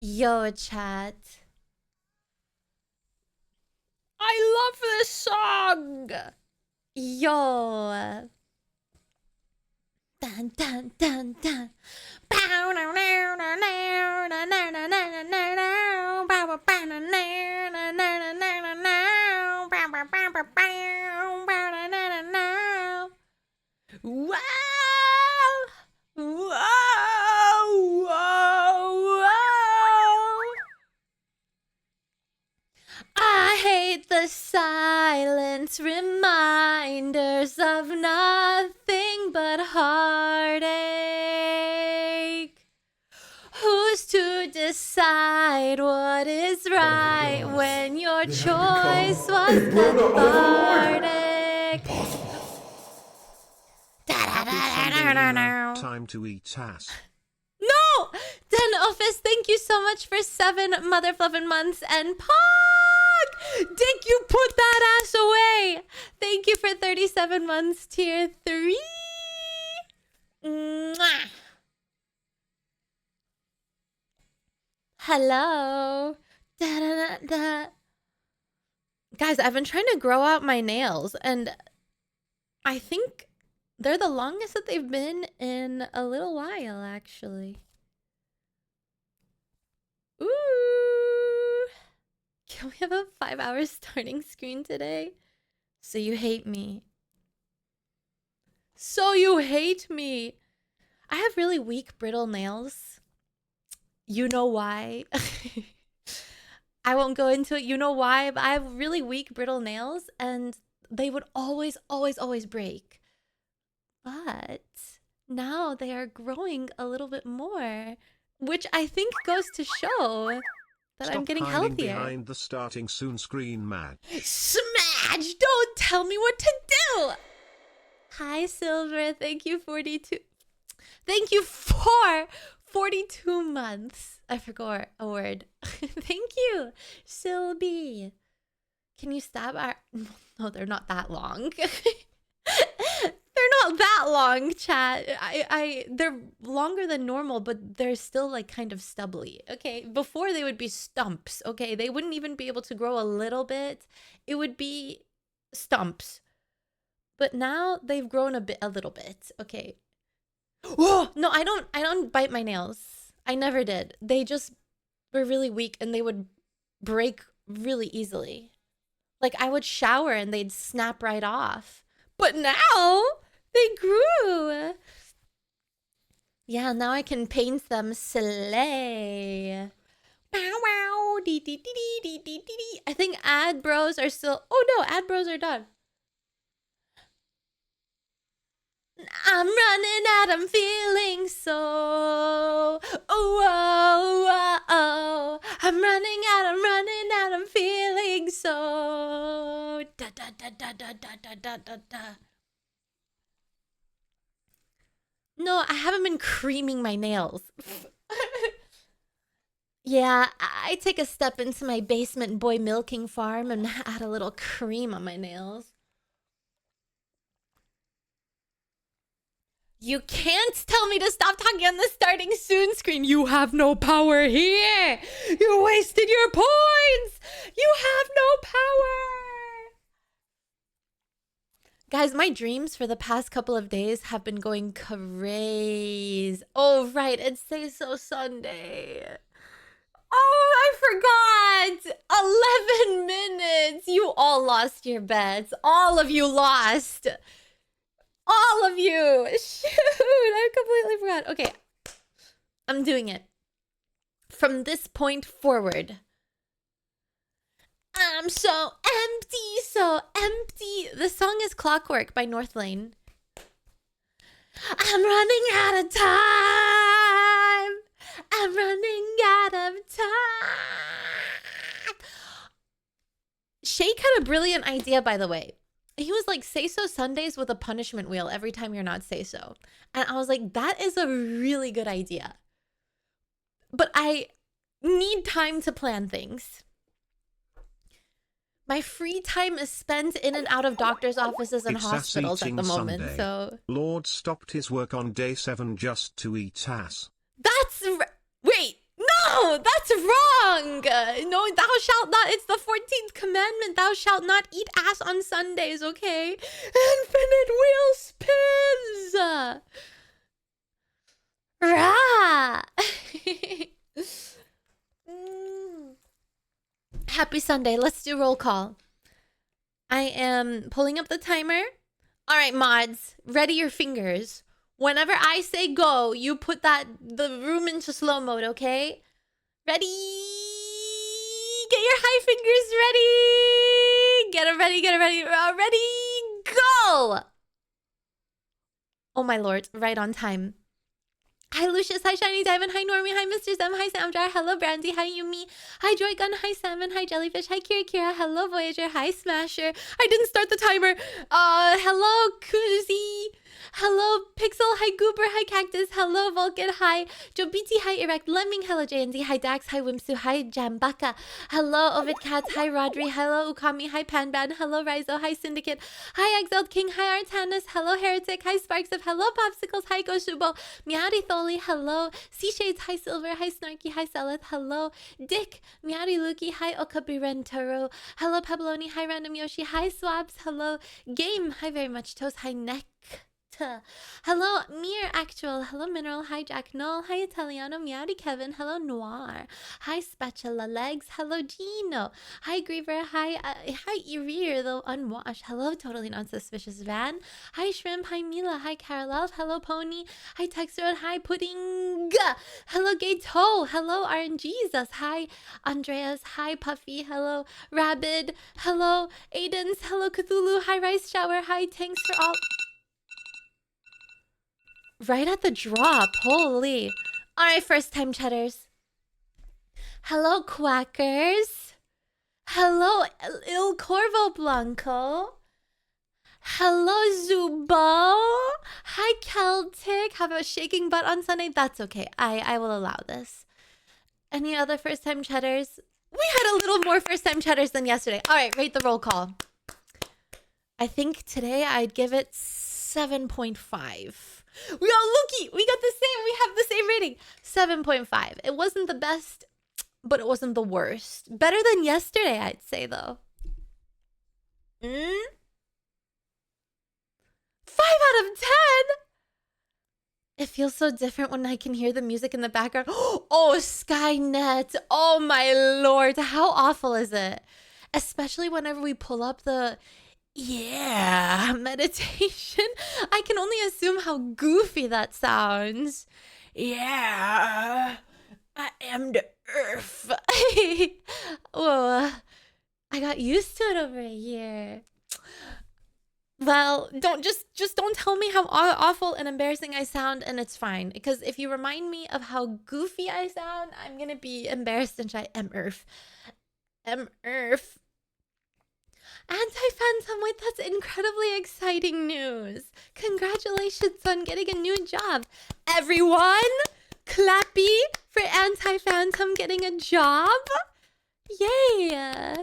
Yo, chat. I love this song. Yo. Dun dun dun dun. Wow! Whoa! Whoa! Whoa! I hate the silence, reminders of nothing but heartache. Who's to decide what is right when your choice was cathartic? Time to eat ass. No! Den Office, thank you so much for 7 mother fluffin' months. And Pog! Dick, you put that ass away! Thank you for 37 months, tier 3. Mwah. Hello. Da, da, da, da. Guys, I've been trying to grow out my nails, and I think they're the longest that they've been in a little while, actually. Ooh. Can we have a 5-hour starting screen today? So you hate me. So you hate me. I have really weak, brittle nails. You know why? I won't go into it. You know why? But I have really weak, brittle nails, and they would always, always, always break. But now they are growing a little bit more, which I think goes to show that Stop I'm getting hiding healthier. behind the starting soon screen, Matt. Smash! Don't tell me what to do! Hi, Silver. Thank you, 42. Thank you for 42 months. I forgot a word. Thank you, Sylvie. Can you stop our... No, they're not that long. They're not that long, chat. They're longer than normal, but they're still like kind of stubbly. Okay, before they would be stumps. Okay, they wouldn't even be able to grow a little bit. It would be stumps. But now they've grown a little bit. Okay. Oh no, I don't bite my nails. I never did. They just were really weak and they would break really easily. Like I would shower and they'd snap right off. But now they grew. Yeah, now I can paint them slay. Bow wow, dee dee dee dee dee dee dee. I think ad bros are still. Oh no, ad bros are done. I'm running out, I'm feeling so. Oh, oh, oh, oh. I'm running out, I'm feeling so. Da da da da da da da da da da. No, I haven't been creaming my nails. Yeah, I take a step into my basement boy milking farm and add a little cream on my nails. You can't tell me to stop talking on the starting soon screen. You have no power here. You wasted your points. You have no power. Guys, my dreams for the past couple of days have been going crazy. Oh, right. It's Say So Sunday. Oh, I forgot. 11 minutes. You all lost your bets. All of you lost. All of you! Shoot! I completely forgot. Okay. I'm doing it. From this point forward. I'm so empty, so empty. The song is Clockwork by North Lane. I'm running out of time. I'm running out of time. Shake had a brilliant idea, by the way. He was like, say so Sundays with a punishment wheel every time you're not say so. And I was like, that is a really good idea. But I need time to plan things. My free time is spent in and out of doctor's offices and It's hospitals at the moment. Sunday. So Lord stopped his work on day 7 just to eat ass. that's wait, no! No, that's wrong. No, thou shalt not. It's the 14th commandment. Thou shalt not eat ass on Sundays, okay? Infinite wheel spins. Rah. Happy Sunday. Let's do roll call. I am pulling up the timer. All right, mods, ready your fingers. Whenever I say go, you put the room into slow mode, okay? Ready? Get your high fingers ready. Get it ready, get it ready. Ready, go! Oh my lord, right on time. Hi Lucius, hi Shiny Diamond, hi Normie, hi Mr. Zem, hi Samjar, hello Brandy, hi Yumi, hi Joygun, hi Salmon, hi Jellyfish, hi Kira, hello Voyager, hi Smasher. I didn't start the timer. Hello Kuzi, hello Pixel, hi Goober, hi Cactus, hello Vulcan, hi Jobiti, hi Erect Lemming, hello JNZ, hi Dax, hi Wimsu, hi Jambaka, hello Ovid Cats, hi Rodri, hello Ukami, hi Panban, hello Rizo, hi Syndicate, hi Exiled King, hi Artanis, hello Heretic, hi Sparks of, hello Popsicles, hi Goshubo, Miari Tholi, hello Sea Shades, hi Silver, hi Snarky, hi Seleth, hello Dick, Miari Luki, hi Okabiren Taro, hello Pabloni, hi Random Yoshi, hi Swabs, hello Game, hi Very Much Toast, hi Neck. Hello, Mir Actual. Hello, Mineral. Hi, Jack Null. Hi, Italiano. Meowdy Kevin. Hello, Noir. Hi, Spatula Legs. Hello, Gino. Hi, Griever. Hi, Erir, though unwashed. Hello, Totally Not Suspicious Van. Hi, Shrimp. Hi, Mila. Hi, Carol. Hello, Pony. Hi, Texture. Hi, Pudding. Hello, Gay Toe. Hello, RNGesus. Hi, Andreas. Hi, Puffy. Hello, Rabid. Hello, Aidens. Hello, Cthulhu. Hi, Rice Shower. Hi, Tanks for all. Right at the drop. Holy. All right, first time cheddars. Hello, Quackers. Hello, Il Corvo Blanco. Hello, Zubo. Hi, Celtic. How about shaking butt on Sunday? That's okay. I will allow this. Any other first time cheddars? We had a little more first time cheddars than yesterday. All right, rate the roll call. I think today I'd give it 7.5. We got Lucky. We got the same. We have the same rating. 7.5. It wasn't the best, but it wasn't the worst. Better than yesterday, I'd say, though. 5 out of 10? It feels so different when I can hear the music in the background. Oh, Skynet. Oh, my lord. How awful is it? Especially whenever we pull up the... Yeah, meditation. I can only assume how goofy that sounds. Yeah, I am the earth. Oh, I got used to it over a year. Well, just don't tell me how awful and embarrassing I sound, and it's fine. Because if you remind me of how goofy I sound, I'm gonna be embarrassed and I am earth. Earth. Anti-Phantom, wait, that's incredibly exciting news. Congratulations on getting a new job. Everyone, clappy for Anti-Phantom getting a job. Yay.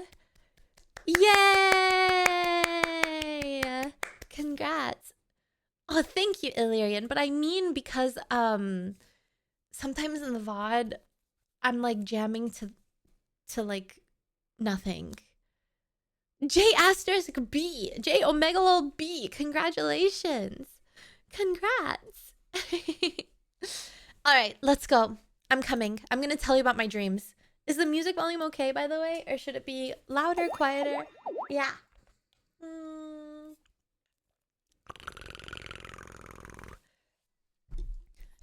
Yay. Congrats. Oh, thank you, Illyrian. But I mean because sometimes in the VOD, I'm like jamming to like nothing. J asterisk B. J omega lol B. Congratulations. Congrats. All right, let's go. I'm coming. I'm going to tell you about my dreams. Is the music volume okay, by the way? Or should it be louder, quieter? Yeah.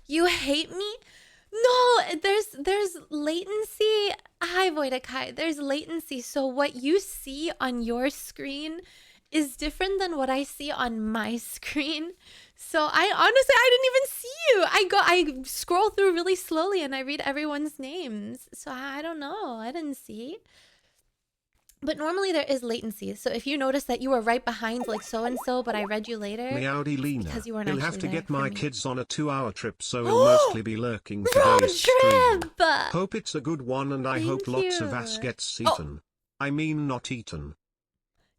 You hate me? No, there's latency. Hi, Voidakai. There's latency. So what you see on your screen is different than what I see on my screen. So I didn't even see you. I scroll through really slowly and I read everyone's names. So I don't know. I didn't see. But normally there is latency. So if you notice that you were right behind like so-and-so, but I read you later, Meowdy because you weren't He'll actually have to there get for my me. kids on a 2-hour trip, so he'll mostly be lurking Road today's stream. trip! Hope it's a good one, and I hope Thank lots of you. ass gets Oh. eaten. I mean not eaten.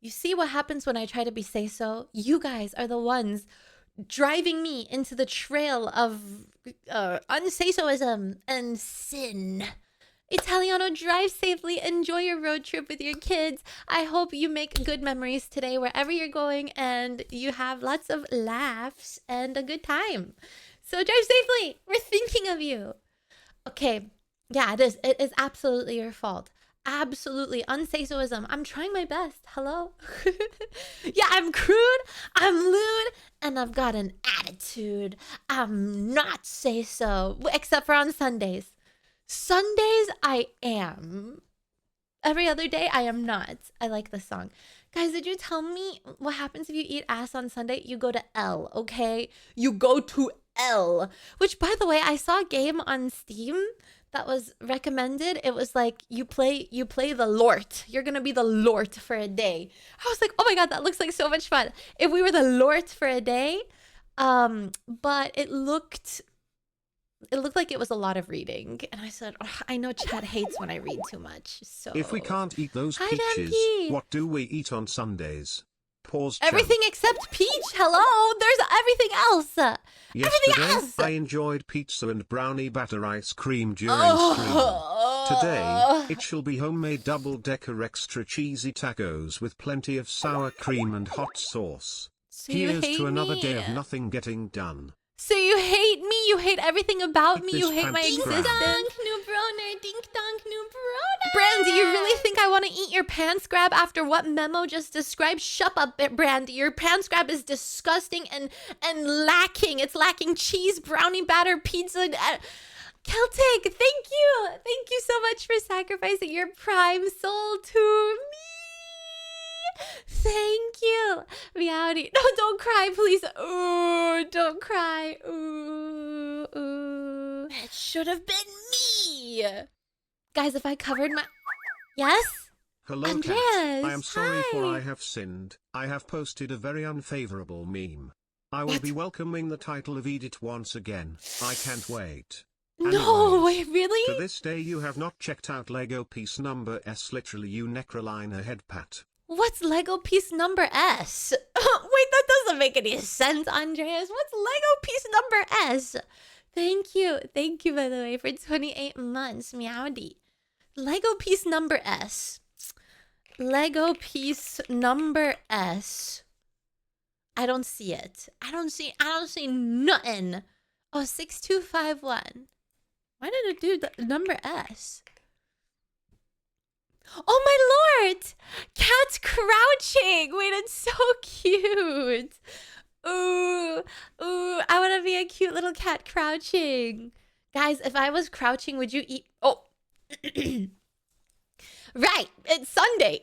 You see what happens when I try to be say-so? You guys are the ones driving me into the trail of unsay-soism and sin. Italiano, drive safely. Enjoy your road trip with your kids. I hope you make good memories today wherever you're going and you have lots of laughs and a good time. So drive safely. We're thinking of you. Okay. Yeah, it is. It is absolutely your fault. Absolutely. Unsaysoism. I'm trying my best. Hello? Yeah, I'm crude. I'm lewd. And I've got an attitude. I'm not say so. Except for on Sundays. Sundays, I am. Every other day, I am not. I like this song. Guys, did you tell me what happens if you eat ass on Sunday? You go to L, okay? You go to L. Which, by the way, I saw a game on Steam that was recommended. It was like you play the Lord. You're gonna be the Lord for a day. I was like, oh my god, that looks like so much fun. If we were the Lord for a day, but it looked like it was a lot of reading, and I said, oh, I know Chad hates when I read too much. So If we can't eat those Hi, peaches, Dampy. what do we eat on Sundays? Pause. Chan. Everything except peach. Hello, there's everything else. Yesterday, else. I enjoyed pizza and brownie batter ice cream during stream. Today, it shall be homemade double-decker extra cheesy tacos with plenty of sour cream and hot sauce. So you Here's hate to another me. day of nothing getting done. So you hate me. You hate everything about me. This You hate my pants grab. existence. New broner, dink donk, new broner. Brandy, you really think I want to eat your pants grab after what Memo just described? Shut up, Brandy. Your pants grab is disgusting and lacking. It's lacking cheese, brownie batter, pizza. Celtic, thank you. Thank you so much for sacrificing your prime soul to me. Thank you. Meowdy. No, don't cry, please. Ooh, don't cry. Ooh, ooh. That should have been me. Guys, if I covered my... Yes? Hello, Andreas, Kat. I am sorry for hi. I have sinned. I have posted a very unfavorable meme. I will What? be welcoming the title of Edit once again. I can't wait. No, Anyways, wait, really? to this day you have not checked out Lego piece number S, literally you Nekrolina head pat. What's Lego piece number S? Wait, that doesn't make any sense, Andreas. What's Lego piece number S? Thank you. Thank you, by the way, for 28 months, Meowdy. Lego piece number S. Lego piece number S. I don't see it. I don't see nothing. Oh, 6251. Why did it do the number S? Oh my lord! Cat's crouching! Wait, it's so cute! Ooh, ooh, I want to be a cute little cat crouching. Guys, if I was crouching, would you eat... Oh! Right, it's Sunday!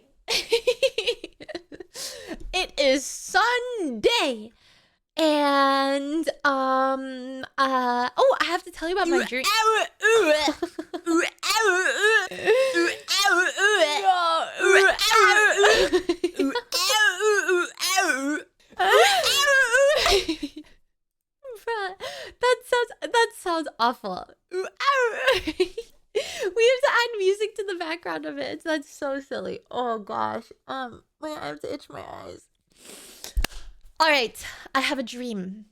It is Sunday! And, oh, I have to tell you about my dream. That sounds awful. We have to add music to the background of it. That's so silly. Oh gosh. I have to itch my eyes. All right, I have a dream.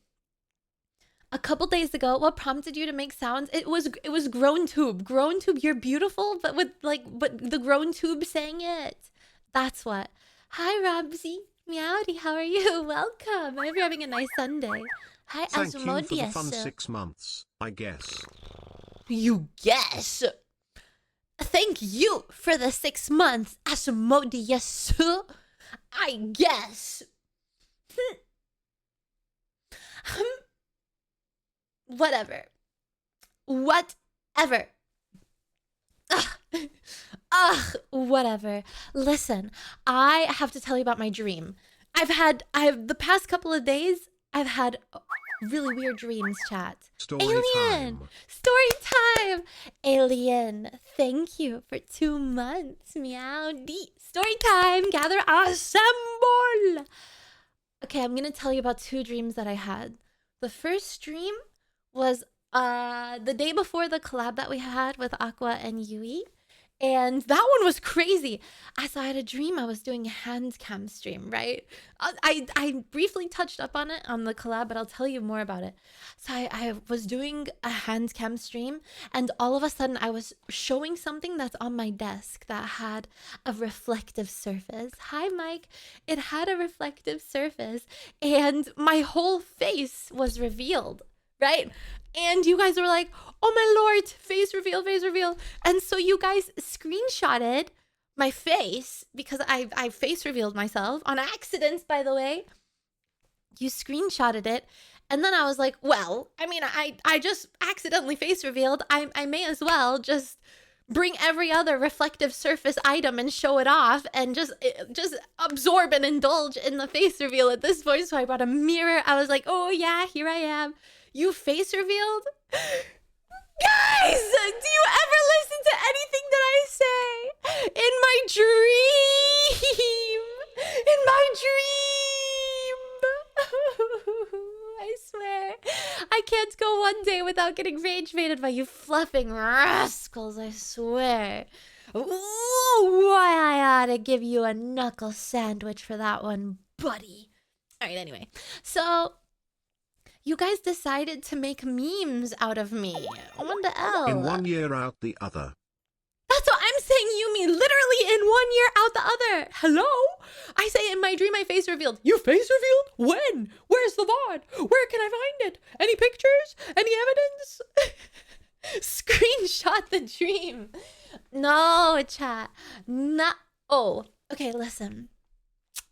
A couple days ago, what prompted you to make sounds? It was grown tube. Grown tube, you're beautiful, but the grown tube saying it. That's what. Hi, Robsy. Meowdy, how are you? Welcome. I hope you're having a nice Sunday. Hi, Thank you for the Asmodeus. fun 6 months, I guess. You guess. Thank you for the 6 months, Asmodeus. I guess. Whatever. Whatever. Listen, I have to tell you about my dream. The past couple of days, I've had really weird dreams, chat. Story Alien! time. Story time! Alien, thank you for 2 months. Meowdy. Story time! Gather, assemble! Okay, I'm gonna tell you about 2 dreams that I had. The first dream was the day before the collab that we had with Aqua and Yui. And that one was crazy. So I had a dream I was doing a hand cam stream, right? I briefly touched up on it on the collab, but I'll tell you more about it. So I was doing a hand cam stream, and all of a sudden I was showing something that's on my desk that had a reflective surface. Hi, Mike. It had a reflective surface, and my whole face was revealed, right? And you guys were like, oh my lord, face reveal, face reveal. And so you guys screenshotted my face, because I face revealed myself on accident, by the way. You screenshotted it. And then I was like, well, I mean, I just accidentally face revealed. I may as well just bring every other reflective surface item and show it off and just absorb and indulge in the face reveal at this point. So I brought a mirror. I was like, oh yeah, here I am. You face revealed? Guys, do you ever listen to anything that I say? In my dream! In my dream! I swear. I can't go one day without getting rage baited by you fluffing rascals, I swear. Ooh, why I ought to give you a knuckle sandwich for that one, buddy. Alright, anyway. So you guys decided to make memes out of me. What the hell? In 1 year out the other. That's what I'm saying, Yumi. Literally in 1 year out the other. Hello? I say in my dream I face revealed. You face revealed? When? Where's the VOD? Where can I find it? Any pictures? Any evidence? Screenshot the dream. No, chat. No. Oh, okay, listen.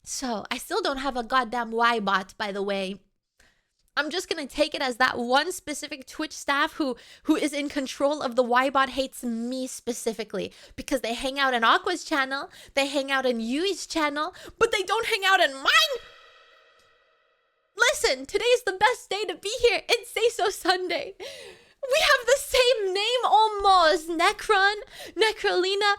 So, I still don't have a goddamn Y-bot, by the way. I'm just gonna take it as that one specific Twitch staff who is in control of the Y-bot hates me specifically, because they hang out in Aqua's channel, they hang out in Yui's channel, but they don't hang out in mine. Listen, today's the best day to be here. It's Say So Sunday. We have the same name almost. Nekrolina.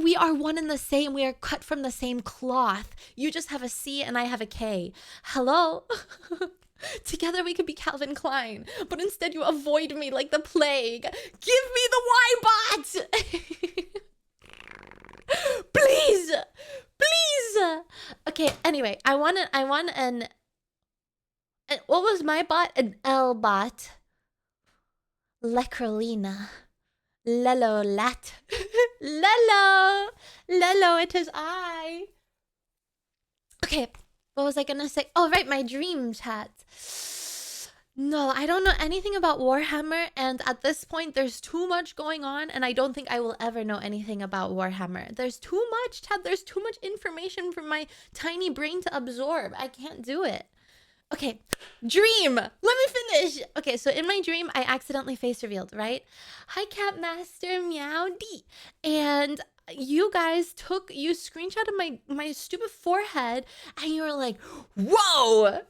We are one and the same. We are cut from the same cloth. You just have a C and I have a K. Hello? Together we could be Calvin Klein, but instead you avoid me like the plague. Give me the Y-bot! Please! Please! Okay, anyway, I want an what was my bot? An L-bot. Nekrolina. Lelo lat. Lelo! Lelo, it is I. Okay. What was I gonna say? Oh, right, my dream chat. No, I don't know anything about Warhammer, and at this point, there's too much going on, and I don't think I will ever know anything about Warhammer. There's too much, chat. There's too much information for my tiny brain to absorb. I can't do it. Okay, dream. Let me finish. Okay, so in my dream, I accidentally face revealed, right? Hi, Cat Master Meowdy. And you guys you screenshotted my stupid forehead, and you were like, whoa,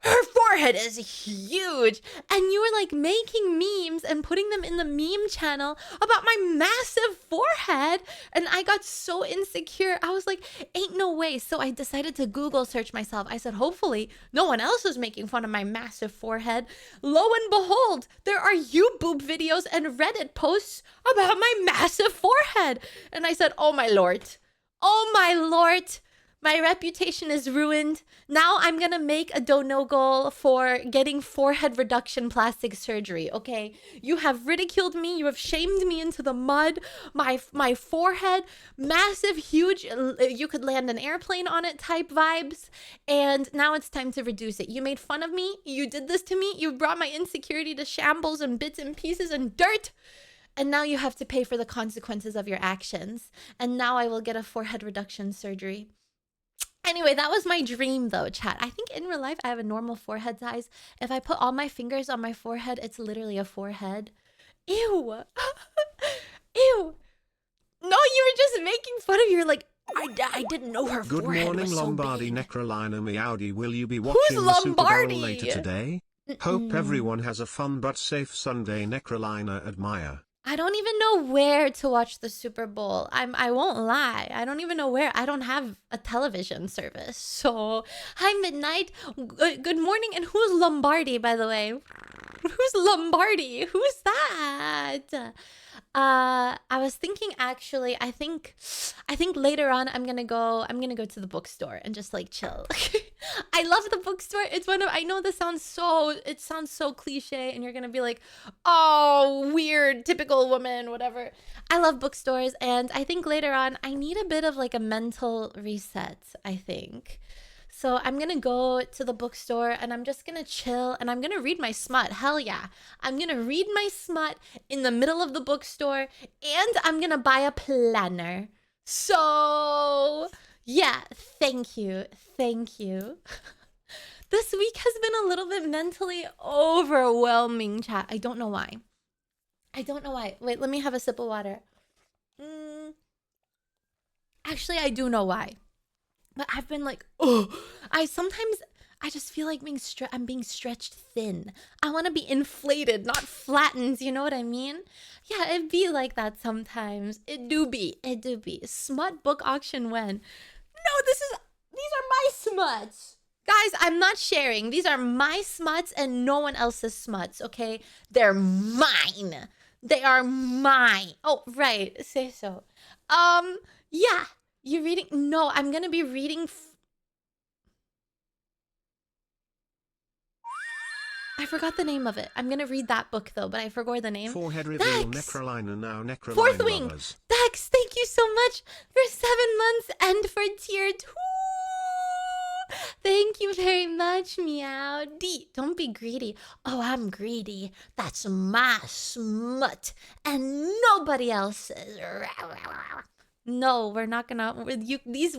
her forehead is huge. And you were like making memes and putting them in the meme channel about my massive forehead. And I got so insecure. I was like, ain't no way. So I decided to Google search myself. I said, hopefully no one else is making fun of my massive forehead. Lo and behold, there are YouTube videos and Reddit posts about my massive forehead. And I said, oh my lord. Oh my lord. My reputation is ruined. Now I'm gonna make a dono goal for getting forehead reduction plastic surgery, okay? You have ridiculed me. You have shamed me into the mud. My forehead, massive, huge, you could land an airplane on it type vibes. And now it's time to reduce it. You made fun of me. You did this to me. You brought my insecurity to shambles and bits and pieces and dirt. And now you have to pay for the consequences of your actions. And now I will get a forehead reduction surgery. Anyway, that was my dream though, chat. I think in real life, I have a normal forehead size. If I put all my fingers on my forehead, it's literally a forehead. Ew. Ew. No, you were just making fun of you. You're like, I didn't know her Good forehead morning, was so Lombardi, big. Nekrolina, Meowdy. Will you be watching the Super Bowl later today? Hope everyone has a fun but safe Sunday, Nekrolina. Admire. I don't even know where to watch the Super Bowl. I won't lie. I don't even know where. I don't have a television service. So, hi Midnight. Good morning. And who's Lombardi, by the way? Who's Lombardi? Who's that? I was thinking actually, I think later on I'm gonna go to the bookstore and just like chill. I love the bookstore. It's one of, I know it sounds so cliche and you're gonna be like, oh, weird, typical woman, whatever. I love bookstores, and I think later on I need a bit of like a mental reset, I think. So I'm gonna go to the bookstore and I'm just gonna chill and I'm gonna read my smut. Hell yeah. I'm gonna read my smut in the middle of the bookstore, and I'm gonna buy a planner. So yeah, thank you. Thank you. This week has been a little bit mentally overwhelming, chat. I don't know why. Wait, let me have a sip of water. Actually, I do know why. But I've been like, oh, I just feel like I'm being stretched thin. I want to be inflated, not flattened. You know what I mean? Yeah, it be like that sometimes. It do be. Smut book auction when? No, these are my smuts. Guys, I'm not sharing. These are my smuts and no one else's smuts, okay? They're mine. They are mine. Oh, right. Say so. Yeah. You reading? No, I'm gonna be reading. I forgot the name of it. I'm gonna read that book though, but I forgot the name. Forehead reveal. Nekrolina now. Nekrolina Fourth wing. lovers. Dax, thank you so much for 7 months and for tier 2. Thank you very much, meow. D, don't be greedy. Oh, I'm greedy. That's my smut and nobody else's. No, we're not gonna. These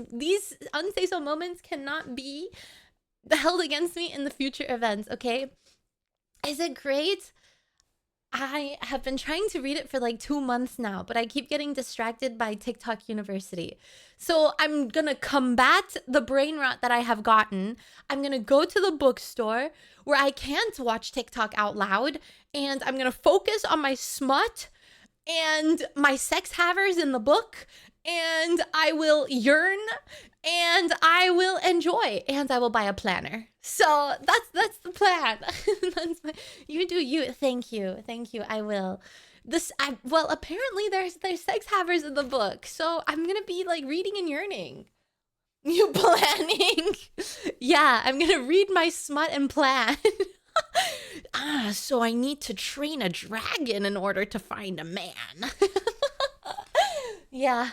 unsay so moments cannot be held against me in the future events. Okay, is it great? I have been trying to read it for like 2 months now, but I keep getting distracted by TikTok University. So I'm gonna combat the brain rot that I have gotten. I'm gonna go to the bookstore where I can't watch TikTok out loud, and I'm gonna focus on my smut and my sex havers in the book, and I will yearn, and I will enjoy, and I will buy a planner. So that's the plan. You do you. Thank you. I will. Well, apparently there's sex havers in the book, so I'm gonna be like reading and yearning. You planning? Yeah, I'm gonna read my smut and plan. So I need to train a dragon in order to find a man. Yeah,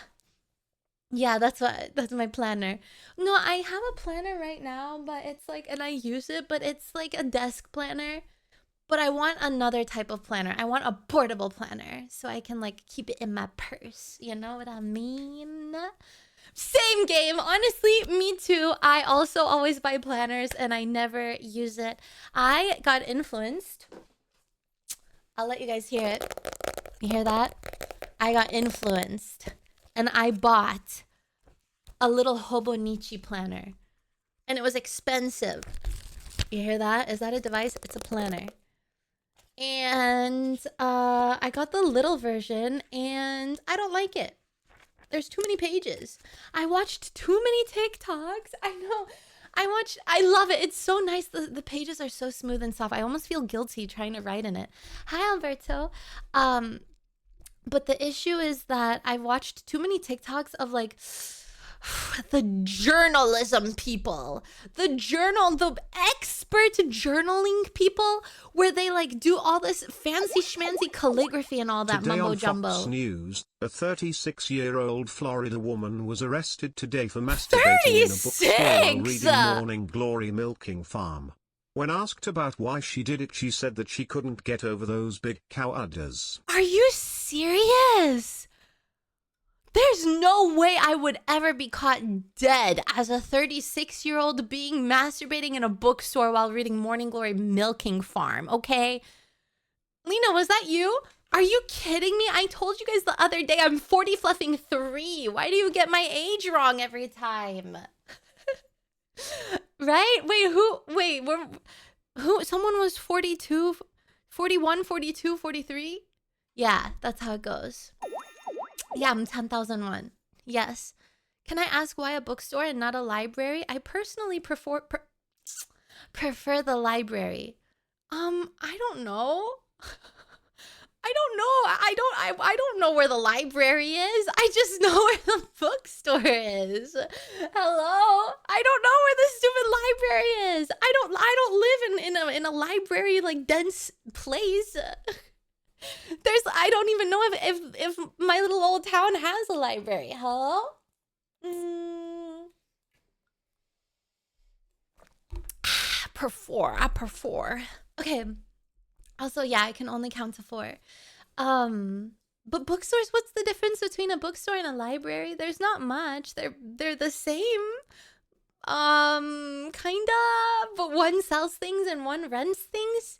that's my planner. No, I have a planner right now, but it's like, and I use it, but it's like a desk planner. But I want another type of planner. I want a portable planner so I can like keep it in my purse. You know what I mean? Same game. Honestly, me too. I also always buy planners and I never use it. I got influenced. I'll let you guys hear it. You hear that? I got influenced and I bought a little Hobonichi planner. And it was expensive. You hear that? Is that a device? It's a planner. And I got the little version and I don't like it. There's too many pages. I watched too many TikToks. I know. I love it. It's so nice. The pages are so smooth and soft. I almost feel guilty trying to write in it. Hi, Alberto. But the issue is that I watched too many TikToks of like the journalism people, the expert journaling people, where they like do all this fancy schmancy calligraphy and all that Today mumbo on jumbo. Fox News, a 36-year-old Florida woman was arrested today for masturbating in a bookstore while reading Morning Glory Milking Farm. When asked about why she did it, she said that she couldn't get over those big cow udders. Are you serious? There's no way I would ever be caught dead as a 36-year-old being masturbating in a bookstore while reading Morning Glory Milking Farm, okay? Lena, was that you? Are you kidding me? I told you guys the other day I'm 40 fluffing 3. Why do you get my age wrong every time? Right? Who? Someone was 42, 41, 42, 43? Yeah, that's how it goes. Yeah, I'm 10,001. Yes. Can I ask why a bookstore and not a library? I personally prefer the library. I don't know. I don't know. I don't know where the library is. I just know where the bookstore is. Hello? I don't know where the stupid library is. I don't live in a library like dense place. I don't even know if my little old town has a library. Hello? I prefer. Okay. Also, yeah, I can only count to 4. But bookstores, what's the difference between a bookstore and a library? There's not much. They're the same. Kinda, but one sells things and one rents things.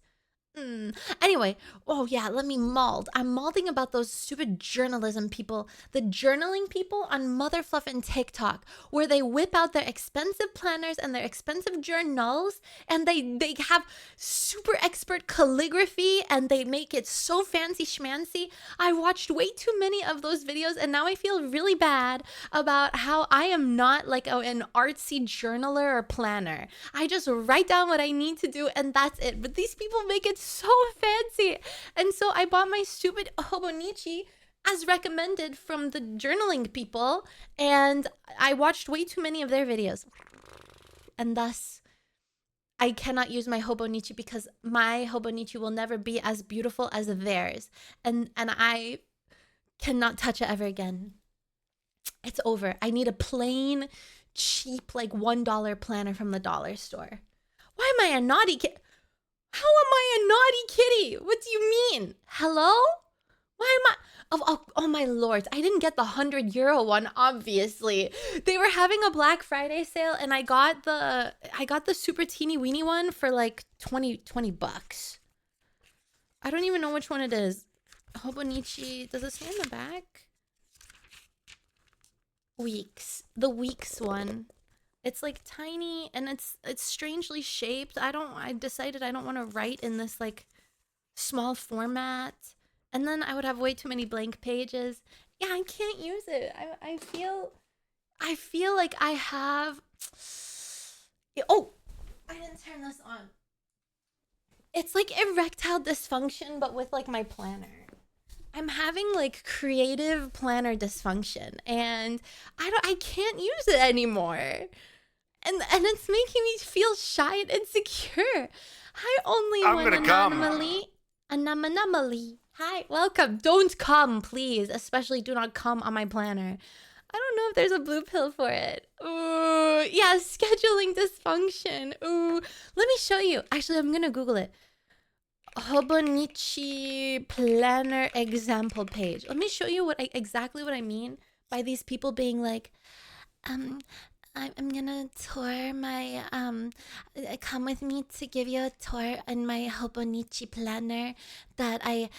Anyway, oh yeah, let me mauled. I'm malding about those stupid journalism people, the journaling people on Motherfluff and TikTok, where they whip out their expensive planners and their expensive journals, and they have super expert calligraphy, and they make it so fancy schmancy. I watched way too many of those videos, and now I feel really bad about how I am not like an artsy journaler or planner. I just write down what I need to do, and that's it. But these people make it so fancy. And so I bought my stupid Hobonichi as recommended from the journaling people, and I watched way too many of their videos. And thus, I cannot use my Hobonichi because my Hobonichi will never be as beautiful as theirs. And I cannot touch it ever again. It's over. I need a plain, cheap, like $1 planner from the dollar store. Why am I a naughty kid? How am I a naughty kitty? What do you mean? Hello? Why am I... Oh my lord. I didn't get the €100 one, obviously. They were having a Black Friday sale, and I got the super teeny weeny one for like 20 bucks. I don't even know which one it is. Hobonichi. Does it say in the back? Weeks. The Weeks one. It's like tiny, and it's strangely shaped. I decided I don't want to write in this like small format. And then I would have way too many blank pages. Yeah, I can't use it. I feel like I have... Oh, I didn't turn this on. It's like erectile dysfunction, but with like my planner. I'm having like creative planner dysfunction, and I can't use it anymore. And it's making me feel shy and insecure. Hi, only I'm one gonna anomaly. Hi, welcome. Don't come, please. Especially do not come on my planner. I don't know if there's a blue pill for it. Ooh, yeah, scheduling dysfunction. Ooh, let me show you. Actually, I'm gonna Google it. Hobonichi planner example page. Let me show you exactly what I mean by these people being like, I'm gonna tour my, come with me to give you a tour in my Hobonichi planner that I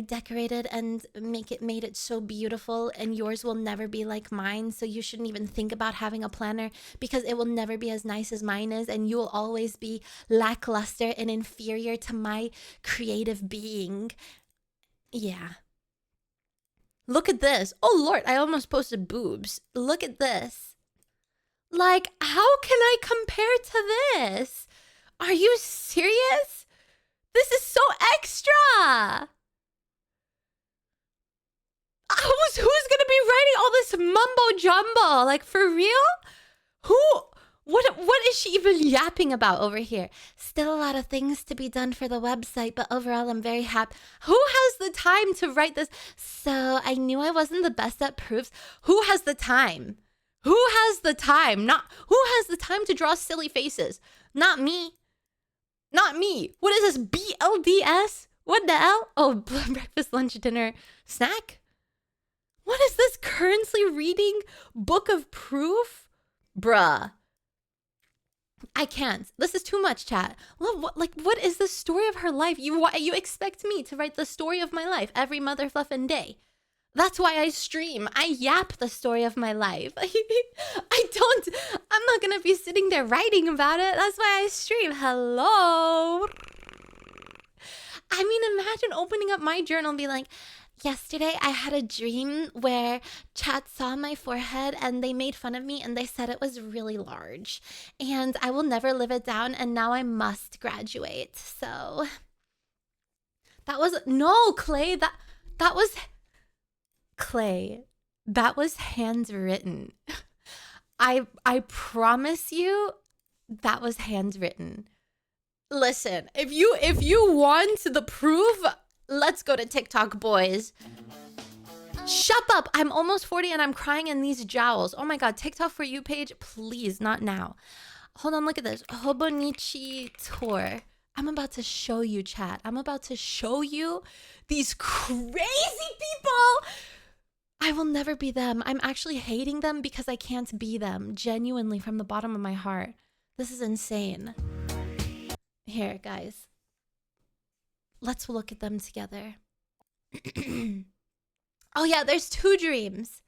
decorated and made it so beautiful, and yours will never be like mine, so you shouldn't even think about having a planner because it will never be as nice as mine is, and you will always be lackluster and inferior to my creative being. Yeah. Look at this. Oh lord, I almost posted boobs. Look at this. Like, how can I compare to this? Are you serious? This is so extra. Who's gonna be writing all this mumbo jumbo? Like, for real? What is she even yapping about over here? Still a lot of things to be done for the website, but overall I'm very happy. Who has the time to write this? So I knew I wasn't the best at proofs. Who has the time? Who has the time? Who has the time to draw silly faces? Not me. Not me. What is this? BLDS? What the hell? Oh, breakfast, lunch, dinner, snack? What is this? Currently reading Book of Proof? Bruh. I can't. This is too much, chat. What is the story of her life? You expect me to write the story of my life every mother fluffin' day. That's why I stream. I yap the story of my life. I'm not gonna be sitting there writing about it. That's why I stream. Hello. I mean, imagine opening up my journal and be like, yesterday I had a dream where chat saw my forehead and they made fun of me and they said it was really large. And I will never live it down and now I must graduate. So that was no Clay, that was Clay. That was handwritten. I promise you that was handwritten. Listen, if you want the proof, let's go to TikTok, boys. Shut up. I'm almost 40 and I'm crying in these jowls. Oh my god, TikTok For You page, please, not now. Hold on, look at this. Hobonichi tour. I'm about to show you, chat. I'm about to show you these crazy people. I will never be them. I'm actually hating them because I can't be them. Genuinely, from the bottom of my heart. This is insane. Here, guys. Let's look at them together. Oh yeah, there's 2 dreams.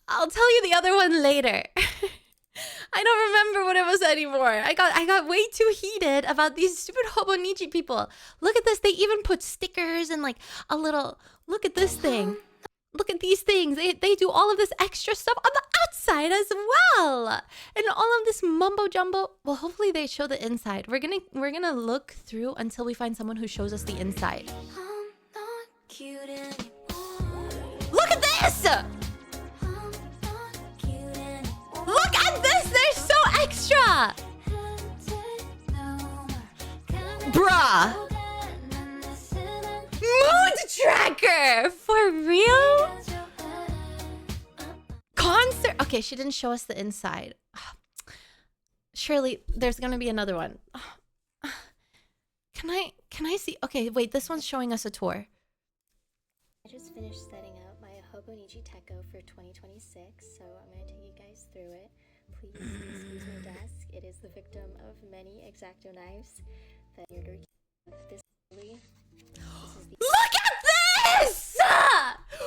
I'll tell you the other one later. I don't remember what it was anymore. I got way too heated about these stupid Hobonichi people. Look at this. They even put stickers and like a little... Look at this thing. Look at these things. They do all of this extra stuff on the outside as well. And all of this mumbo jumbo. Well, hopefully they show the inside. We're gonna look through until we find someone who shows us the inside. I'm not cute anymore. Look at this! I'm not cute anymore. Look at this! They're so extra! Bruh! Mood tracker! For real? Concert. Okay, she didn't show us the inside. Surely there's gonna be another one. Can I see? Okay, wait, this one's showing us a tour. I just finished setting up my Hobonichi Techo for 2026, so I'm going to take you guys through it. Please excuse my desk. It is the victim of many X-Acto knives that you're this early. Look at this!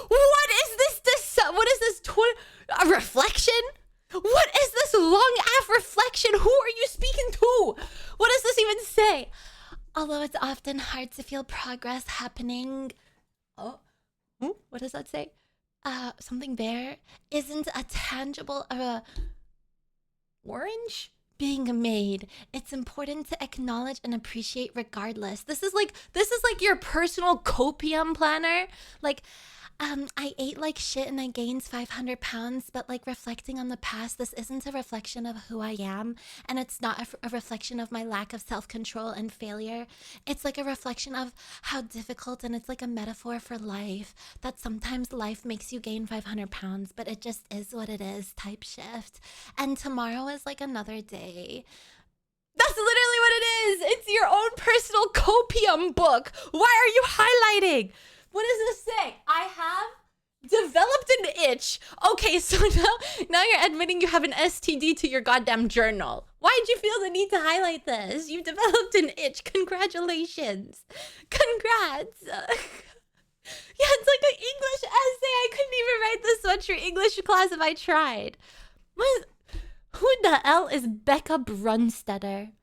What is this? What is this? A reflection? What is this long ass reflection? Who are you speaking to? What does this even say? Although it's often hard to feel progress happening. Oh, what does that say? Something there isn't a tangible orange being made. It's important to acknowledge and appreciate regardless. This is like your personal copium planner. Like, I ate like shit and I gained 500 pounds, but like reflecting on the past, this isn't a reflection of who I am, and it's not a reflection of my lack of self-control and failure. It's like a reflection of how difficult, and it's like a metaphor for life, that sometimes life makes you gain 500 pounds, but it just is what it is type shift. And tomorrow is like another day. That's literally what it is. It's your own personal copium book. Why are you highlighting? What does this say? I have developed an itch. Okay, so now you're admitting you have an STD to your goddamn journal. Why did you feel the need to highlight this? You developed an itch. Congratulations. Congrats. Yeah, it's like an English essay. I couldn't even write this much for English class if I tried. Who the hell is Becca Brunstetter?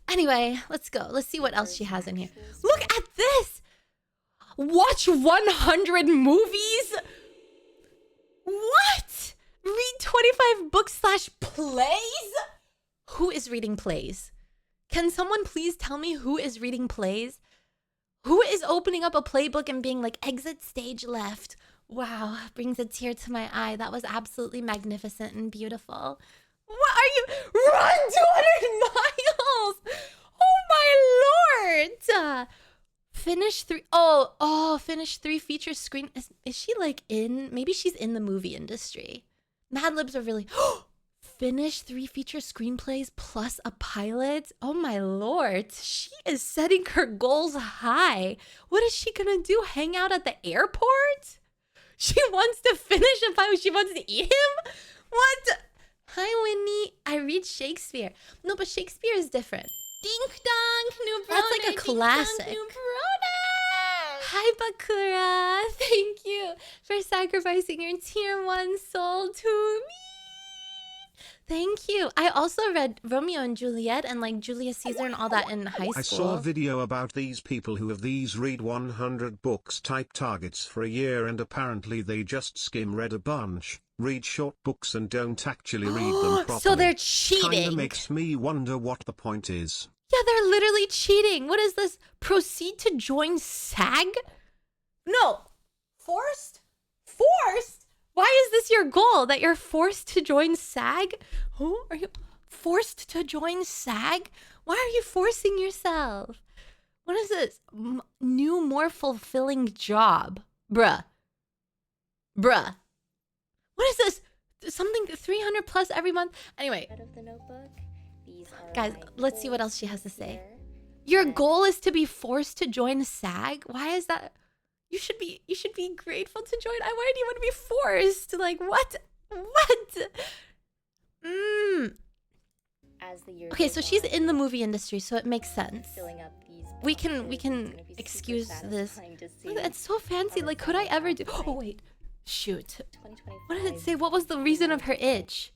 Anyway, let's go. Let's see what else she has in here. Look at this. Watch 100 movies? What? Read 25 books/plays? Who is reading plays? Can someone please tell me who is reading plays? Who is opening up a playbook and being like, exit stage left? Wow, brings a tear to my eye. That was absolutely magnificent and beautiful. What are you? Run 200 miles! Oh my lord! Finish 3. Finish 3 feature screen. Is she like in? Maybe she's in the movie industry. Mad Libs are really. Finish 3 feature screenplays plus a pilot. Oh my lord. She is setting her goals high. What is she gonna do? Hang out at the airport? She wants to finish a pilot. She wants to eat him? What? Hi, Winnie. I read Shakespeare. No, but Shakespeare is different. Dink dong, new That's like a classic. New Hi, Bakura. Thank you for sacrificing your tier 1 soul to me. Thank you. I also read Romeo and Juliet and like Julius Caesar and all that in high school. I saw a video about these people who have these read 100 books type targets for a year, and apparently they just skim read a bunch, read short books and don't actually read them properly. So they're cheating. Kinda makes me wonder what the point is. Yeah, they're literally cheating. What is this? Proceed to join SAG? No. Forced? Forced? Why is this your goal? That you're forced to join SAG? Who are you? Forced to join SAG? Why are you forcing yourself? What is this? New, more fulfilling job. Bruh. Bruh. What is this? Something 300 plus every month? Anyway. Out of the notebook, these are Guys, my let's see what goals else she has to say. here. Your goal is to be forced to join SAG? Why is that? You should be grateful to join. Why do you want to be forced? Like what? What? As the year Okay, goes so she's on, in the movie industry, so it makes sense. filling up these We can boxes is gonna be super excuse this. satisfying to see. Look, it's so fancy. on Like, the could I final ever do? outline. Oh wait, shoot. 2025, What did it say? What was the reason of her itch?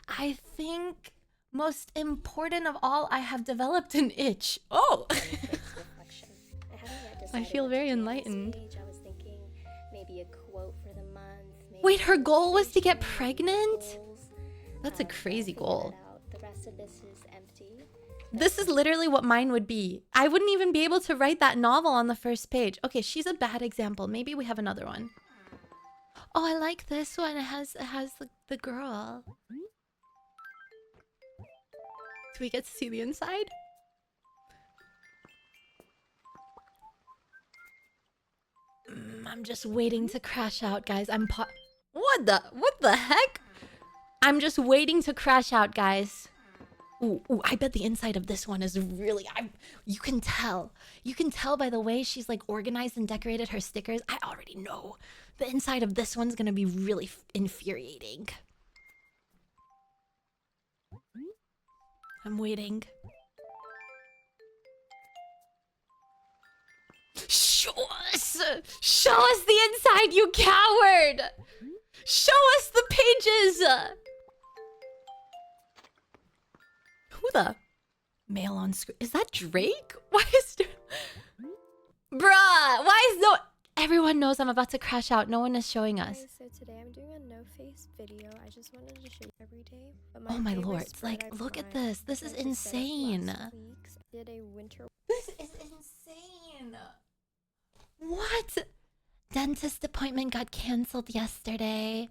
I think most important of all, I have developed an itch. Oh. reflection. I haven't yet decided feel what very to do on this enlightened. page. I was thinking maybe a quote for the month. Maybe Wait, her goal was to get motivation, pregnant? goals. That's a I'll crazy figure goal. that out. The rest of this is empty. This is literally what mine would be. I wouldn't even be able to write that novel on the first page. Okay, she's a bad example. Maybe we have another one. Oh, I like this one. It has the girl. Do we get to see the inside? I'm just waiting to crash out, guys. What the heck? I'm just waiting to crash out, guys. Ooh, I bet the inside of this one is really... You can tell. You can tell by the way she's like organized and decorated her stickers. I already know. The inside of this one's gonna be really infuriating. I'm waiting. Show us! Show us the inside, you coward! Show us the pages! Who the? Mail on screen. Is that Drake? Why is... Bruh! Why is no... Everyone knows I'm about to crash out. No one is showing us. Okay, so today I'm doing a no-face video. I just wanted to show you every day. But Oh my favorite lord. spread Like, I look at tried this. This is was to set up insane. last week. I did a winter This is insane. What? Dentist appointment got canceled yesterday.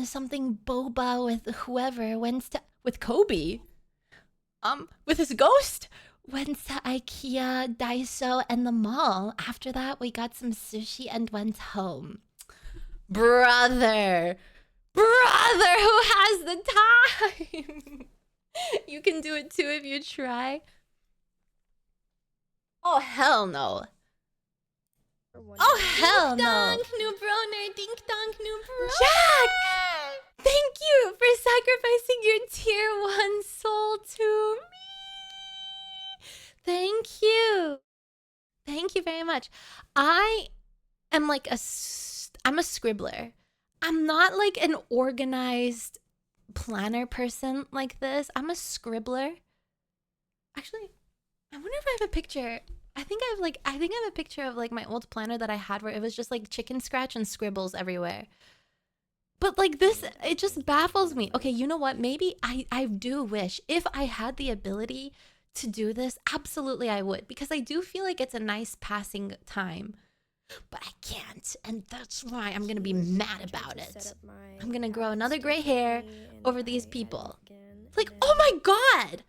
Something boba with whoever went to... With Kobe? With his ghost? Went to IKEA, Daiso, and the mall. After that, we got some sushi and went home. Brother! Brother, who has the time? You can do it too if you try. Oh, hell no. one. Oh, hell no. Donk, new broner, dink donk, new bro. Jack! Thank you for sacrificing your tier 1 soul to me. Thank you. Thank you very much. I am like I'm a scribbler. I'm not like an organized planner person like this. I'm a scribbler. Actually, I wonder if I have a picture. I think I have a picture of like my old planner that I had where it was just like chicken scratch and scribbles everywhere. But like this, it just baffles me. Okay, you know what? Maybe I do wish if I had the ability to do this, absolutely I would, because I do feel like it's a nice passing time. But I can't, and that's why I'm gonna be mad about it. I'm gonna grow another gray hair over these people. It's like, oh my god!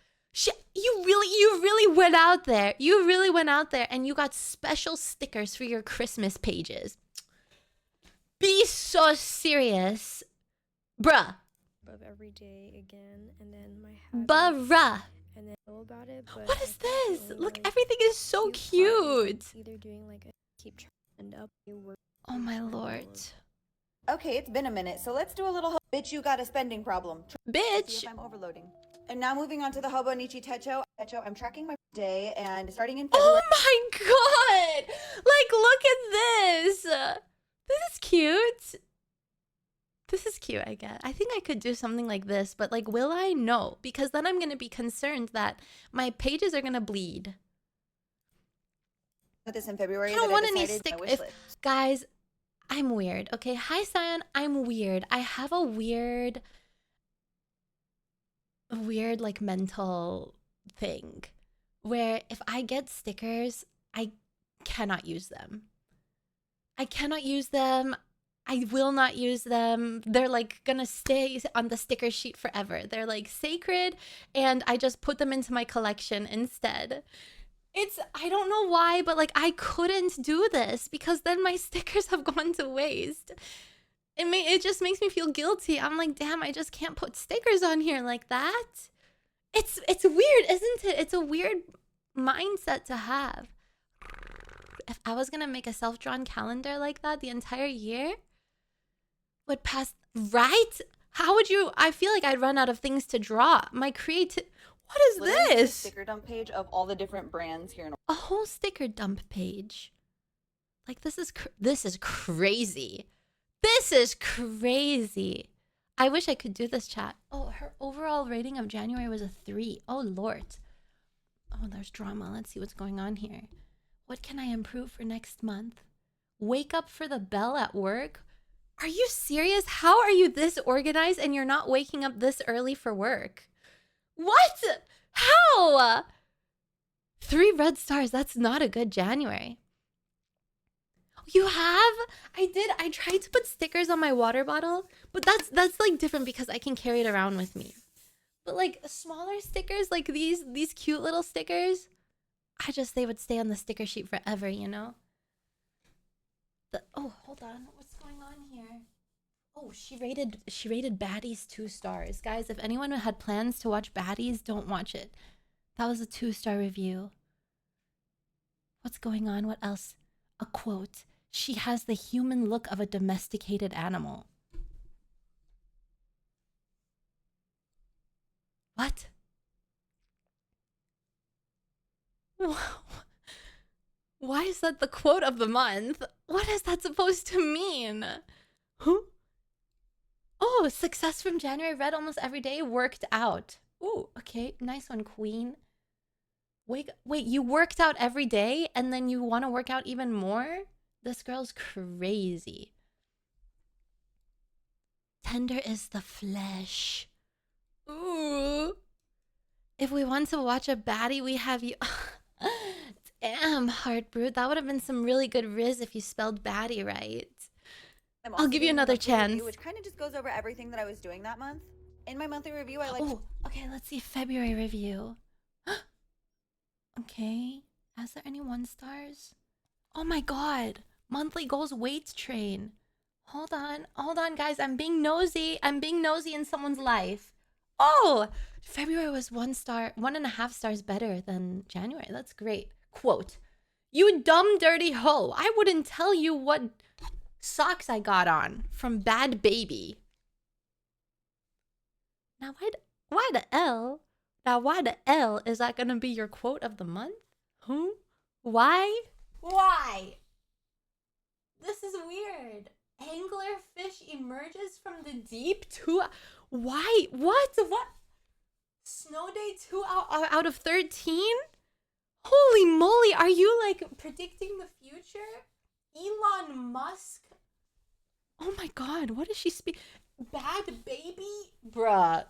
You really went out there. You really went out there and you got special stickers for your Christmas pages. Be so serious. Bruh. Of every day again, and then my habit, Bruh. and then know about it. But What I is think the this? only Look, way everything is so to find it cute. is either doing like a keep trying up a work. Oh my lord. Okay, it's been a minute, so let's do a little bitch, you got a spending problem. See Bitch. if I'm overloading. And now moving on to the Hobo Nichi Techo. I'm tracking my day, and starting in February. Oh my god. Like, look at this. This is cute. This is cute, I guess. I think I could do something like this, but like, will I? No, because then I'm going to be concerned that my pages are going to bleed. This in February. I don't want any stick. Guys, I'm weird. Okay, hi Cyan, I'm weird. I have a weird like mental thing where if I get stickers, I cannot use them. I cannot use them. I will not use them. They're like gonna stay on the sticker sheet forever. They're like sacred, and I just put them into my collection instead. I don't know why, but like I couldn't do this because then my stickers have gone to waste. It just makes me feel guilty. I'm like, damn, I just can't put stickers on here like that. It's weird, isn't it? It's a weird mindset to have. If I was gonna make a self-drawn calendar like that the entire year, would pass, right? How would you? I feel like I'd run out of things to draw. My creative. What is this? Sticker dump page of all the different brands here in A whole sticker dump page. Like this is crazy. This is crazy. I wish I could do this, chat. Oh, her overall rating of January was a 3. Oh lord. Oh, there's drama. Let's see what's going on here. What can I improve for next month? Wake up for the bell at work? Are you serious? How are you this organized and you're not waking up this early for work? What? How? 3 red stars. That's not a good January. You have? I did. I tried to put stickers on my water bottle, but that's like different because I can carry it around with me. But like smaller stickers, like these cute little stickers, they would stay on the sticker sheet forever, you know? Oh, hold on. What's going on here? Oh, she rated Baddies 2 stars. Guys, if anyone had plans to watch Baddies, don't watch it. That was a 2-star review. What's going on? What else? A quote. She has the human look of a domesticated animal. What? Why is that the quote of the month? What is that supposed to mean? Huh? Oh, success from January, read almost every day, worked out. Ooh, okay, nice one, queen. Wait, you worked out every day and then you want to work out even more? This girl's crazy. Tender is the flesh. Ooh. If we want to watch a baddie, we have you. Damn, Heartbrood. That would have been some really good riz if you spelled baddie right. I'll give you another chance. Review, which kind of just goes over everything that I was doing that month. In my monthly review, I like. Oh, okay. Let's see February review. Okay. Has there any 1 stars? Oh my god. Monthly goals weight train. Hold on, guys. I'm being nosy. In someone's life. Oh, February was 1 star, 1.5 stars better than January. That's great. Quote: "You dumb dirty hoe. I wouldn't tell you what socks I got on from Bad Baby." Now why the L? Now why the L is that gonna be your quote of the month? Who? Why? Why? This is weird. Anglerfish emerges from the deep 2. Why? What? Snow day 2 out of 13? Holy moly, are you like predicting the future? Elon Musk? Oh my god, what is she Bad Baby? Bruh,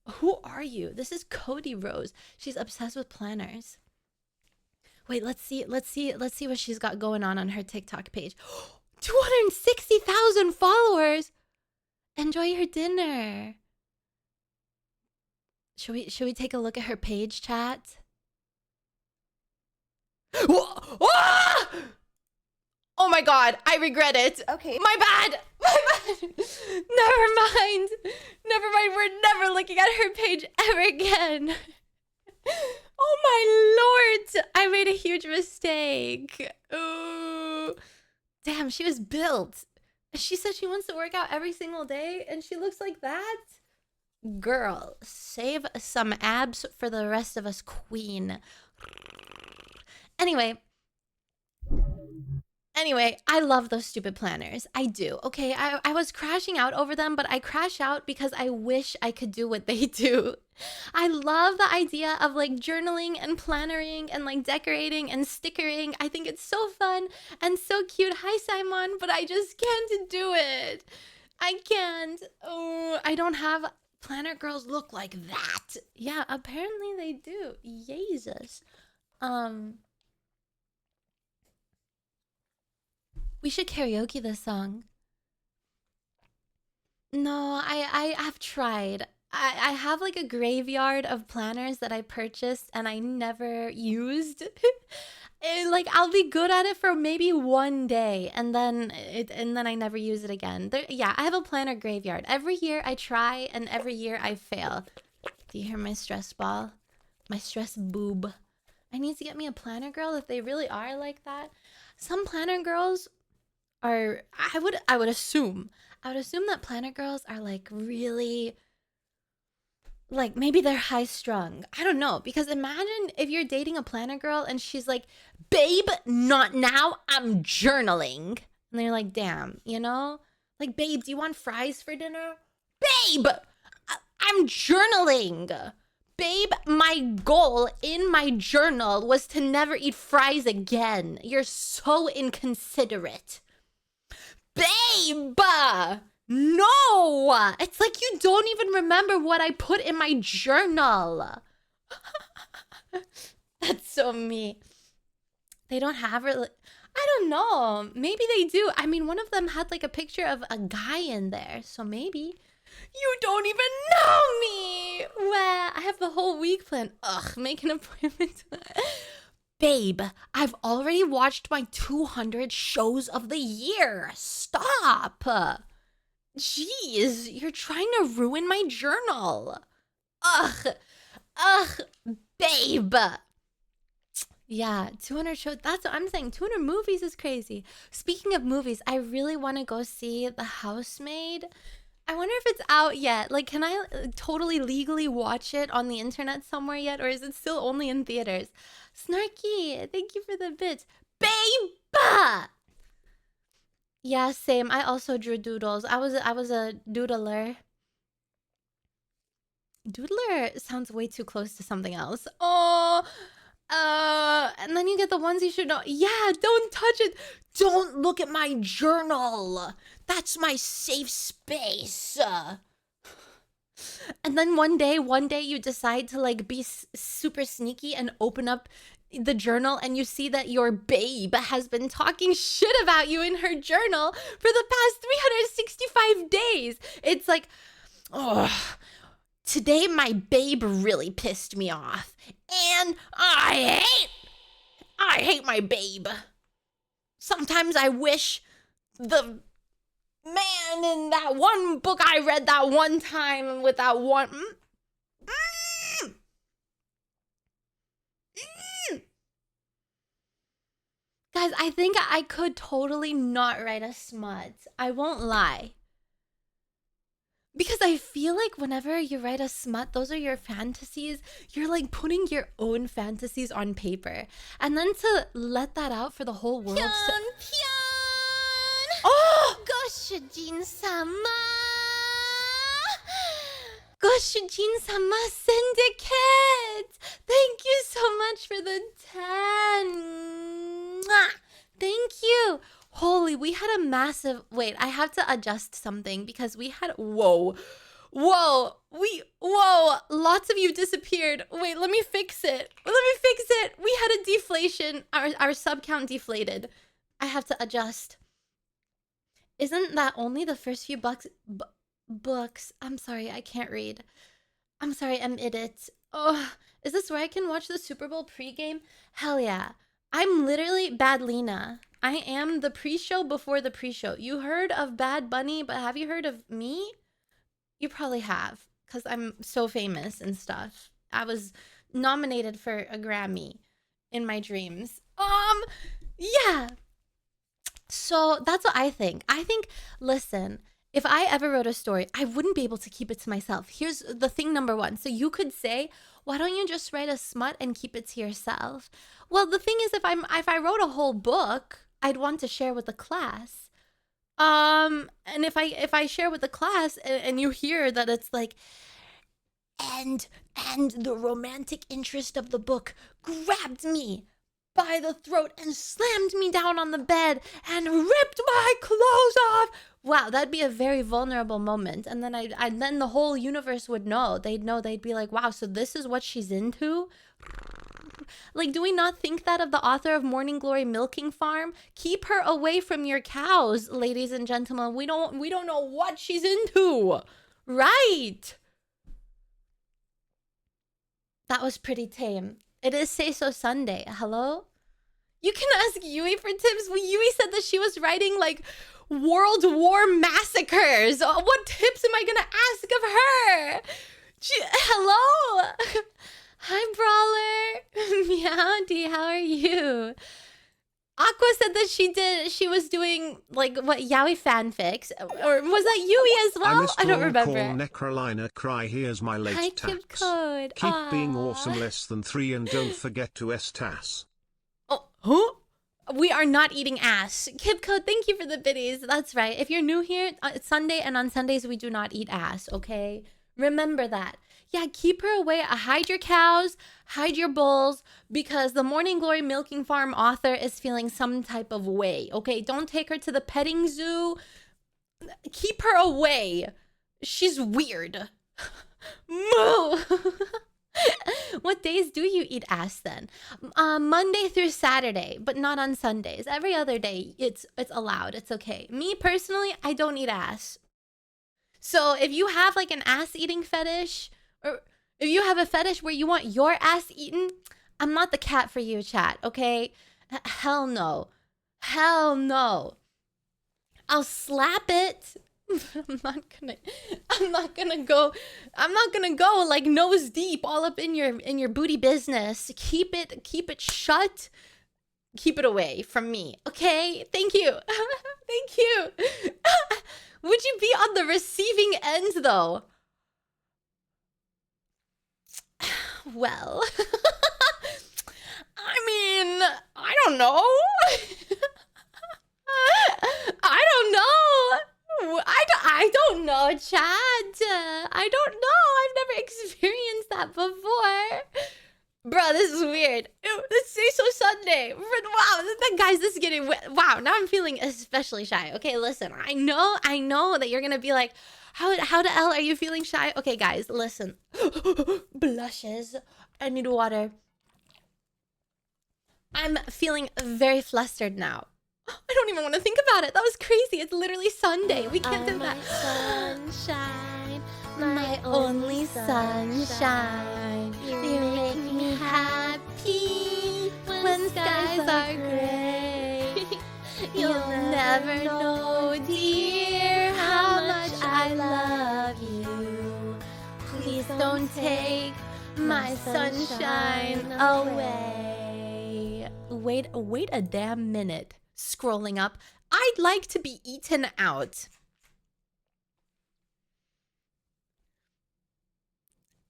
who are you? This is Cody Rose. She's obsessed with planners. Wait, let's see what she's got going on her TikTok page. 260,000 followers. Enjoy your dinner. Should we take a look at her page, chat? Oh my god, I regret it. Okay. My bad. Never mind. We're never looking at her page ever again. Oh my lord, I made a huge mistake. Ooh. Damn, she was built. She said she wants to work out every single day and she looks like that? Girl, save some abs for the rest of us, queen. Anyway, Anyway, I love those stupid planners. I do. Okay, I was crashing out over them, but I crash out because I wish I could do what they do. I love the idea of like journaling and plannering and like decorating and stickering. I think it's so fun and so cute. Hi, Simon, but I just can't do it. I can't. Oh, I don't have planner girls look like that. Yeah, apparently they do. Jesus. We should karaoke this song. No, I have tried. I have like a graveyard of planners that I purchased and I never used. Like I'll be good at it for maybe one day and then I never use it again. Yeah, I have a planner graveyard. Every year I try and every year I fail. Do you hear my stress ball? My stress boob. I need to get me a planner girl if they really are like that. Some planner girls are I would assume that planner girls are like really like maybe they're high strung. I don't know, because imagine if you're dating a planner girl and she's like, "Babe, not now. I'm journaling." And they're like, "Damn, you know? Like, babe, do you want fries for dinner?" "Babe, I'm journaling." "Babe, my goal in my journal was to never eat fries again. You're so inconsiderate." "Babe, no, it's like you don't even remember what I put in my journal." That's so me. They don't have I don't know. Maybe they do. I mean, one of them had like a picture of a guy in there, so maybe. You don't even know me. Well, I have the whole week planned. Ugh, make an appointment. "Babe, I've already watched my 200 shows of the year. Stop." Jeez, you're trying to ruin my journal. Ugh, babe. Yeah, 200 shows. That's what I'm saying. 200 movies is crazy. Speaking of movies, I really want to go see The Housemaid. I wonder if it's out yet. Like, can I totally legally watch it on the internet somewhere yet? Or is it still only in theaters? Snarky, thank you for the bits. Babe! Yeah, same. I also drew doodles. I was a doodler. Doodler sounds way too close to something else. Oh, and then you get the ones you should know. Yeah, don't touch it. Don't look at my journal. That's my safe space. And then one day you decide to like be super sneaky and open up the journal and you see that your babe has been talking shit about you in her journal for the past 365 days. It's like, oh, today my babe really pissed me off. And I hate my babe. Sometimes I wish the man in that one book I read that one time with that one... Guys, I think I could totally not write a smut. I won't lie. Because I feel like whenever you write a smut, those are your fantasies. You're like putting your own fantasies on paper. And then to let that out for the whole world. Oh! Goshujin-sama! Goshujin-sama Syndicate! Thank you so much for the 10. Mwah! Thank you. Holy, we had a massive... Wait, I have to adjust something because we had... Whoa. Lots of you disappeared. Wait, let me fix it. We had a deflation. Our sub count deflated. I have to adjust. Isn't that only the first few books? I'm sorry, I can't read. I'm sorry, I'm idiot. Oh, is this where I can watch the Super Bowl pregame? Hell yeah. I'm literally Bad Lena. I am the pre-show before the pre-show. You heard of Bad Bunny, but have you heard of me? You probably have, because I'm so famous and stuff. I was nominated for a Grammy in my dreams. Yeah. So that's what I think. Listen, if I ever wrote a story, I wouldn't be able to keep it to myself. Here's the thing number one. So you could say, why don't you just write a smut and keep it to yourself? Well, the thing is, if I wrote a whole book, I'd want to share with the class. And if I share with the class and you hear that it's like, and the romantic interest of the book grabbed me by the throat and slammed me down on the bed and ripped my clothes off. Wow, that'd be a very vulnerable moment. And then then the whole universe would know. They'd be like, wow, so this is what she's into? Like, do we not think that of the author of Morning Glory Milking Farm? Keep her away from your cows, ladies and gentlemen. We don't know what she's into. Right. That was pretty tame. It is Say So Sunday. Hello? You can ask Yui for tips. Yui said that she was writing like World War massacres. What tips am I gonna ask of her? Hello? Hi, Brawler. Meowdy, how are you? Aqua said that she was doing like what yaoi fanfics, or was that Yui as well? I don't remember. Nekrolina cry. Here's my late Hi, tax. Kib Code. Keep Aww. being awesome. Less than 3 and don't forget to STAS. Oh, huh? We are not eating ass. Kib Code, thank you for the biddies. That's right. If you're new here, it's Sunday, and on Sundays we do not eat ass. Okay, remember that. Yeah, keep her away. Hide your cows, hide your bulls, because the Morning Glory Milking Farm author is feeling some type of way. Okay, don't take her to the petting zoo. Keep her away. She's weird. Moo. What days do you eat ass then? Monday through Saturday, but not on Sundays. Every other day, it's allowed. It's okay. Me personally, I don't eat ass. So if you have like an ass eating fetish, or if you have a fetish where you want your ass eaten, I'm not the cat for you, chat, okay? Hell no. Hell no. I'll slap it. I'm not gonna go like nose deep all up in your booty business. Keep it shut. Keep it away from me, okay? Thank you. Thank you. Would you be on the receiving end though? Well, I mean, I don't know. I don't know. I don't know, chat. I don't know. I've never experienced that before. Bro, this is weird. Let's Say So Sunday. Wow, guys, this is getting... Wow, now I'm feeling especially shy. Okay, listen. I know that you're gonna be like, how the hell are you feeling shy? Okay, guys, listen. Blushes. I need water. I'm feeling very flustered now. I don't even want to think about it. That was crazy. It's literally Sunday. We can't do that. Sunshine, My only sunshine. You make me happy when skies are gray. You'll never know, dear, how much I love you. Please don't take my sunshine away. Wait a damn minute. Scrolling up. I'd like to be eaten out.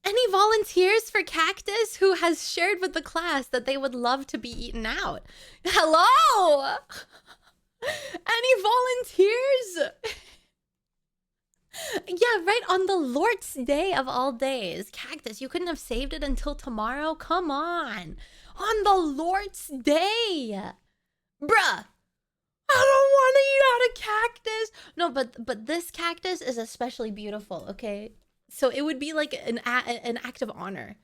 Any volunteers for Cactus who has shared with the class that they would love to be eaten out? Hello? Any volunteers? Yeah, right on the Lord's Day of all days. Cactus, you couldn't have saved it until tomorrow? Come on. On the Lord's Day. Bruh. I don't want to eat out a cactus. No, but this cactus is especially beautiful, okay? So it would be like an act of honor.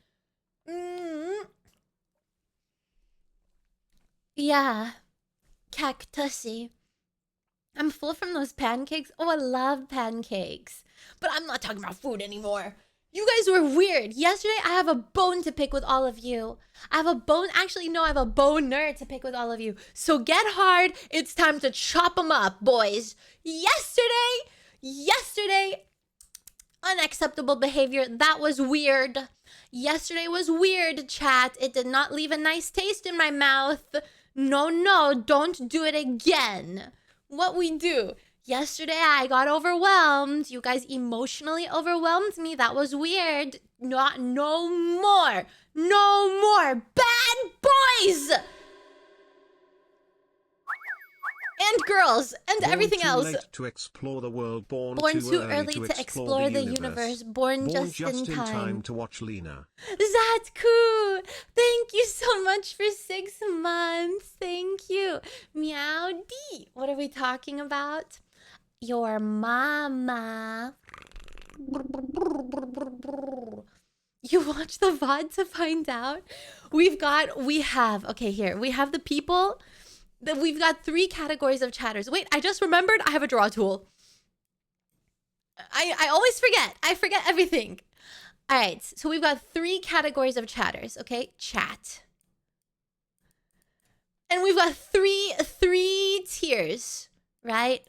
Yeah. Cactusy. I'm full from those pancakes. Oh, I love pancakes. But I'm not talking about food anymore. You guys were weird. Yesterday, I have a bone to pick with all of you. I have a bone. Actually, no, I have a boner to pick with all of you. So get hard. It's time to chop them up, boys. Yesterday, unacceptable behavior. That was weird. Yesterday was weird, chat. It did not leave a nice taste in my mouth. No, don't do it again. What we do? Yesterday, I got overwhelmed. You guys emotionally overwhelmed me. That was weird. No more. No more. Bad boys! and girls and Born everything too else. late to explore the world, born Born too early to explore the universe. Born just in time. to watch Lena. Zatku, thank you so much for 6 months. Thank you. Meow D. What are we talking about? Your mama. You watch the VOD to find out? We have the people that we've got 3 categories of chatters. Wait, I just remembered I have a draw tool. I always forget. I forget everything. All right, so we've got 3 categories of chatters, okay? Chat. And we've got three tiers, right?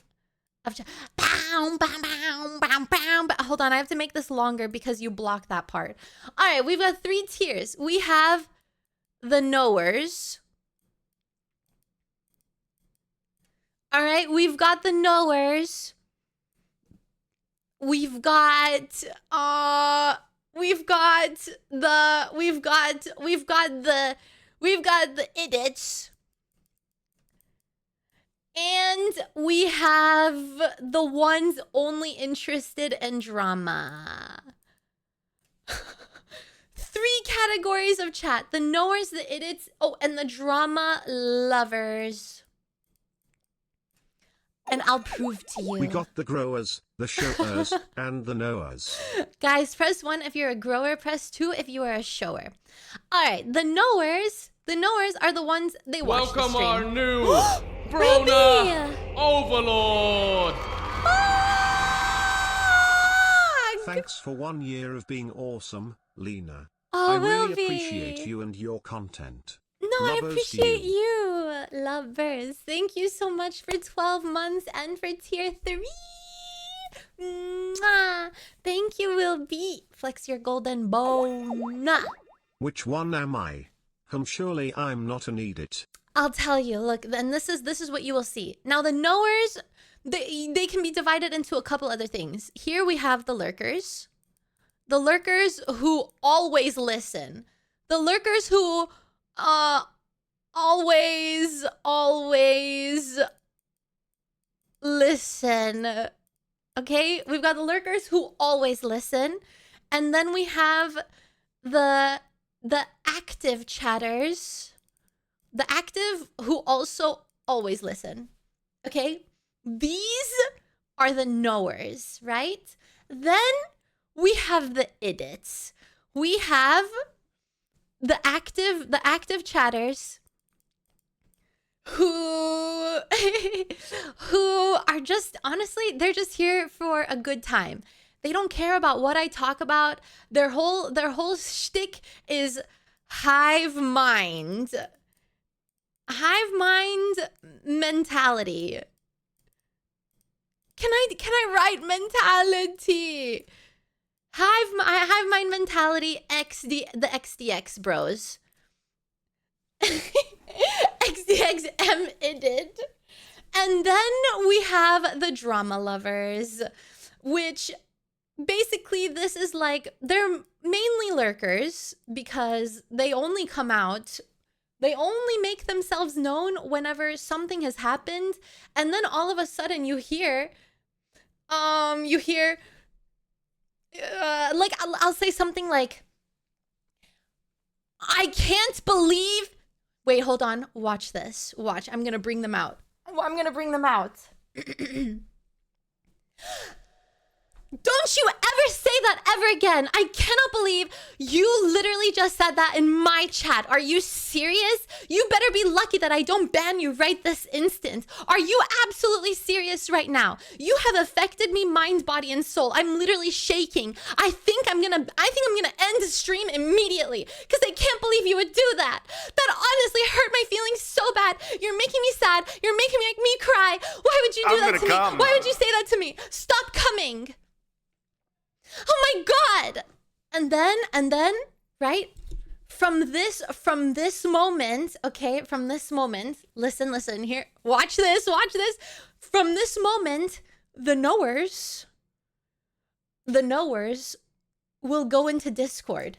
Of chat. Hold on, I have to make this longer because you blocked that part. All right, we've got 3 tiers. We have the knowers. All right, we've got the knowers. We've got the idiots. And we have the ones only interested in drama. 3 categories of chat. The knowers, the idiots, and the drama lovers. And I'll prove to you. We got the growers, the showers, and the knowers. Guys, press 1 if you're a grower, press 2 if you are a shower. All right, the knowers are the ones they watch the stream. Welcome our new Ruby! Brona Overlord. Thanks for 1 year of being awesome, Lena. Oh, I really Ruby. appreciate you and your content. No, I Lovers to appreciate you. Lovers. Thank you so much for 12 months and for tier 3. Mwah. Thank you, Will Be. Flex your golden bone. Which one am I? Surely I'm not an idiot. I'll tell you. Look, and this is what you will see. Now, the knowers, they can be divided into a couple other things. Here we have the lurkers. The lurkers who always listen. The lurkers who always listen. Okay, we've got the lurkers who always listen, and then we have the active chatters, the active who also always listen. Okay, these are the knowers, right? Then we have the idiots. We have the active chatters who are just, honestly, they're just here for a good time. They don't care about what I talk about. Their whole shtick is hive mind mentality. Can I write mentality? Hive mind mentality, the XDX bros. XDXM idid. And then we have the drama lovers, which basically this is like, they're mainly lurkers because they only come out, they only make themselves known whenever something has happened, and then all of a sudden you hear like I'll say something like, I can't believe. Wait, hold on. Watch this. Watch. I'm gonna bring them out. Don't you ever say that ever again. I cannot believe you literally just said that in my chat. Are you serious? You better be lucky that I don't ban you right this instant. Are you absolutely serious right now? You have affected me mind, body, and soul. I'm literally shaking. I think I'm gonna end the stream immediately because I can't believe you would do that. That honestly hurt my feelings so bad. You're making me sad. You're making me cry. Why would you do that to me? Why would you say that to me? Stop coming. Oh my god! And then, right? From this moment, okay? From this moment, listen here. Watch this. From this moment, the knowers will go into Discord.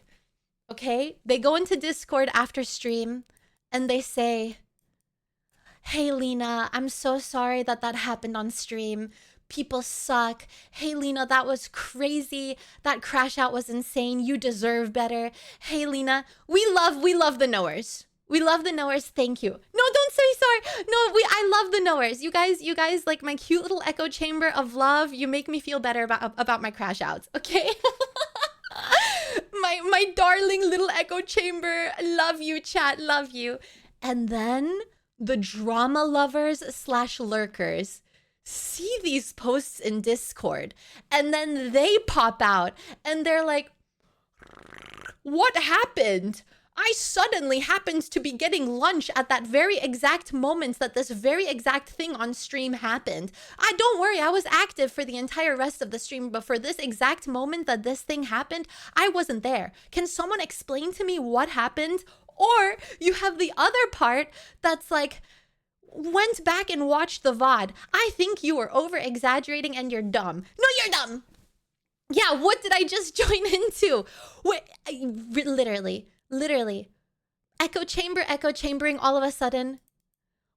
Okay? They go into Discord after stream and they say, Hey, Lena, I'm so sorry that happened on stream. People suck. Hey, Lena, that was crazy. That crash out was insane. You deserve better. Hey, Lena, we love the knowers. We love the knowers. Thank you. No, don't say sorry. No, I love the knowers. You guys like my cute little echo chamber of love. You make me feel better about my crash outs. Okay. my darling little echo chamber. Love you, chat. Love you. And then the drama lovers / lurkers see these posts in Discord, and then they pop out and they're like, what happened? I suddenly happened to be getting lunch at that very exact moment that this very exact thing on stream happened. Don't worry, I was active for the entire rest of the stream, but for this exact moment that this thing happened, I wasn't there. Can someone explain to me what happened? Or you have the other part that's like, went back and watched the VOD. I think you were over exaggerating and you're dumb. No, you're dumb. Yeah, what did I just join into? Wait, literally. Echo chambering all of a sudden.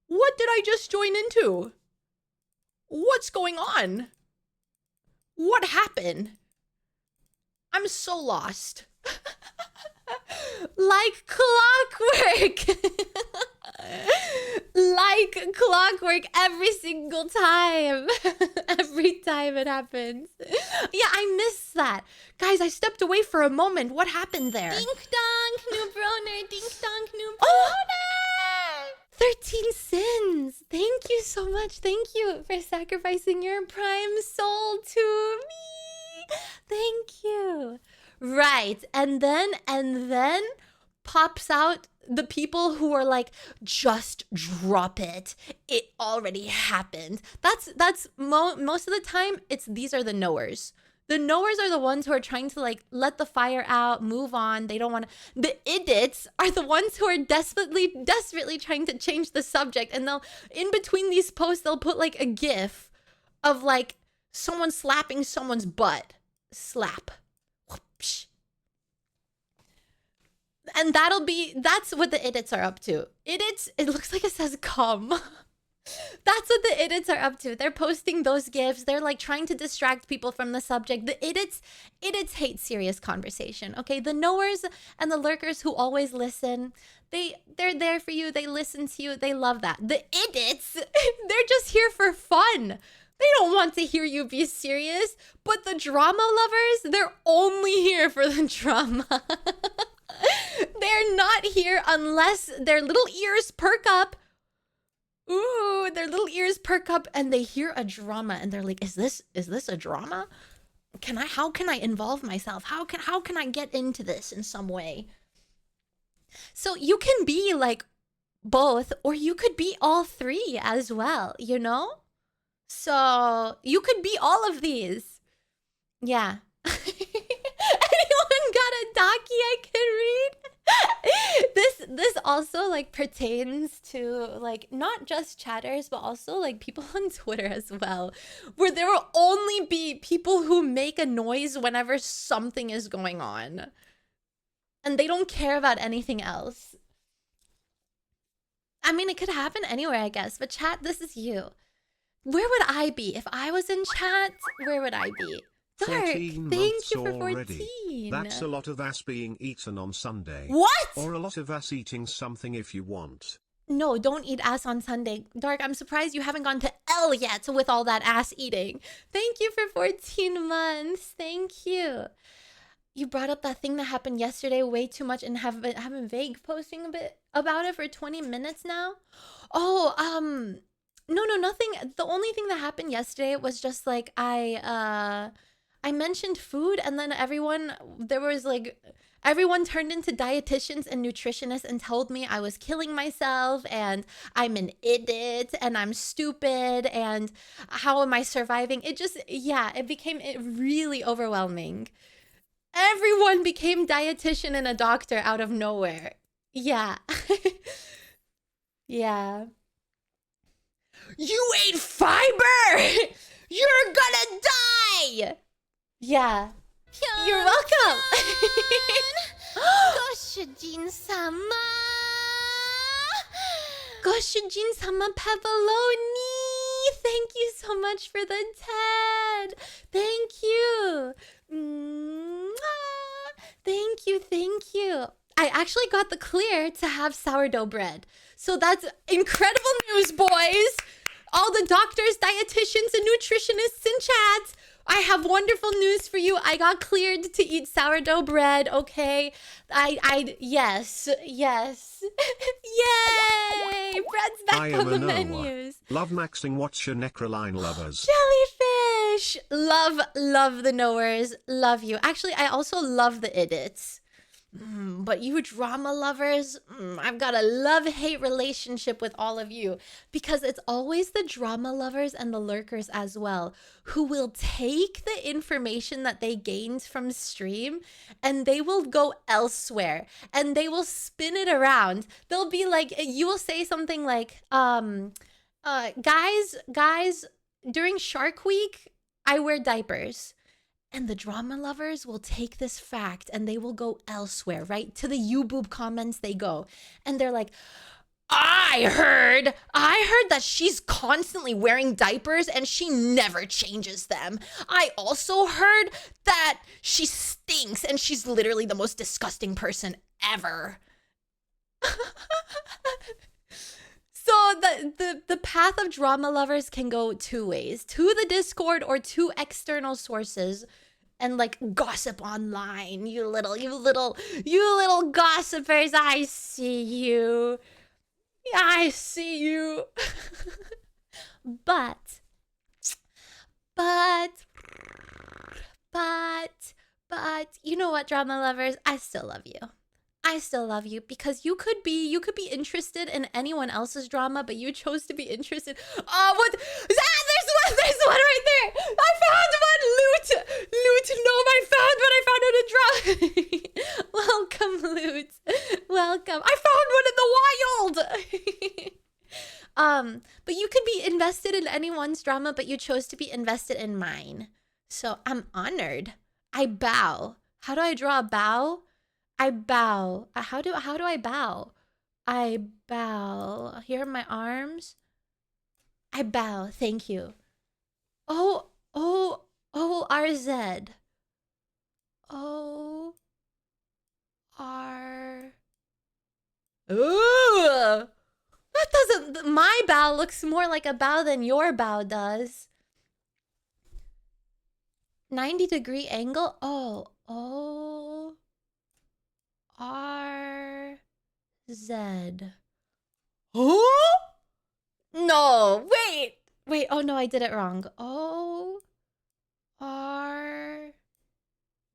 What did I just join into? What's going on? What happened? I'm so lost. Like clockwork. Like clockwork every single time. Every time it happens. Yeah, I missed that. Guys, I stepped away for a moment. What happened there? Dink donk, new broner. Dink donk, new broner. Oh! 13 sins. Thank you so much. Thank you for sacrificing your prime soul to me. Thank you. Right. And then pops out the people who are like, just drop it. It already happened. That's most of the time, these are the knowers. The knowers are the ones who are trying to like let the fire out, move on. They don't want to. The idiots are the ones who are desperately trying to change the subject. And they'll, in between these posts, they'll put like a gif of like someone slapping someone's butt. Slap. Whoopsh. And that's what the idiots are up to. Idiots, it looks like it says come. That's what the idiots are up to. They're posting those gifs. They're like trying to distract people from the subject. The idiots hate serious conversation. Okay, the knowers and the lurkers who always listen, they're there for you. They listen to you. They love that. The idiots, they're just here for fun. They don't want to hear you be serious. But the drama lovers, they're only here for the drama. They're not here unless their little ears perk up. Ooh, their little ears perk up and they hear a drama and they're like, is this a drama? How can I involve myself? How can I get into this in some way? So you can be like both, or you could be all three as well, you know? So you could be all of these. Yeah. Anyone got a docky I can read? This also like pertains to like not just chatters, but also like people on Twitter as well, where there will only be people who make a noise whenever something is going on, and they don't care about anything else. I mean, it could happen anywhere, I guess, but chat, this is you. Where would I be if I was in chat? Where would I be? Dark, 14 thank you for already. 14. That's a lot of ass being eaten on Sunday. What? Or a lot of ass eating something if you want. No, don't eat ass on Sunday. Dark, I'm surprised you haven't gone to L yet with all that ass eating. Thank you for 14 months. Thank you. You brought up that thing that happened yesterday way too much and have been vague posting a bit about it for 20 minutes now. Oh, no, nothing. The only thing that happened yesterday was just like I mentioned food, and then everyone turned into dietitians and nutritionists and told me I was killing myself and I'm an idiot and I'm stupid and how am I surviving? It became really overwhelming. Everyone became dietitian and a doctor out of nowhere. Yeah. Yeah. You ate fiber! You're gonna die! Yeah. You're welcome. Goshujin-sama. Goshujin sama Pepperoni. Thank you so much for the 10. Thank you. Mwah. Thank you. Thank you. I actually got the clear to have sourdough bread. So that's incredible news, boys. All the doctors, dietitians, and nutritionists in chat, I have wonderful news for you. I got cleared to eat sourdough bread, okay? Yes. Yay! Bread's back I am on the a Noah. menus. Love maxing. What's your Necroline lovers? Jellyfish! Love the knowers. Love you. Actually, I also love the idiots. But you drama lovers, I've got a love-hate relationship with all of you because it's always the drama lovers and the lurkers as well who will take the information that they gained from stream and they will go elsewhere and they will spin it around. They'll be like, you will say something like, guys, during Shark Week, I wear diapers. And the drama lovers will take this fact and they will go elsewhere, right? To the YouBoob comments they go. And they're like, I heard that she's constantly wearing diapers and she never changes them. I also heard that she stinks and she's literally the most disgusting person ever. So the path of drama lovers can go two ways, to the Discord or to external sources and like gossip online. You little gossipers, I see you. But you know what, drama lovers? I still love you. I still love you because you could be interested in anyone else's drama, but you chose to be interested. Oh, what? There's one right there. I found one. Loot. No, I found one. Welcome, Loot. Welcome. I found one in the wild. But you could be invested in anyone's drama, but you chose to be invested in mine. So I'm honored. I bow. How do I draw a bow? I bow. How do I bow? I bow. Here are my arms. I bow. Thank you. RZ. Ooh. That doesn't. My bow looks more like a bow than your bow does. 90-degree angle. RZ. Oh? No, wait. Oh no, I did it wrong.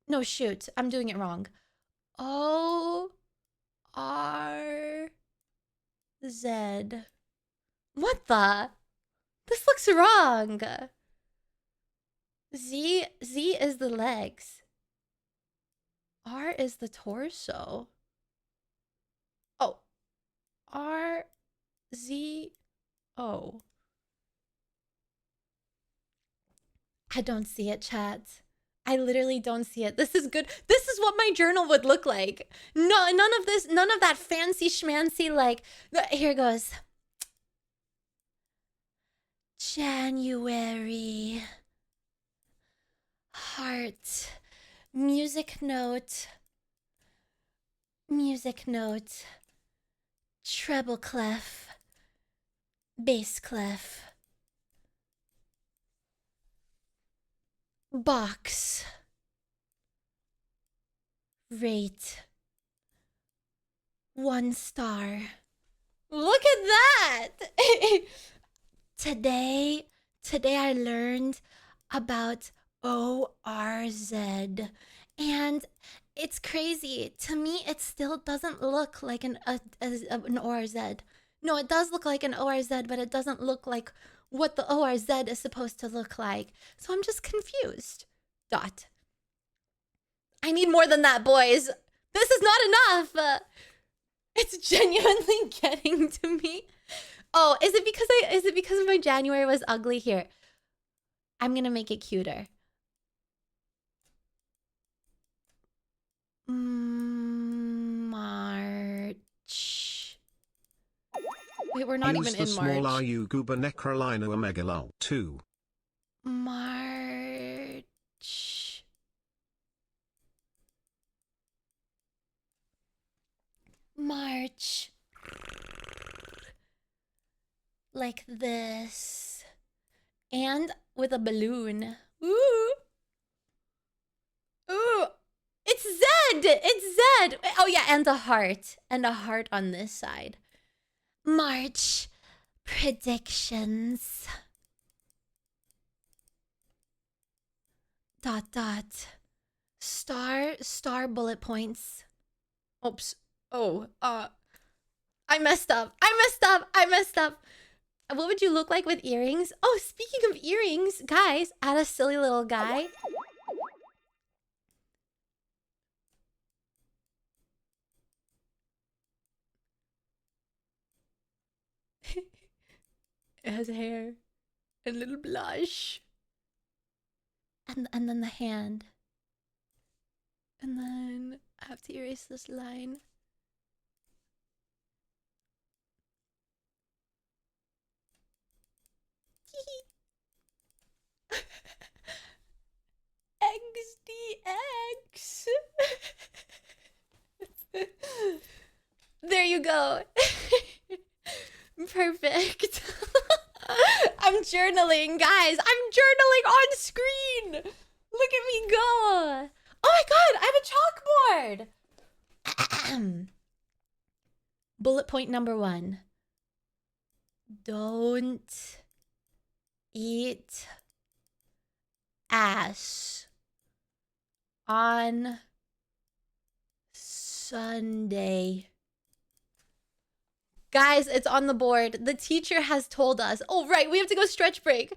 No, shoot. I'm doing it wrong. ORZ. What the? This looks wrong. Z is the legs. R is the torso. Oh. RZO. I don't see it, chat. I literally don't see it. This is good. This is what my journal would look like. No, none of that fancy schmancy like. Here goes. January. Heart. Music note. Treble clef. Bass clef. Box. Rate. 1 star. Look at that! Today I learned about ORZ. And it's crazy. To me, it still doesn't look like an ORZ. No, it does look like an ORZ, but it doesn't look like what the ORZ is supposed to look like. So I'm just confused. Dot. I need more than that, boys. This is not enough. It's genuinely getting to me. Oh, is it because my January was ugly? Here, I'm gonna make it cuter. March. Wait, we're not Use even the in small March. RU Goober Nekrolina Omega lol 2. March. March. Like this. And with a balloon. Ooh. Ooh. It's Z! It's Z! Oh yeah, and a heart. And a heart on this side. March predictions. Dot dot. Star bullet points. Oops. Oh, I messed up. I messed up. What would you look like with earrings? Oh, speaking of earrings, guys, add a silly little guy. It has hair and a little blush. And then the hand. And then I have to erase this line. XDX. There you go. Perfect. I'm journaling, guys. I'm journaling on screen. Look at me go. Oh my god, I have a chalkboard. Bullet point number 1. Don't eat ass on Sunday. Guys, it's on the board. The teacher has told us. Oh, right, we have to go stretch break.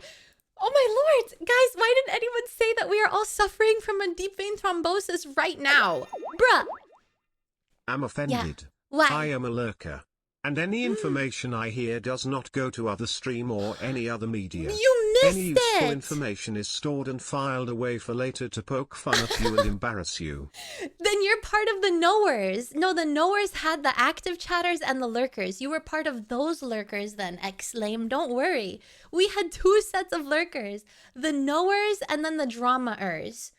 Oh my lord. Guys, why didn't anyone say that we are all suffering from a deep vein thrombosis right now? Bruh. I'm offended. Yeah. Why? I am a lurker. And any information I hear does not go to other stream or any other media. You missed Any useful it. information is stored and filed away for later to poke fun at you and embarrass you. Then you're part of the knowers. No, the knowers had the active chatters and the lurkers. You were part of those lurkers then, X-Lame. Don't worry. We had 2 sets of lurkers. The knowers and then the drama-ers.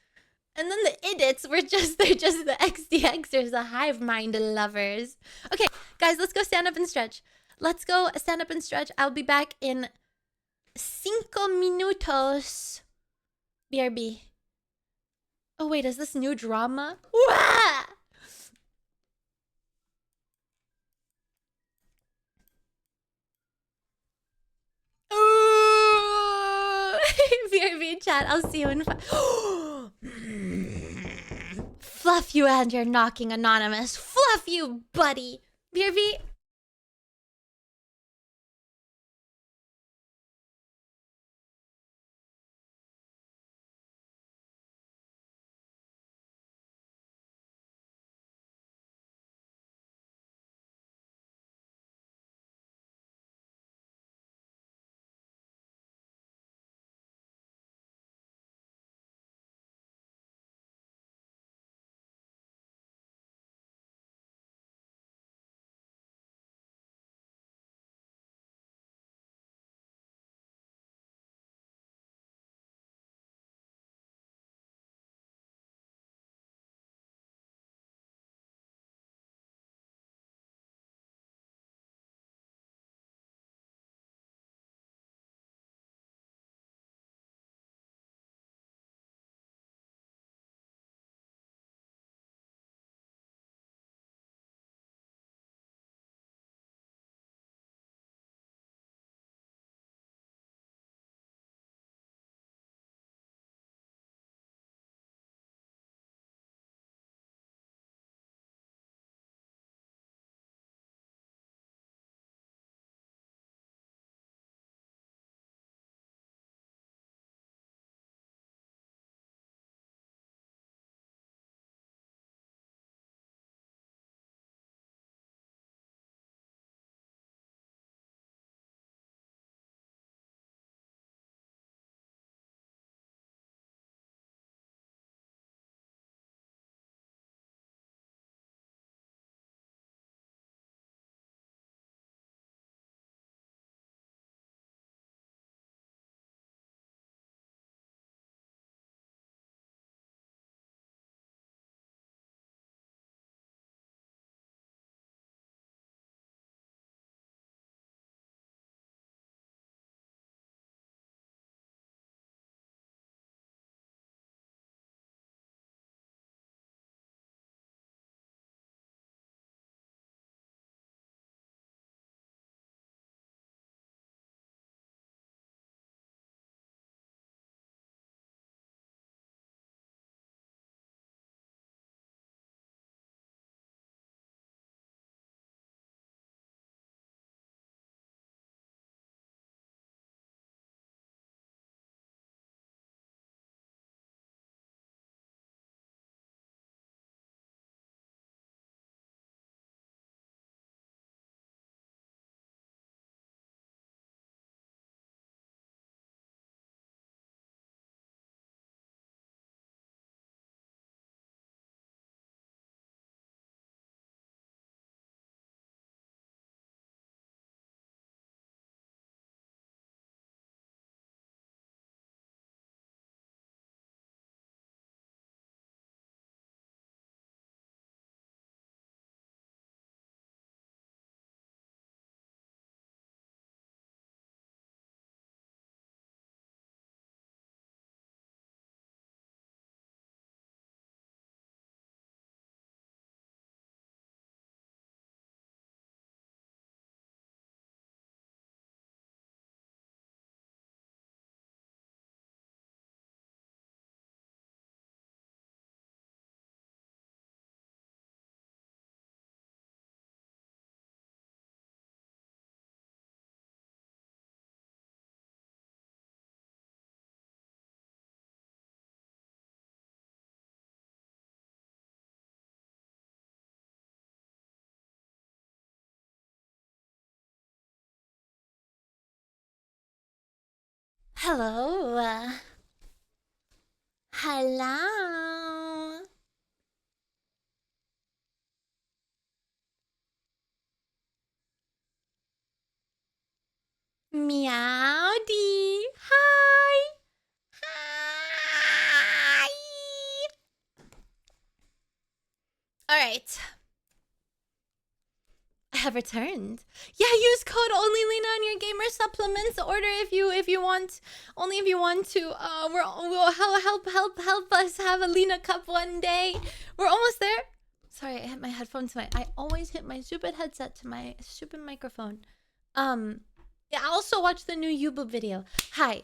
And then the idiots were they're just the XDXers, the hive mind lovers. Okay, guys, let's go stand up and stretch. Let's go stand up and stretch. I'll be back in 5 minutos. BRB. Oh, wait, is this new drama? Wah! Ooh! BRB chat, I'll see you in 5. Fluff you and your knocking anonymous. Fluff you, buddy. BRB. Hello. Hello. Meowdy. Hi. Hi. All right. I have returned. Yeah, use code ONLYLENA on your gamer supplements order if you want. Only if you want to. We'll help us have a Lena cup one day. We're almost there. Sorry, I hit my headphone to my. I always hit my stupid headset to my stupid microphone. Yeah, I also watched the new YouTube video. Hi,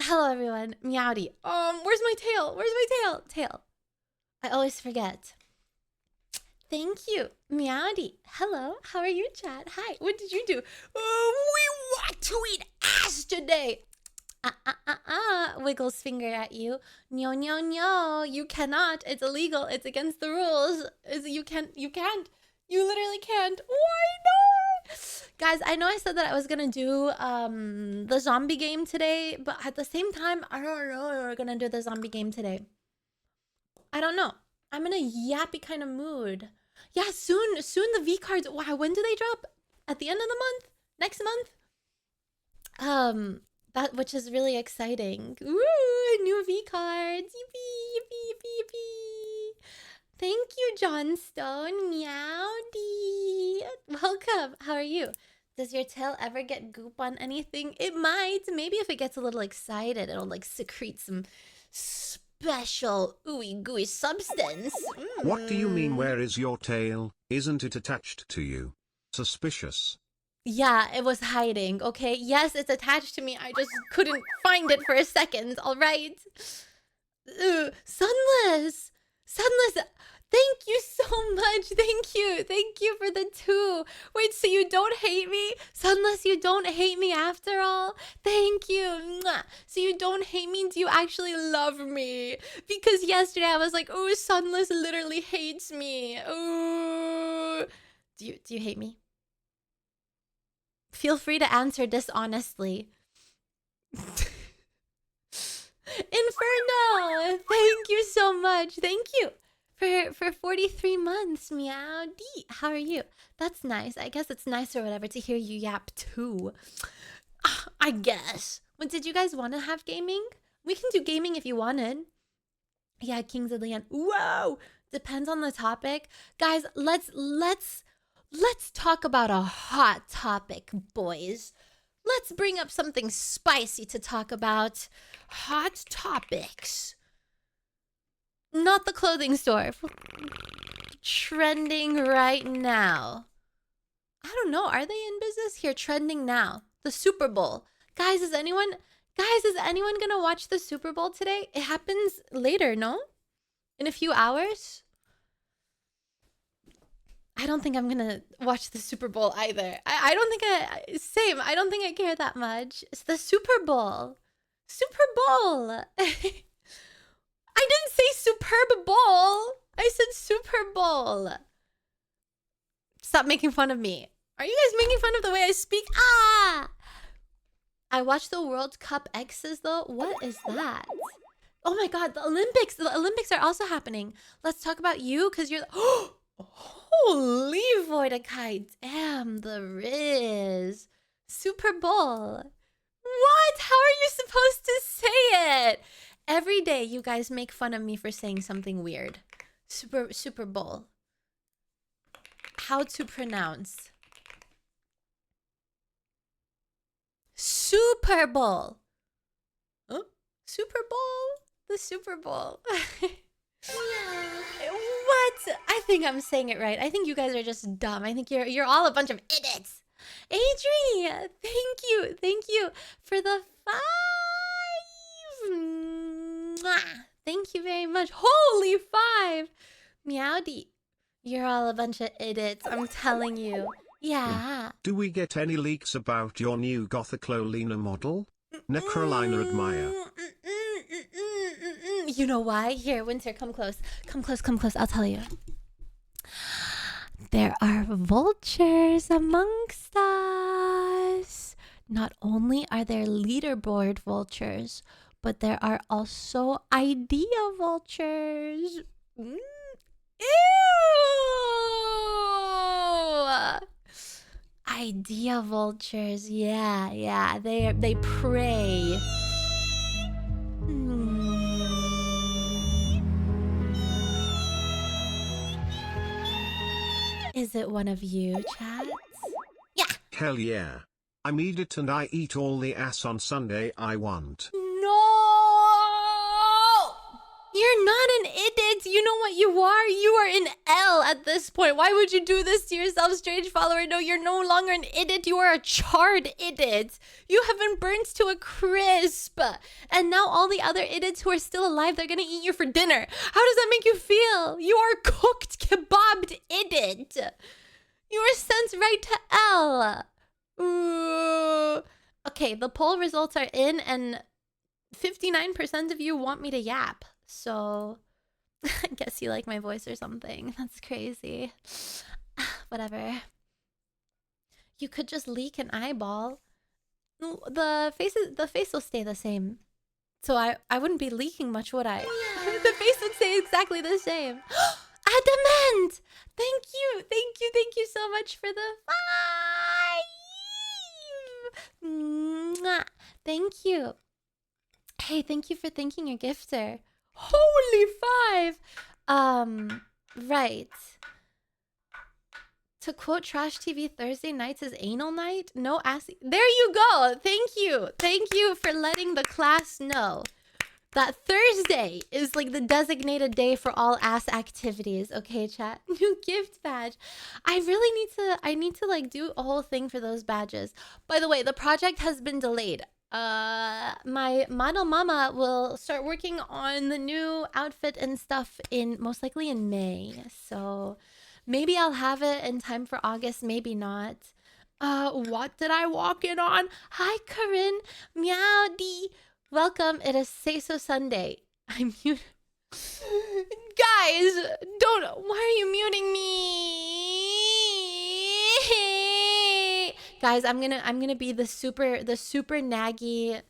hello everyone. Meowdy. Where's my tail? Where's my tail? Tail. I always forget. Thank you, Meowdy. Hello, how are you, chat? Hi, what did you do? We want to eat ass today. Wiggles finger at you. No, no, no. You cannot. It's illegal. It's against the rules. You can't. You literally can't. Why not? Guys, I know I said that I was gonna do the zombie game today, but at the same time, I don't know if we're gonna do the zombie game today. I don't know. I'm in a yappy kind of mood. Yeah, soon the V cards. Wow, when do they drop? At the end of the month? Next month? That which is really exciting. Ooh, new V cards. Yippee, yippee, yippee, yippee. Thank you, Johnstone. Meowdy. Welcome. How are you? Does your tail ever get goop on anything? It might. Maybe if it gets a little excited, it'll like secrete some special ooey gooey substance. What do you mean, where is your tail? Isn't it attached to you? Suspicious. Yeah, it was hiding, okay? Yes, it's attached to me. I just couldn't find it for a second, all right? Sunless! Sunless! Thank you so much. Thank you. Thank you for the 2. Wait, so you don't hate me? Sunless, you don't hate me after all? Thank you. Mwah. So you don't hate me? Do you actually love me? Because yesterday I was like, oh, Sunless literally hates me. Ooh. Do you hate me? Feel free to answer this honestly. Inferno! Thank you so much. Thank you for 43 months. Meowdy. How are you? That's nice. I guess it's nice or whatever to hear you yap too. I guess. But did you guys want to have gaming? We can do gaming if you wanted. Yeah, Kings of Leon. Whoa! Depends on the topic. Guys, let's talk about a hot topic, boys. Let's bring up something spicy to talk about. Hot topics. Not the clothing store. Trending right now. I don't know. Are they in business? Here, trending now. The Super Bowl. Guys, is anyone gonna watch the Super Bowl today? It happens later, no? In a few hours? I don't think I'm gonna watch the Super Bowl either. I don't think same. I don't think I care that much. It's the Super Bowl. Super Bowl. I didn't say Superb Bowl. I said Super Bowl. Stop making fun of me. Are you guys making fun of the way I speak? Ah! I watched the World Cup X's though. What is that? Oh my god, the Olympics. The Olympics are also happening. Let's talk about you because you're holy Voidacai. Damn, the Riz. Super Bowl. What? How are you supposed to say it? Every day you guys make fun of me for saying something weird. Super Bowl. How to pronounce. Super Bowl. Huh? Super Bowl? The Super Bowl. What? I think I'm saying it right. I think you guys are just dumb. I think you're all a bunch of idiots. Adri, thank you for the 5. Mwah. Thank you very much. Holy 5. Meowdy. You're all a bunch of idiots. I'm telling you. Yeah. Do we get any leaks about your new Gothiclolina model? Nekrolina admire. You know why? Here, Winter, come close. Come close. I'll tell you. There are vultures amongst us. Not only are there leaderboard vultures, but there are also idea vultures. Mm. Ew! Idea vultures. Yeah. They prey. Is it one of you, chats? Yeah. Hell yeah. I'm eat it and I eat all the ass on Sunday I want. No! You're not an idiot. You know what you are? You are an L at this point. Why would you do this to yourself, strange follower? No, you're no longer an idiot. You are a charred idiot. You have been burnt to a crisp. And now all the other idiots who are still alive, they're gonna eat you for dinner. How does that make you feel? You are cooked, kebabbed idiot. You are sent right to L. Ooh. Okay, the poll results are in and 59% of you want me to yap. So I guess you like my voice or something. That's crazy. Whatever. You could just leak an eyeball. The face will stay the same. So I wouldn't be leaking much, would I? The face would stay exactly the same. Adamant! Thank you so much for the 5. Mwah. Thank you. Hey, thank you for thanking your gifter. Holy 5! Right. To quote Trash TV, Thursday nights is anal night? No ass. There you go. Thank you. Thank you for letting the class know that Thursday is like the designated day for all ass activities. Okay, chat. New gift badge. I need to like do a whole thing for those badges. By the way, the project has been delayed. My model mama will start working on the new outfit and stuff most likely in May. So maybe I'll have it in time for August, maybe not. What did I walk in on? Hi, Corinne. Meowdy. Welcome. It is Say So Sunday. I'm mute. Guys, don't. Why are you muting me? Guys, I'm gonna be the super naggy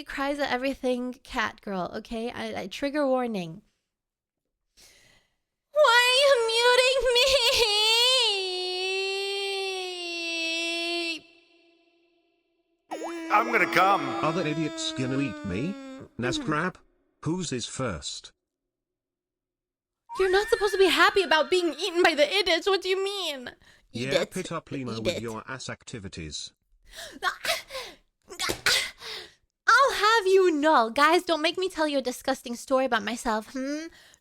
cries at everything cat girl. Okay, I trigger warning. Why are you muting me? I'm gonna come. Other idiots gonna eat me? Nascrab? Whose is first? You're not supposed to be happy about being eaten by the idiots. What do you mean? Yeah, pit up Lima with your ass activities. I'll have you know. Guys, don't make me tell you a disgusting story about myself.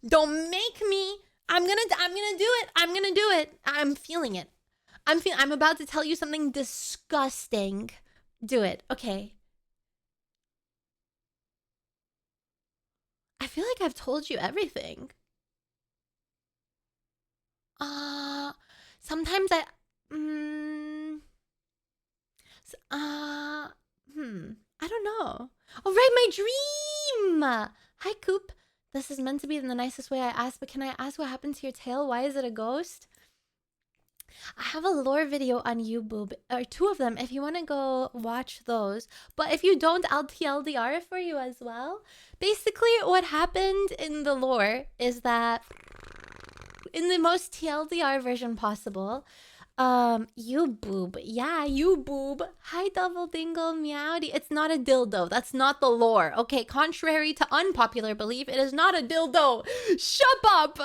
Don't make me. I'm gonna do it. I'm gonna do it. I'm feeling it. I'm about to tell you something disgusting. Do it. Okay. I feel like I've told you everything. Sometimes I don't know. Oh, right, my dream. Hi, Coop. This is meant to be in the nicest way I asked, but can I ask what happened to your tail? Why is it a ghost? I have a lore video on YouTube, or 2 of them, if you want to go watch those. But if you don't, I'll TLDR it for you as well. Basically, what happened in the lore is that in the most TLDR version possible, you boob. Yeah, you boob. Hi, Double Dingle Meowdy. It's not a dildo. That's not the lore. Okay, contrary to unpopular belief, it is not a dildo. Shut up.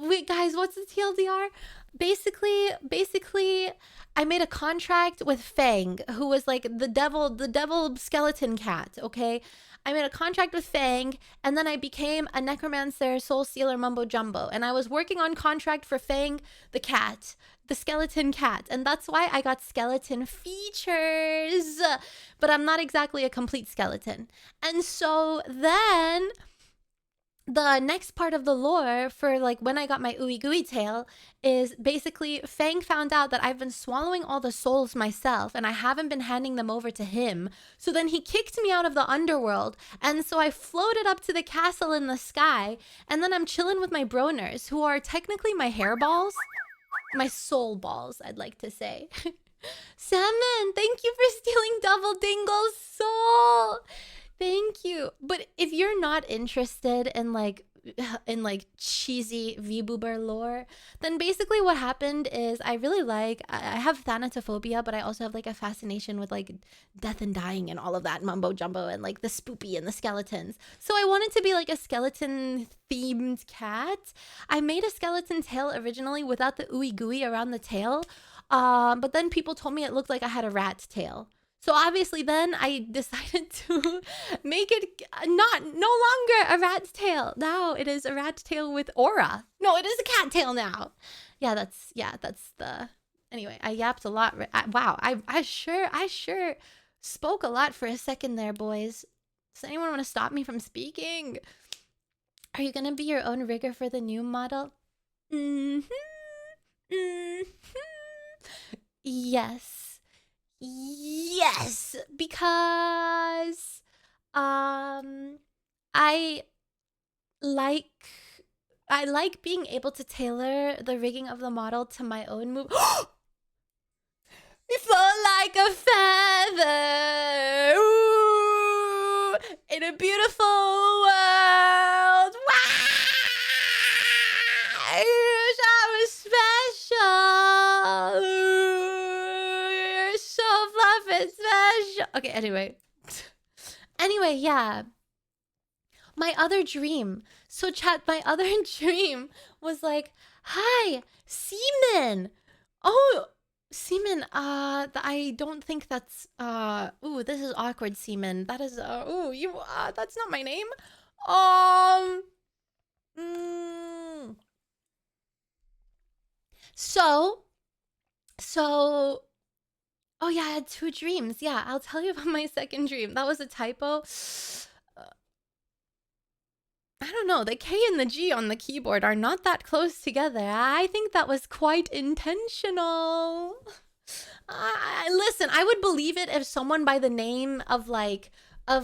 Wait, guys, what's the TLDR? Basically, I made a contract with Fang, who was like the devil skeleton cat, okay? I made a contract with Fang, and then I became a necromancer, soul stealer, mumbo jumbo. And I was working on contract for Fang, the cat, the skeleton cat. And that's why I got skeleton features. But I'm not exactly a complete skeleton. And so then the next part of the lore for like when I got my ooey gooey tail is basically Fang found out that I've been swallowing all the souls myself and I haven't been handing them over to him. So then he kicked me out of the underworld, and so I floated up to the castle in the sky, and then I'm chilling with my broners, who are technically my hairballs. My soul balls, I'd like to say. Salmon, thank you for stealing Double Dingle's soul. Thank you. But if you're not interested in like cheesy VBoober lore, then basically what happened is I have thanatophobia, but I also have like a fascination with like death and dying and all of that mumbo jumbo and like the spoopy and the skeletons. So I wanted to be like a skeleton themed cat. I made a skeleton tail originally without the ooey gooey around the tail. But then people told me it looked like I had a rat tail. So obviously then I decided to make it no longer a rat's tail. Now it is a rat tail with aura. No, it is a cat tail now. Yeah, that's the... Anyway, I yapped a lot. Wow, I sure spoke a lot for a second there, boys. Does anyone want to stop me from speaking? Are you gonna be your own rigger for the new model? Yes. Yes, because I like being able to tailor the rigging of the model to my own move. You float like a feather, ooh, in a beautiful world. Wow! I was special. You're so fluffy and special. Okay, anyway, yeah. My other dream. So chat, my other dream was like, hi, semen. Oh, semen. I don't think that's, ooh, this is awkward, semen. That is, that's not my name. So, oh yeah, I had 2 dreams. Yeah, I'll tell you about my second dream. That was a typo. I don't know, the K and the G on the keyboard are not that close together. I think that was quite intentional. Listen, I would believe it if someone by the name of like, I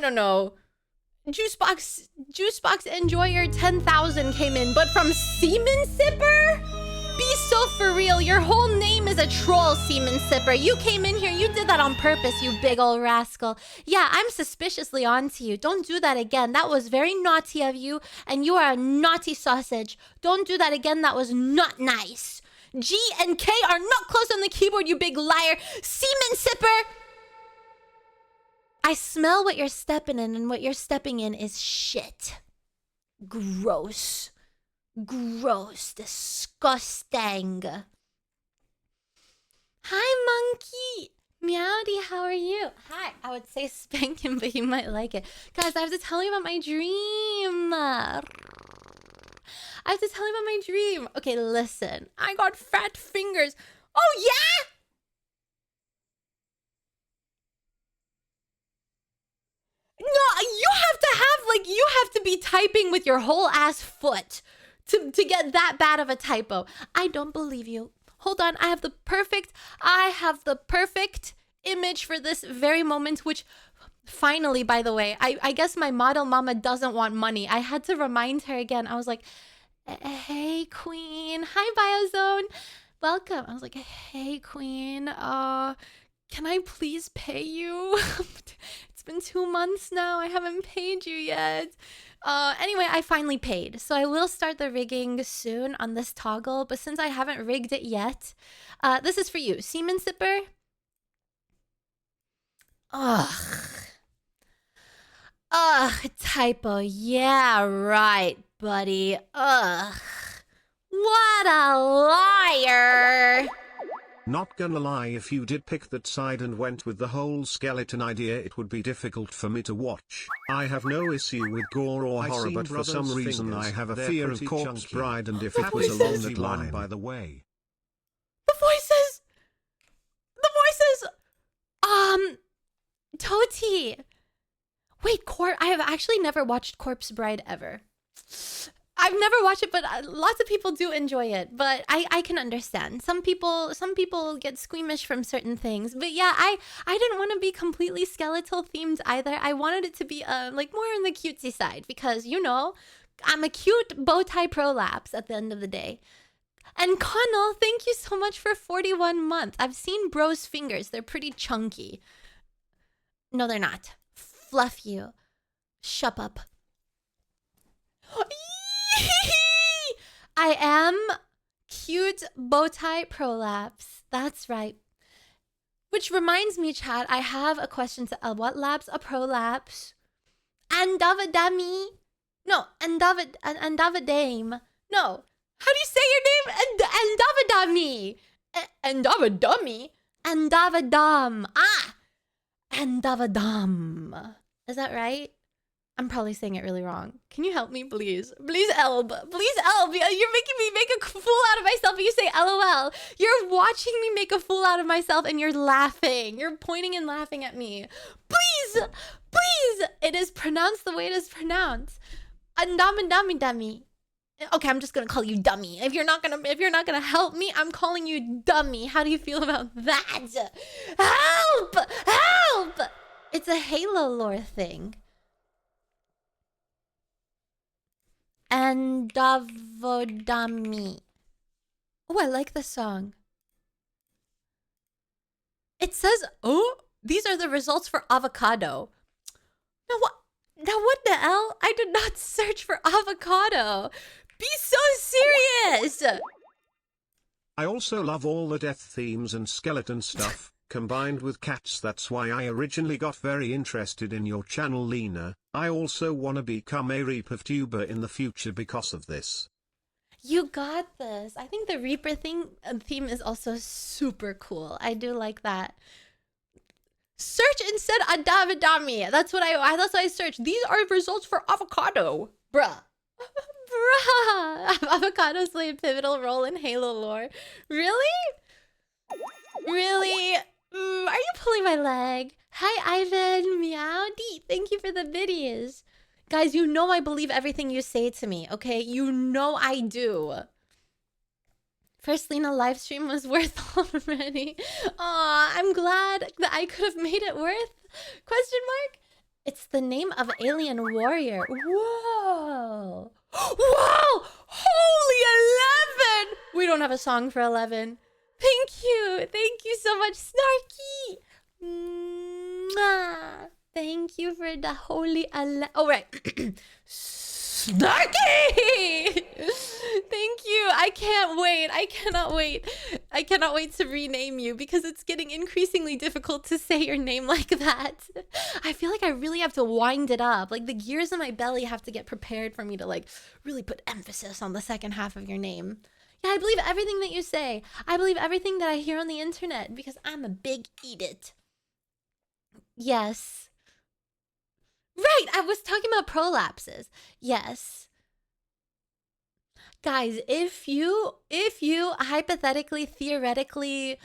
don't know, Juicebox Enjoyer 10,000 came in, but from Semen Sipper? Be so for real, your whole name is a troll, Semen Sipper. You came in here, you did that on purpose, you big ol' rascal. Yeah, I'm suspiciously onto you. Don't do that again. That was very naughty of you, and you are a naughty sausage. Don't do that again, that was not nice. G and K are not close on the keyboard, you big liar. Semen Sipper! I smell what you're stepping in, and what you're stepping in is shit. Gross. Gross. Disgusting. Hi, monkey. Meowdy, how are you? Hi. I would say spank him, but he might like it. Guys, I have to tell you about my dream. Okay, listen. I got fat fingers. Oh, yeah? No, you have to be typing with your whole ass foot to get that bad of a typo. I don't believe you. Hold on, I have the perfect image for this very moment, which finally, by the way, I guess my model mama doesn't want money. I had to remind her again. I was like, hey, queen. Hi, Biozone. Welcome. I was like, hey, queen. Can I please pay you? It's been 2 months now. I haven't paid you yet. Anyway, I finally paid. So I will start the rigging soon on this toggle. But since I haven't rigged it yet, this is for you. Semen Sipper. Ugh, typo. Yeah, right, buddy. Ugh. What a liar. Not gonna lie, if you did pick that side and went with the whole skeleton idea, it would be difficult for me to watch. I have no issue with gore or horror, but for some reason I have a fear of Corpse Bride, and if it was along that line, by the way. The voices! Toti! Wait, I have actually never watched Corpse Bride ever. I've never watched it, but lots of people do enjoy it. But I can understand. Some people get squeamish from certain things. But yeah, I didn't want to be completely skeletal themed either. I wanted it to be like more on the cutesy side because, you know, I'm a cute bow tie prolapse at the end of the day. And Connell, thank you so much for 41 months. I've seen bro's fingers. They're pretty chunky. No, they're not. Fluff you. Shut up. I am cute bowtie prolapse. That's right. Which reminds me, chat, I have a question to what labs a prolapse? Andavadami. No, Andavadame. No. How do you say your name? Andavadami. Andavadam. Ah. Andavadam. Is that right? I'm probably saying it really wrong. Can you help me, please? Please, Elb. Please, Elb. You're making me make a fool out of myself. You say LOL. You're watching me make a fool out of myself and you're laughing. You're pointing and laughing at me. Please. Please. It is pronounced the way it is pronounced. Dummy. Okay, I'm just gonna call you dummy. If you're not gonna help me, I'm calling you dummy. How do you feel about that? Help! Help! It's a Halo lore thing. Andavodami. Oh, I like the song. It says, oh, these are the results for avocado. Now what the hell? I did not search for avocado. Be so serious. I also love all the death themes and skeleton stuff, combined with cats. That's why I originally got very interested in your channel, Lena. I also wanna become a Reaper tuber in the future because of this. You got this. I think the Reaper theme is also super cool. I do like that. Search instead Adavidami. That's what I searched. These are results for avocado. Bruh. Bruh. Avocados play a pivotal role in Halo lore. Really? Really? Are you pulling my leg? Hi, Ivan. Meowdy. Thank you for the biddies. Guys, you know I believe everything you say to me, okay? You know I do. First Lena live stream was worth already. Aw, I'm glad that I could have made it worth. Question mark? It's the name of Alien Warrior. Whoa. Whoa! Holy 11! We don't have a song for 11. Thank you. Thank you so much, Snarky. Mwah. Thank you for the holy 11. Oh, right. Snarky! Thank you. I can't wait. I cannot wait. I cannot wait to rename you because it's getting increasingly difficult to say your name like that. I feel like I really have to wind it up. Like the gears in my belly have to get prepared for me to like really put emphasis on the second half of your name. Yeah, I believe everything that you say. I believe everything that I hear on the internet because I'm a big eat it. Yes. Right, I was talking about prolapses. Yes. Guys, if you hypothetically, theoretically,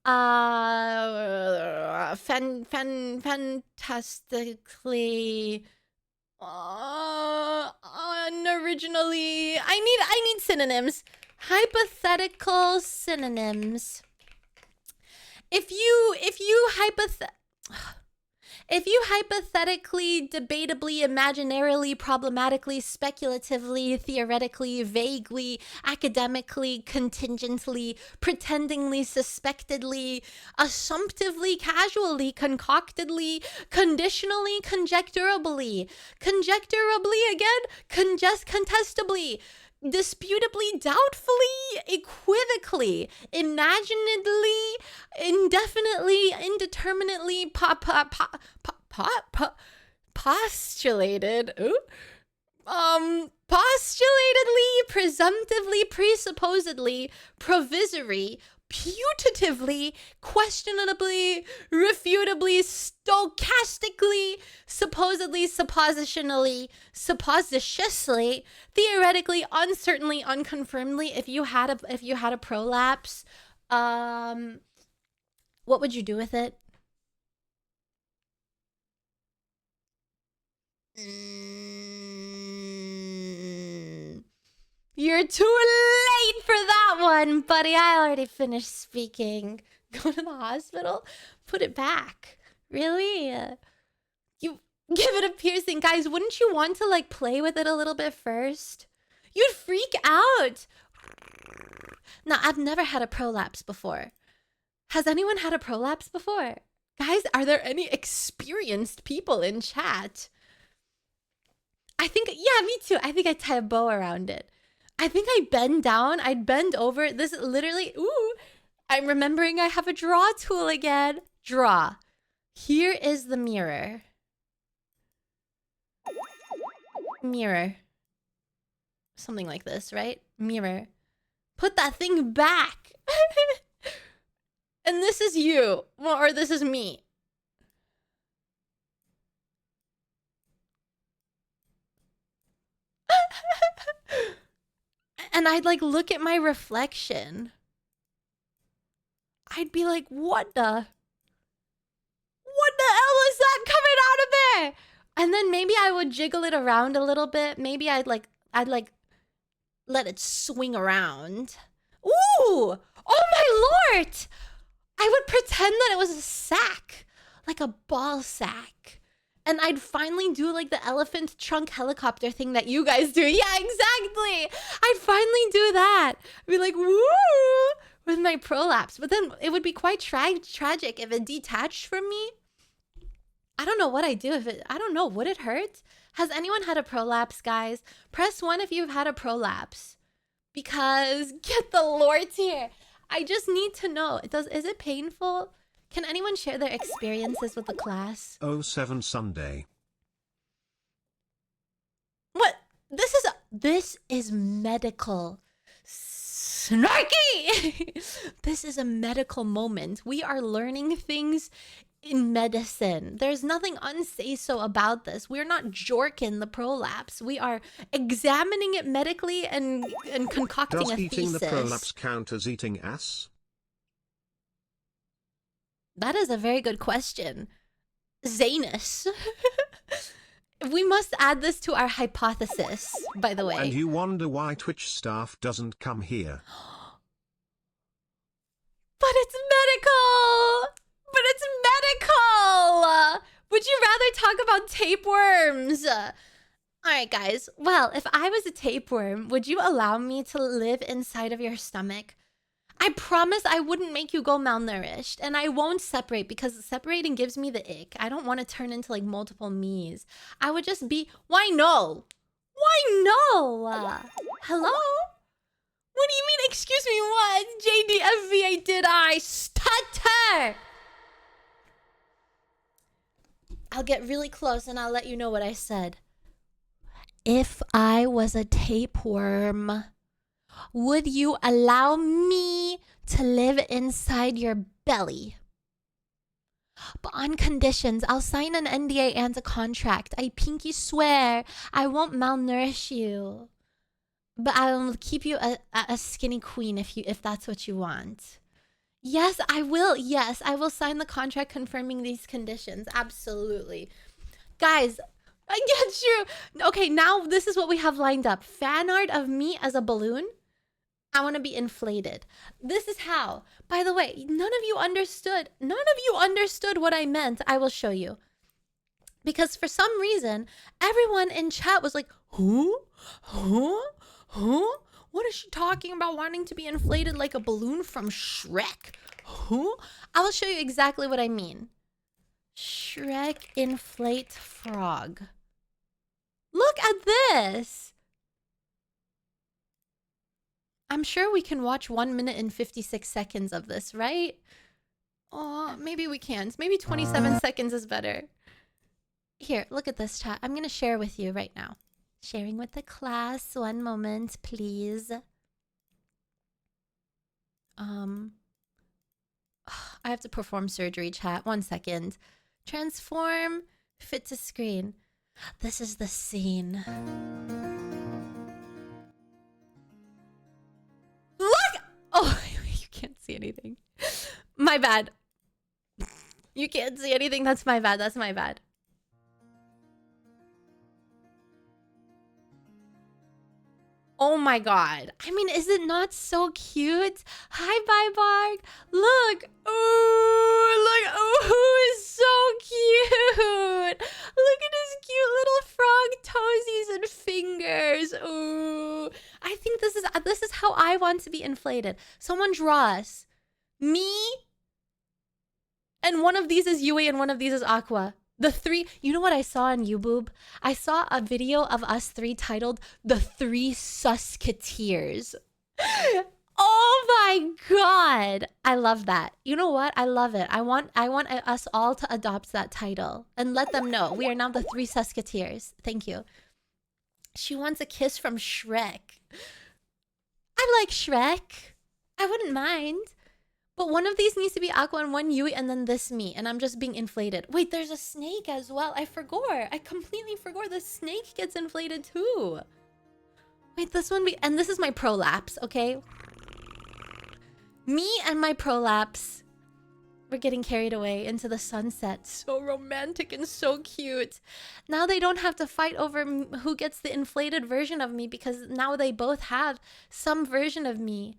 fantastically, unoriginally, I need synonyms. Hypothetical synonyms. If you hypothetically, debatably, imaginarily, problematically, speculatively, theoretically, vaguely, academically, contingently, pretendingly, suspectedly, assumptively, casually, concoctedly, conditionally, conjecturably again, contestably, disputably, doubtfully, equivocally, imaginedly, indefinitely, indeterminately, postulated, postulatedly, presumptively, presupposedly, provisory, putatively, questionably, refutably, stochastically, supposedly, suppositionally, supposititiously, theoretically, uncertainly, unconfirmedly. If you had a prolapse, what would you do with it? You're too late for that one, buddy. I already finished speaking. Go to the hospital? Put it back. Really? You give it a piercing. Guys, wouldn't you want to like play with it a little bit first? You'd freak out. Now, I've never had a prolapse before. Has anyone had a prolapse before? Guys, are there any experienced people in chat? I think, yeah, me too. I think I tie a bow around it. I think I bend down. I'd bend over. This is literally, ooh, I'm remembering I have a draw tool again. Draw. Here is the mirror. Mirror. Something like this, right? Mirror. Put that thing back. And this is you. Well, or this is me. And I'd like look at my reflection. I'd be like, what the hell is that coming out of there? And then maybe I would jiggle it around a little bit. Maybe I'd like let it swing around. Ooh! Oh my lord! I would pretend that it was a sack, like a ball sack. And I'd finally do like the elephant trunk helicopter thing that you guys do. Yeah, exactly. I'd finally do that. I'd be like, woo! With my prolapse. But then it would be quite tragic if it detached from me. I don't know what I'd do if it, I don't know. Would it hurt? Has anyone had a prolapse, guys? Press 1 if you've had a prolapse. Because, get the lords here. I just need to know. Is it painful? Can anyone share their experiences with the class? 07 Sunday. What? This is medical. Snarky! This is a medical moment. We are learning things in medicine. There's nothing unsay-so about this. We're not jorking the prolapse. We are examining it medically and concocting Does a thesis. Does eating the prolapse count as eating ass? That is a very good question. Zanus. We must add this to our hypothesis, by the way. And you wonder why Twitch staff doesn't come here. But it's medical! But it's medical! Would you rather talk about tapeworms? Alright, guys. Well, if I was a tapeworm, would you allow me to live inside of your stomach? I promise I wouldn't make you go malnourished. And I won't separate because separating gives me the ick. I don't want to turn into like multiple me's. I would just be... Why no? Why no? Hello? What do you mean, excuse me, what? JDFVA did I stutter? I'll get really close and I'll let you know what I said. If I was a tapeworm, would you allow me to live inside your belly? But on conditions, I'll sign an NDA and a contract. I pinky swear I won't malnourish you. But I'll keep you a skinny queen if that's what you want. Yes, I will. Yes, I will sign the contract confirming these conditions. Absolutely. Guys, I get you. Okay, now this is what we have lined up. Fan art of me as a balloon. I want to be inflated. This is how. By the way, none of you understood. None of you understood what I meant. I will show you. Because for some reason, everyone in chat was like, huh? Huh? Huh? What is she talking about wanting to be inflated like a balloon from Shrek? Huh? I will show you exactly what I mean. Shrek inflate frog. Look at this. I'm sure we can watch 1 minute and 56 seconds of this, right? Oh, maybe we can't. Maybe 27 seconds is better. Here, look at this chat. I'm going to share with you right now. Sharing with the class. 1 moment, please. I have to perform surgery, chat. 1 second. Transform. Fit to screen. This is the scene. Look! Oh, you can't see anything. My bad. You can't see anything. That's my bad. That's my bad. Oh my god. I mean, is it not so cute? Hi, Bye Bark. Look. Ooh, look. Ooh, it's so cute. Look at his cute little frog toesies and fingers. Ooh. I I think this is how I want to be inflated. Someone draw us. Me, and one of these is Yui and one of these is Aqua. The three, you know what I saw on YouTube? I saw a video of us three titled The Three Susketeers. Oh my god. I love that. You know what? I love it. I want us all to adopt that title and let them know we are now the Three Susketeers. Thank you. She wants a kiss from Shrek. I like Shrek. I wouldn't mind. But one of these needs to be Aqua and one Yui and then this me. And I'm just being inflated. Wait, there's a snake as well. I forgot. I completely forgot the snake gets inflated too. Wait, this one and this is my prolapse, okay? Me and my prolapse. We're getting carried away into the sunset. So romantic and so cute. Now they don't have to fight over who gets the inflated version of me because now they both have some version of me.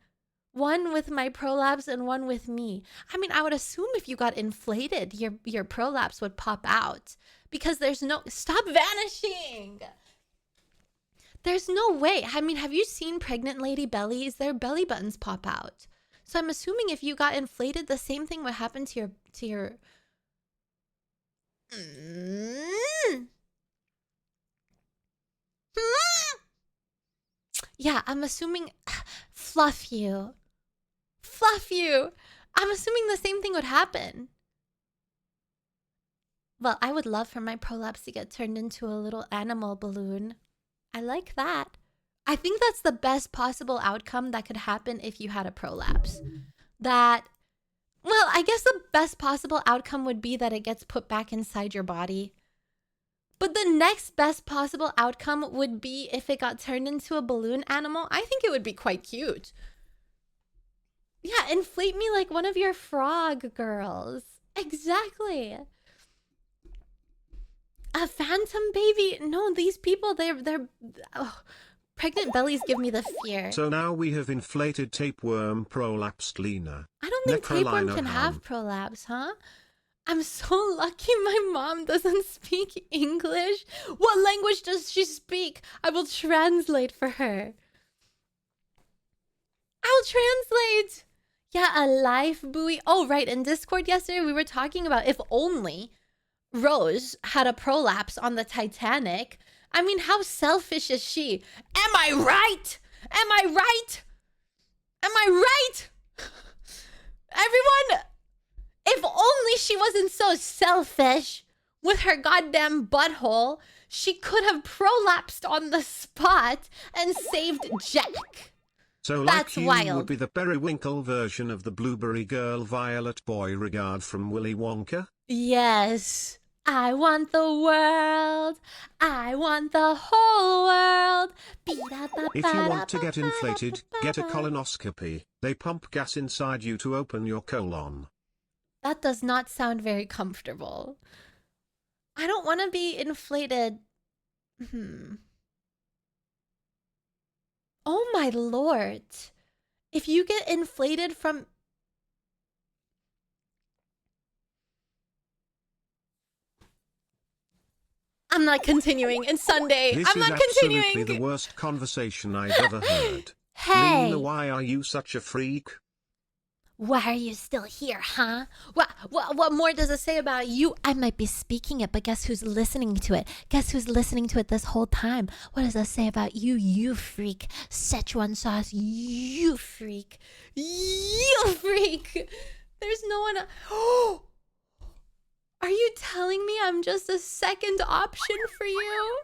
One with my prolapse and one with me. I mean, I would assume if you got inflated, your prolapse would pop out. Because there's no... Stop vanishing! There's no way. I mean, have you seen pregnant lady bellies? Their belly buttons pop out. So I'm assuming if you got inflated, the same thing would happen to your... Yeah, I'm assuming... Fluff you. Fluff you. I'm assuming the same thing would happen. Well, I would love for my prolapse to get turned into a little animal balloon. I like that. I think that's the best possible outcome that could happen if you had a prolapse. That, well, I guess the best possible outcome would be that it gets put back inside your body. But the next best possible outcome would be if it got turned into a balloon animal. I think it would be quite cute. Yeah, inflate me like one of your frog girls. Exactly. A phantom baby? No, these people, they're oh, pregnant bellies give me the fear. So now we have inflated tapeworm prolapsed Lena. I don't think tapeworm Nekrolina can ham. have prolapse, huh? I'm so lucky my mom doesn't speak English. What language does she speak? I will translate for her. I'll translate. Yeah, a life buoy. Oh, right. In Discord yesterday, we were talking about if only Rose had a prolapse on the Titanic. I mean, how selfish is she? Am I right? Am I right? Am I right? Everyone, if only she wasn't so selfish with her goddamn butthole, she could have prolapsed on the spot and saved Jack. So That's like you wild. would be the Periwinkle version of the Blueberry Girl Violet Boy regard from Willy Wonka? Yes. I want the world. I want the whole world. If you want to get inflated, get a colonoscopy. They pump gas inside you to open your colon. That does not sound very comfortable. I don't want to be inflated. Oh my lord. If you get inflated from... I'm not continuing. It's Sunday. This I'm is not absolutely continuing. the worst conversation I've ever heard. Hey. Lena, why are you such a freak? Why are you still here, huh? What more does it say about you? I might be speaking it, but guess who's listening to it? Guess who's listening to it this whole time? What does it say about you, you freak? Szechuan sauce, you freak. You freak. There's no one... Oh! Are you telling me I'm just a second option for you?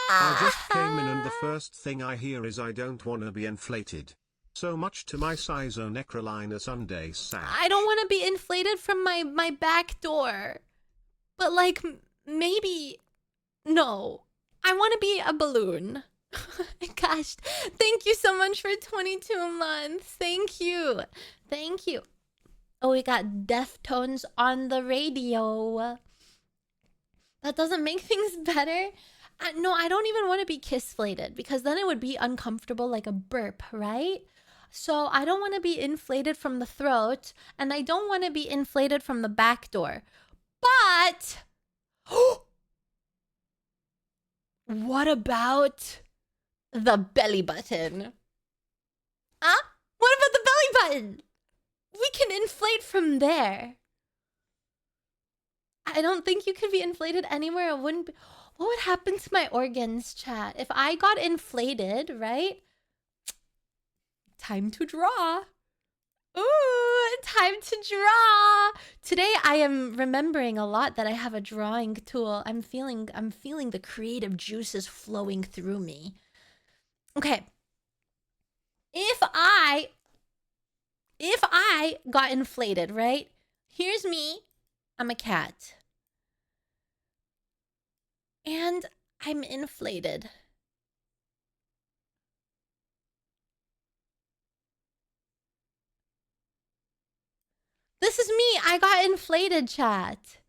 I just came in and the first thing I hear is I don't want to be inflated. So much to my size o Nekrolina Sunday sack. I don't want to be inflated from my back door. But like, maybe... No. I want to be a balloon. Gosh, thank you so much for 22 months. Thank you. Thank you. Oh, we got Deftones on the radio. That doesn't make things better. No, I don't even want to be kiss-flated because then it would be uncomfortable like a burp, right? So I don't want to be inflated from the throat and I don't want to be inflated from the back door. But... what about the belly button. Huh? What about the belly button? We can inflate from there. I don't think you could be inflated anywhere. It wouldn't be... What would happen to my organs, chat? If I got inflated, right? Time to draw. Ooh, time to draw. Today I am remembering a lot that I have a drawing tool. I'm feeling the creative juices flowing through me. Okay. If I got inflated, right? Here's me. I'm a cat. And I'm inflated. This is me. I got inflated, chat.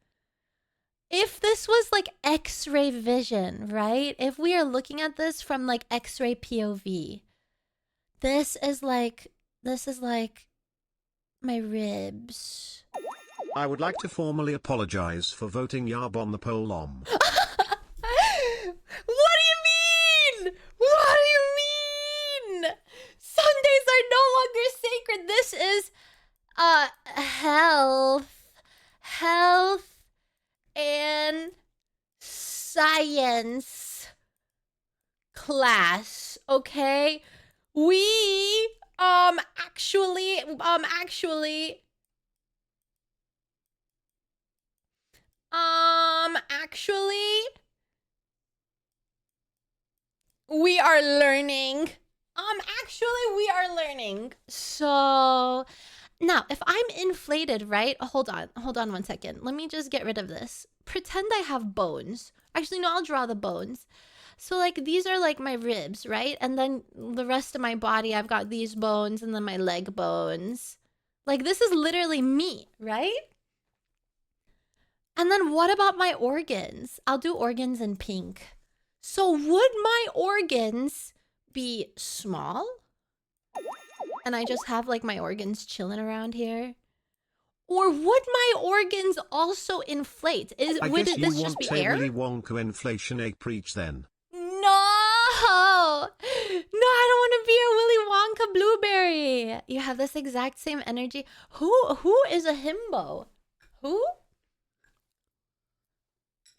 If this was like X-ray vision, right? If we are looking at this from like X-ray POV, this is like my ribs. I would like to formally apologize for voting Yarb on the poll. What do you mean? What do you mean? Sundays are no longer sacred. This is health and science class, okay? We actually we are learning. We are learning. So now, if I'm inflated, right? Hold on 1 second. Let me just get rid of this. Pretend I have bones. Actually, no, I'll draw the bones. So, like, these are, like, my ribs, right? And then the rest of my body, I've got these bones and then my leg bones. Like, this is literally me, right? And then what about my organs? I'll do organs in pink. So, would my organs be small? And I just have, like, my organs chilling around here? Or would my organs also inflate? Would this just be air? I guess you want Willy Wonka inflation egg preach then. No, I don't want to be a Willy Wonka blueberry. You have this exact same energy. Who is a himbo? Who?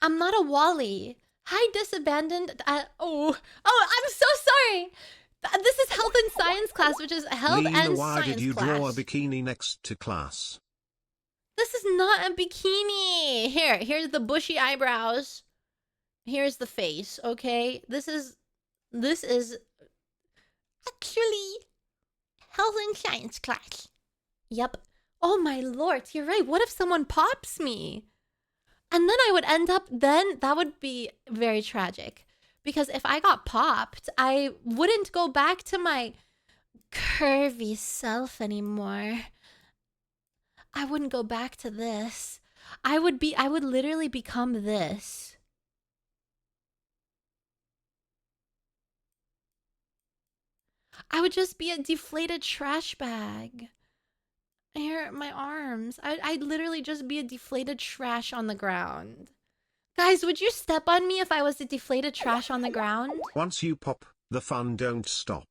I'm not a Wally. Hi, disabandoned. I'm so sorry. This is health and science class, which is health Lena, and why science did you class. draw a bikini next to class? This is not a bikini. Here's the bushy eyebrows. Here's the face, okay? This is actually health and science class. Yep. Oh my lord, you're right. What if someone pops me? And then I would end up, that would be very tragic. Because if I got popped, I wouldn't go back to my curvy self anymore. I wouldn't go back to this. I would literally become this. I would just be a deflated trash bag. Here, my arms. I'd literally just be a deflated trash on the ground. Guys, would you step on me if I was a deflated trash on the ground? Once you pop, the fun don't stop.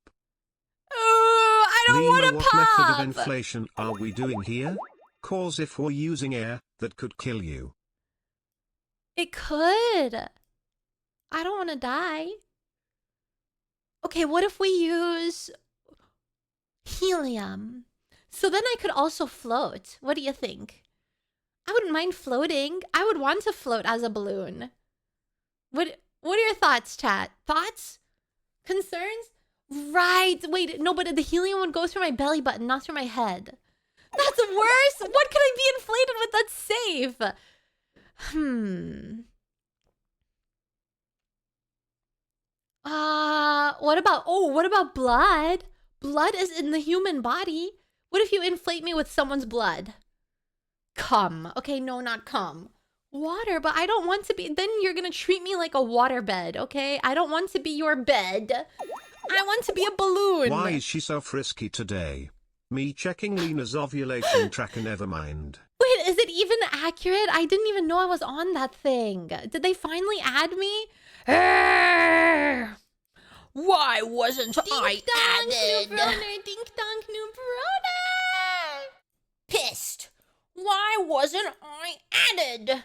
I don't want to pop! What method of inflation are we doing here? Cause if we're using air, that could kill you. It could. I don't want to die. Okay, what if we use helium? So then I could also float. What do you think? I wouldn't mind floating. I would want to float as a balloon. What are your thoughts, chat? Thoughts? Concerns? Right. Wait, no, but the helium would go through my belly button, not through my head. That's worse. What could I be inflated with that's safe? What about blood? Blood is in the human body. What if you inflate me with someone's blood? Cum. Okay, no, not cum. Water, but I don't want to be... Then you're gonna treat me like a water bed, okay? I don't want to be your bed. I want to be a balloon. Why is she so frisky today? Me checking Lena's ovulation tracker, never mind. Wait, is it even accurate? I didn't even know I was on that thing. Did they finally add me? Why wasn't I added? Broner, dink donk, new broner. Pissed. Why wasn't I added?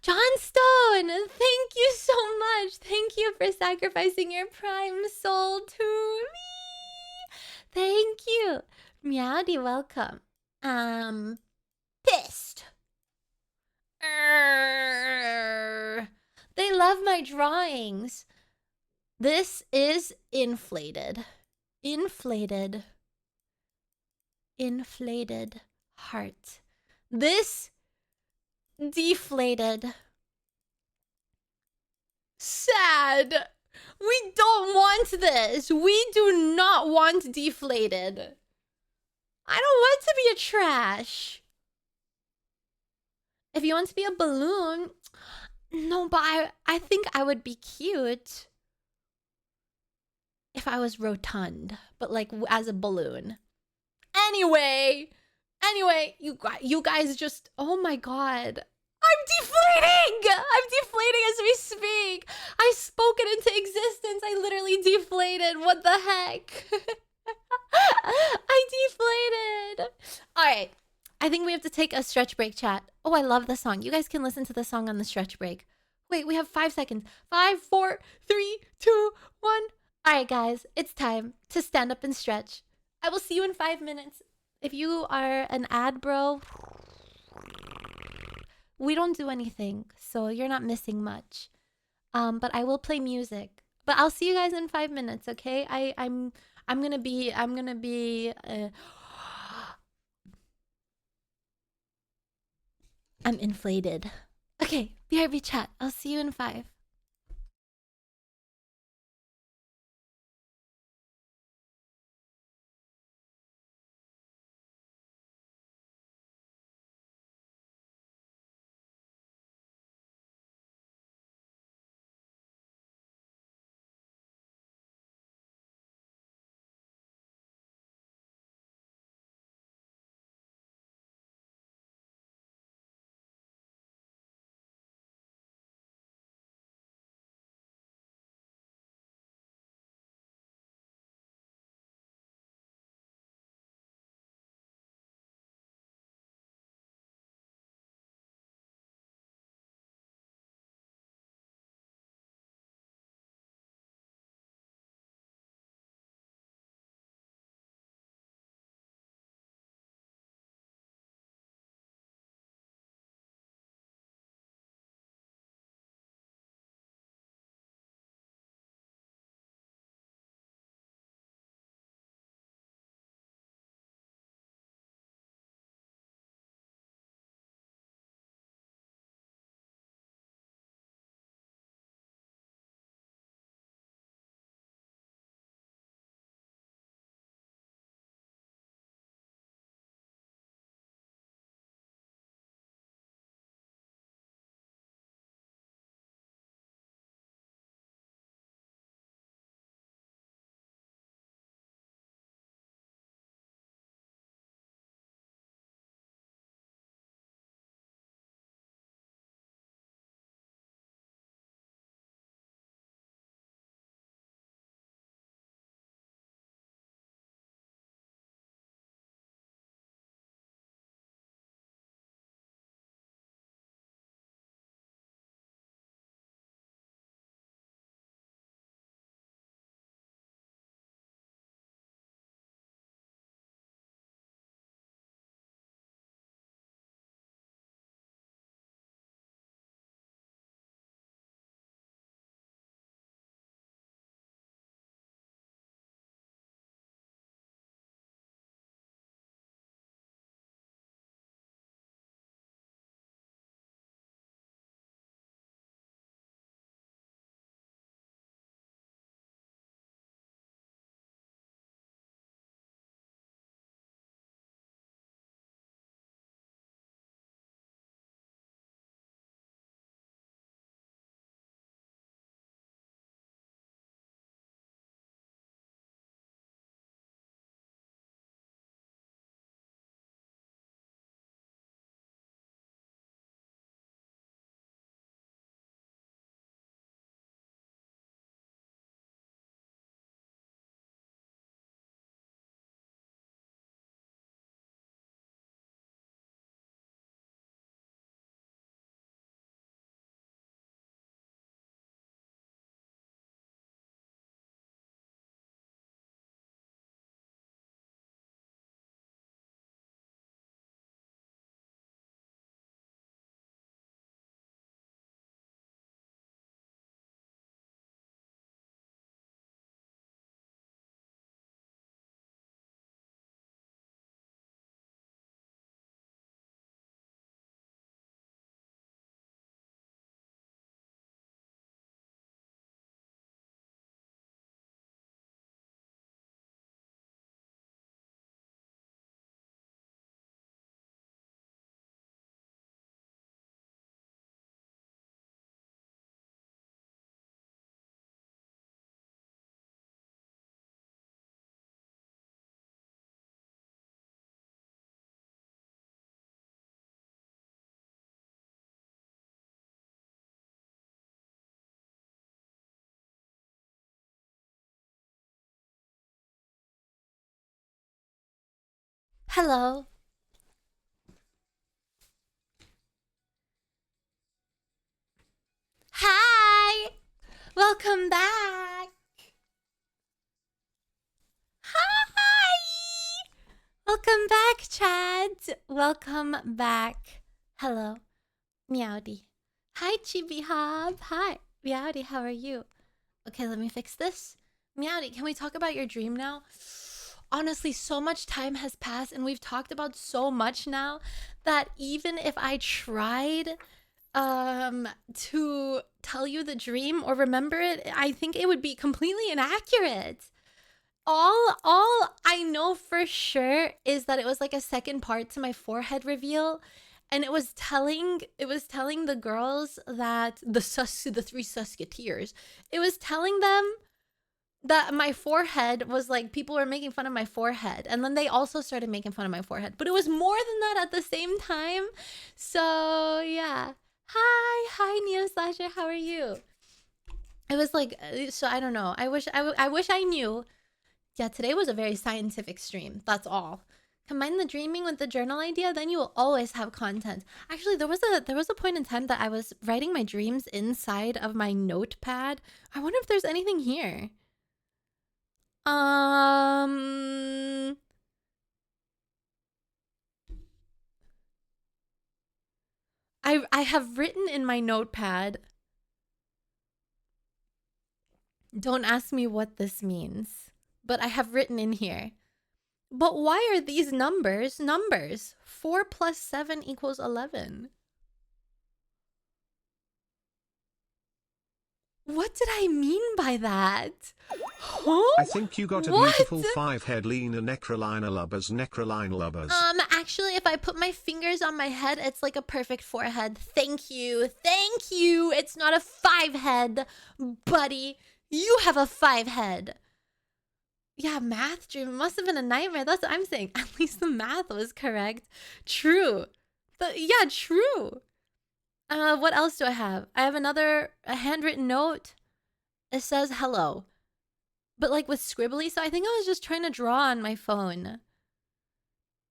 Johnstone, thank you so much. Thank you for sacrificing your prime soul to me. Thank you. Meowdy, welcome. Pissed. They love my drawings. This is inflated. Inflated. Inflated heart. This deflated. Sad. We don't want this. We do not want deflated. I don't want to be a trash. If you want to be a balloon, no, but I think I would be cute if I was rotund, but like as a balloon. Anyway, you guys just, oh my god. I'm deflating as we speak. I spoke it into existence. I literally deflated. What the heck? I deflated. All right. I think we have to take a stretch break, chat. Oh, I love the song. You guys can listen to the song on the stretch break. Wait, we have 5 seconds. 5, 4, 3, 2, 1. All right, guys. It's time to stand up and stretch. I will see you in 5 minutes. If you are an ad bro, we don't do anything, so you're not missing much. But I will play music. But I'll see you guys in 5 minutes, okay? I'm gonna be I'm inflated. Okay, BRB chat. I'll see you in 5. Hello. Hi. Welcome back. Hi. Welcome back, Chad. Welcome back. Hello. Meowdy. Hi, Chibi Hob. Hi. Meowdy, how are you? Okay, let me fix this. Meowdy, can we talk about your dream now? Honestly, so much time has passed and we've talked about so much now that even if I tried to tell you the dream or remember it, I think it would be completely inaccurate. All I know for sure is that it was like a second part to my forehead reveal, and it was telling the girls that the three Susketeers, it was telling them that my forehead was like, people were making fun of my forehead, and then they also started making fun of my forehead, but it was more than that at the same time. So yeah. Hi Neo Slasher, how are you? It was like, so I don't know, I wish I knew. Yeah, today was a very scientific stream. That's all. Combine the dreaming with the journal idea, then you will always have content. Actually, there was a point in time that I was writing my dreams inside of my notepad. I wonder if there's anything here. I have written in my notepad. Don't ask me what this means, but I have written in here. But why are these numbers numbers? 4 plus 7 equals 11. What did I mean by that? Huh? I think you got a beautiful 5-head Lena Nekrolina lubbers Nekrolina lubbers. Actually, if I put my fingers on my head, it's like a perfect forehead. Thank you. Thank you. It's not a 5-head, buddy. You have a 5-head. Yeah, math dream must have been a nightmare. That's what I'm saying. At least the math was correct. True. But yeah, true. What else do I have? I have a handwritten note. It says hello, but like with scribbly. So I think I was just trying to draw on my phone.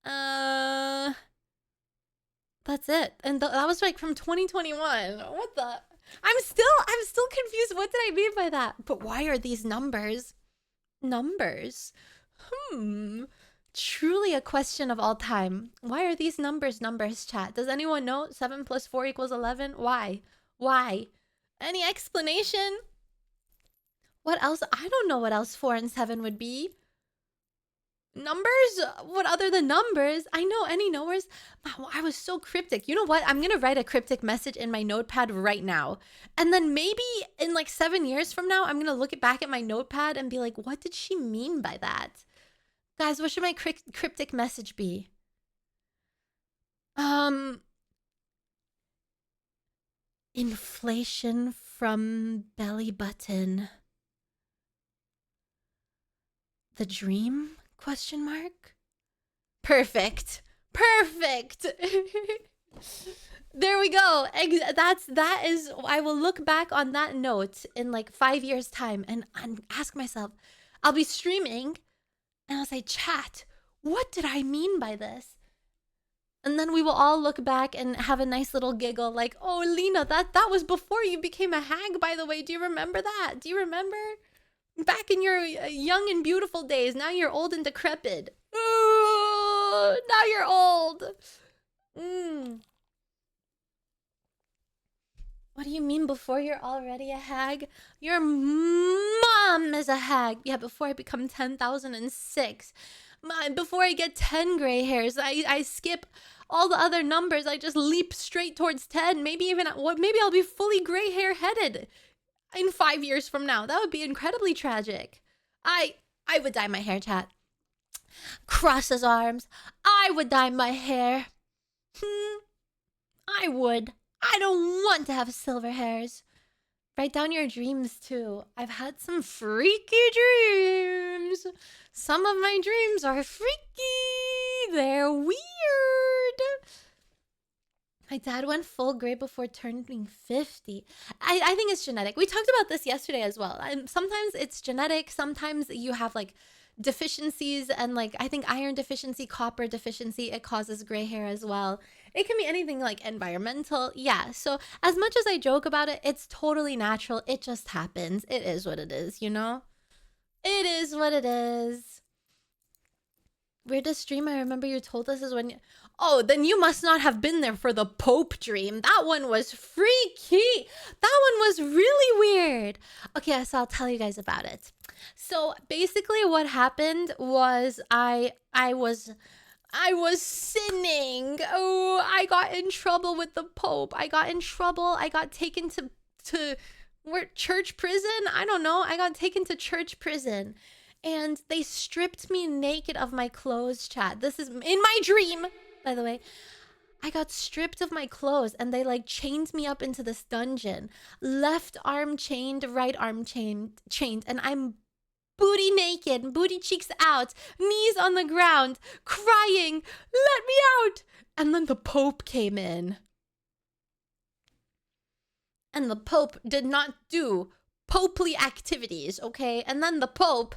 That's it. And that was like from 2021. What the? I'm still confused. What did I mean by that? But why are these numbers? Numbers? Truly a question of all time. Why are these numbers chat? Does anyone know? 7 plus 4 equals 11? Why? Why? Any explanation? What else? I don't know what else 4 and 7 would be. Numbers? What other than numbers? I know any numbers. I was so cryptic. You know what? I'm gonna write a cryptic message in my notepad right now. And then maybe in like 7 years from now, I'm gonna look back at my notepad and be like, what did she mean by that? Guys, what should my cryptic message be? Inflation from belly button. The dream? Question mark? Perfect. Perfect. There we go. That is, I will look back on that note in like 5 years time and ask myself, I'll be streaming and I'll say, chat, what did I mean by this? And then we will all look back and have a nice little giggle like, oh, Lena, that was before you became a hag, by the way. Do you remember that? Do you remember? Back in your young and beautiful days. Now you're old and decrepit. Ooh, now you're old. What do you mean before you're already a hag? Your mom is a hag. Yeah, before I become 10,006. Before I get 10 gray hairs, I skip all the other numbers. I just leap straight towards 10. Maybe I'll be fully gray hair headed in 5 years from now. That would be incredibly tragic. I would dye my hair, chat. Cross his arms. I would dye my hair. I would. I don't want to have silver hairs. Write down your dreams too. I've had some freaky dreams. Some of my dreams are freaky. They're weird. My dad went full gray before turning 50. I think it's genetic. We talked about this yesterday as well. Sometimes it's genetic. Sometimes you have like deficiencies, and like I think iron deficiency, copper deficiency, it causes gray hair as well. It can be anything like environmental. Yeah. So as much as I joke about it, it's totally natural. It just happens. It is what it is, you know? It is what it is. Weirdest dream I remember you told us is when oh, then you must not have been there for the Pope dream. That one was freaky. That one was really weird. Okay, so I'll tell you guys about it. So basically what happened was I was sinning. Oh, I got in trouble with the Pope. I got in trouble. I got taken to where, church prison? I don't know. I got taken to church prison. And they stripped me naked of my clothes, chat. This is in my dream, by the way. I got stripped of my clothes and they like chained me up into this dungeon. Left arm chained, right arm chained, and I'm booty naked, booty cheeks out, knees on the ground, crying, let me out. And then the Pope came in. And the Pope did not do popely activities, okay? And then the Pope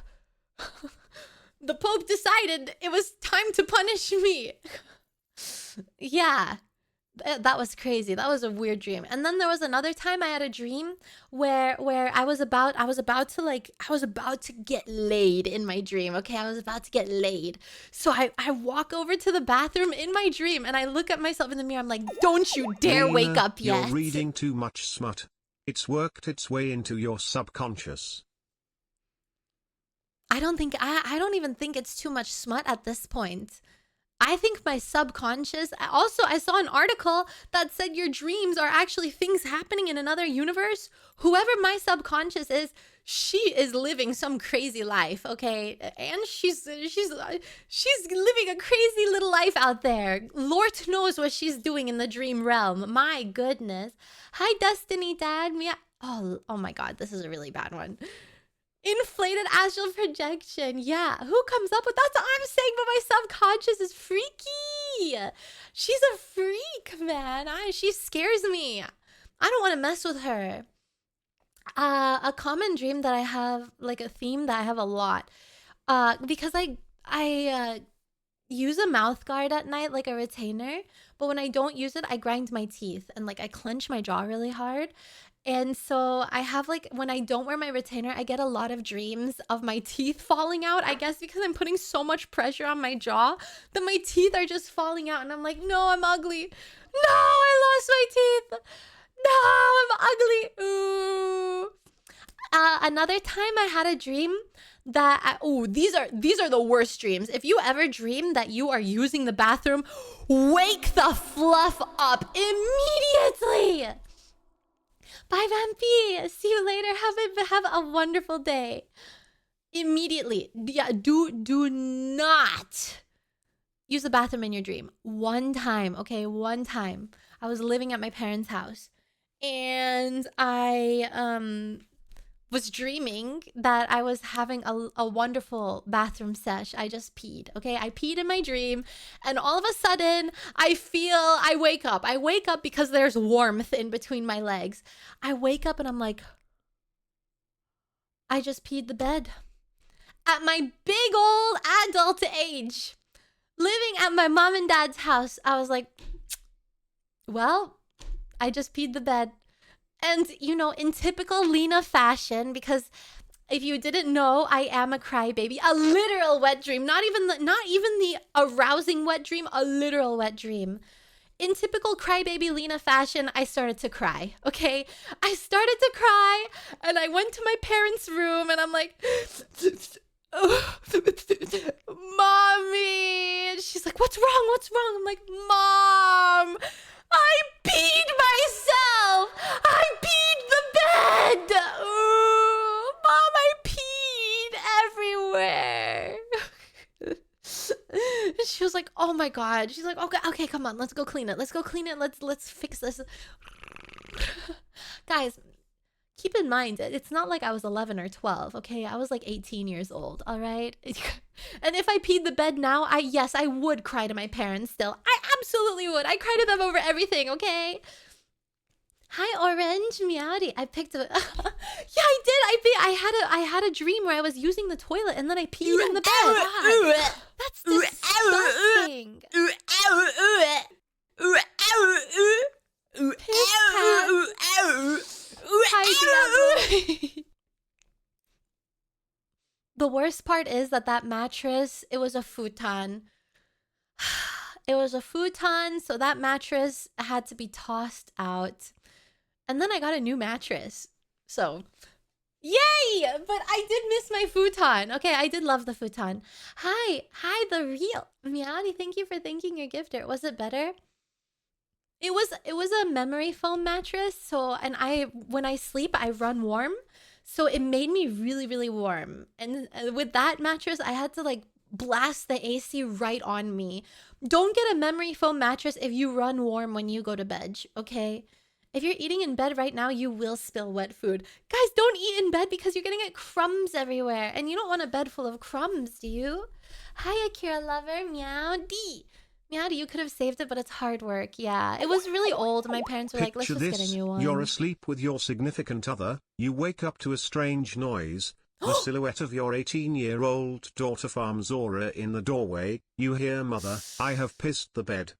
decided it was time to punish me. Yeah, that was crazy. That was a weird dream. And then there was another time I had a dream where I was about to get laid in my dream. Okay, I was about to get laid. So I walk over to the bathroom in my dream and I look at myself in the mirror. I'm like, don't you dare Lena, wake up yet. You're reading too much smut. It's worked its way into your subconscious. I don't even think it's too much smut at this point. I think my subconscious, also I saw an article that said your dreams are actually things happening in another universe. Whoever my subconscious is, she is living some crazy life, okay? And she's living a crazy little life out there. Lord knows what she's doing in the dream realm. My goodness. Hi Destiny Dad. Mia. Oh my god, this is a really bad one. Inflated astral projection. Yeah, who comes up with that's what I'm saying, but my subconscious is freaky. She's a freak, man. She scares me. I don't want to mess with her. A common dream that I have, like a theme that I have a lot, because I use a mouth guard at night, like a retainer, but when I don't use it, I grind my teeth and like I clench my jaw really hard. And so I have like, when I don't wear my retainer, I get a lot of dreams of my teeth falling out. I guess because I'm putting so much pressure on my jaw that my teeth are just falling out. And I'm like, no, I'm ugly. No, I lost my teeth. No, I'm ugly. Ooh. Another time I had a dream that these are the worst dreams. If you ever dream that you are using the bathroom, wake the fluff up immediately. Bye, Vampy. See you later. Have a wonderful day. Immediately. Yeah, do not use the bathroom in your dream. One time, okay? One time. I was living at my parents' house and I was dreaming that I was having a wonderful bathroom sesh. I just peed, okay? I peed in my dream, and all of a sudden, I wake up. I wake up because there's warmth in between my legs. I wake up and I'm like, I just peed the bed. At my big old adult age, living at my mom and dad's house, I was like, well, I just peed the bed. And, you know, in typical Lena fashion, because if you didn't know, I am a crybaby, a literal wet dream, not even the arousing wet dream, a literal wet dream. In typical crybaby Lena fashion, I started to cry, okay? I started to cry, and I went to my parents' room, and I'm like, Mommy! And she's like, what's wrong? What's wrong? I'm like, Mom! I peed myself! I peed the bed! Ooh, Mom, I peed everywhere! She was like, oh my god. She's like, okay, come on, let's go clean it. Let's fix this. Guys, keep in mind, it's not like I was 11 or 12, okay? I was like 18 years old, all right? And if I peed the bed now, yes, I would cry to my parents still. I absolutely would. I cry to them over everything, okay? Hi, Orange Meowdy. I picked a... yeah, I did. I had a dream where I was using the toilet and then I peed in the bed. That's disgusting. Hi, Diablo. The worst part is that mattress, it was a futon. It was a futon, so that mattress had to be tossed out. And then I got a new mattress. So, yay! But I did miss my futon. Okay, I did love the futon. Hi, the real Meowdy. Thank you for thanking your gifter. Was it better? It was a memory foam mattress. So, and when I sleep, I run warm. So it made me really, really warm. And with that mattress, I had to like blast the AC right on me. Don't get a memory foam mattress if you run warm when you go to bed, okay? If you're eating in bed right now, you will spill wet food. Guys, don't eat in bed because you're gonna get crumbs everywhere. And you don't want a bed full of crumbs, do you? Hi, Akira lover. Meowdy. Meowdy, you could have saved it, but it's hard work. Yeah, it was really old. My parents were like, let's Picture just get this, a new one. you're asleep with your significant other, you wake up to a strange noise, the silhouette of your 18-year-old daughter farms aura in the doorway, you hear mother, I have pissed the bed.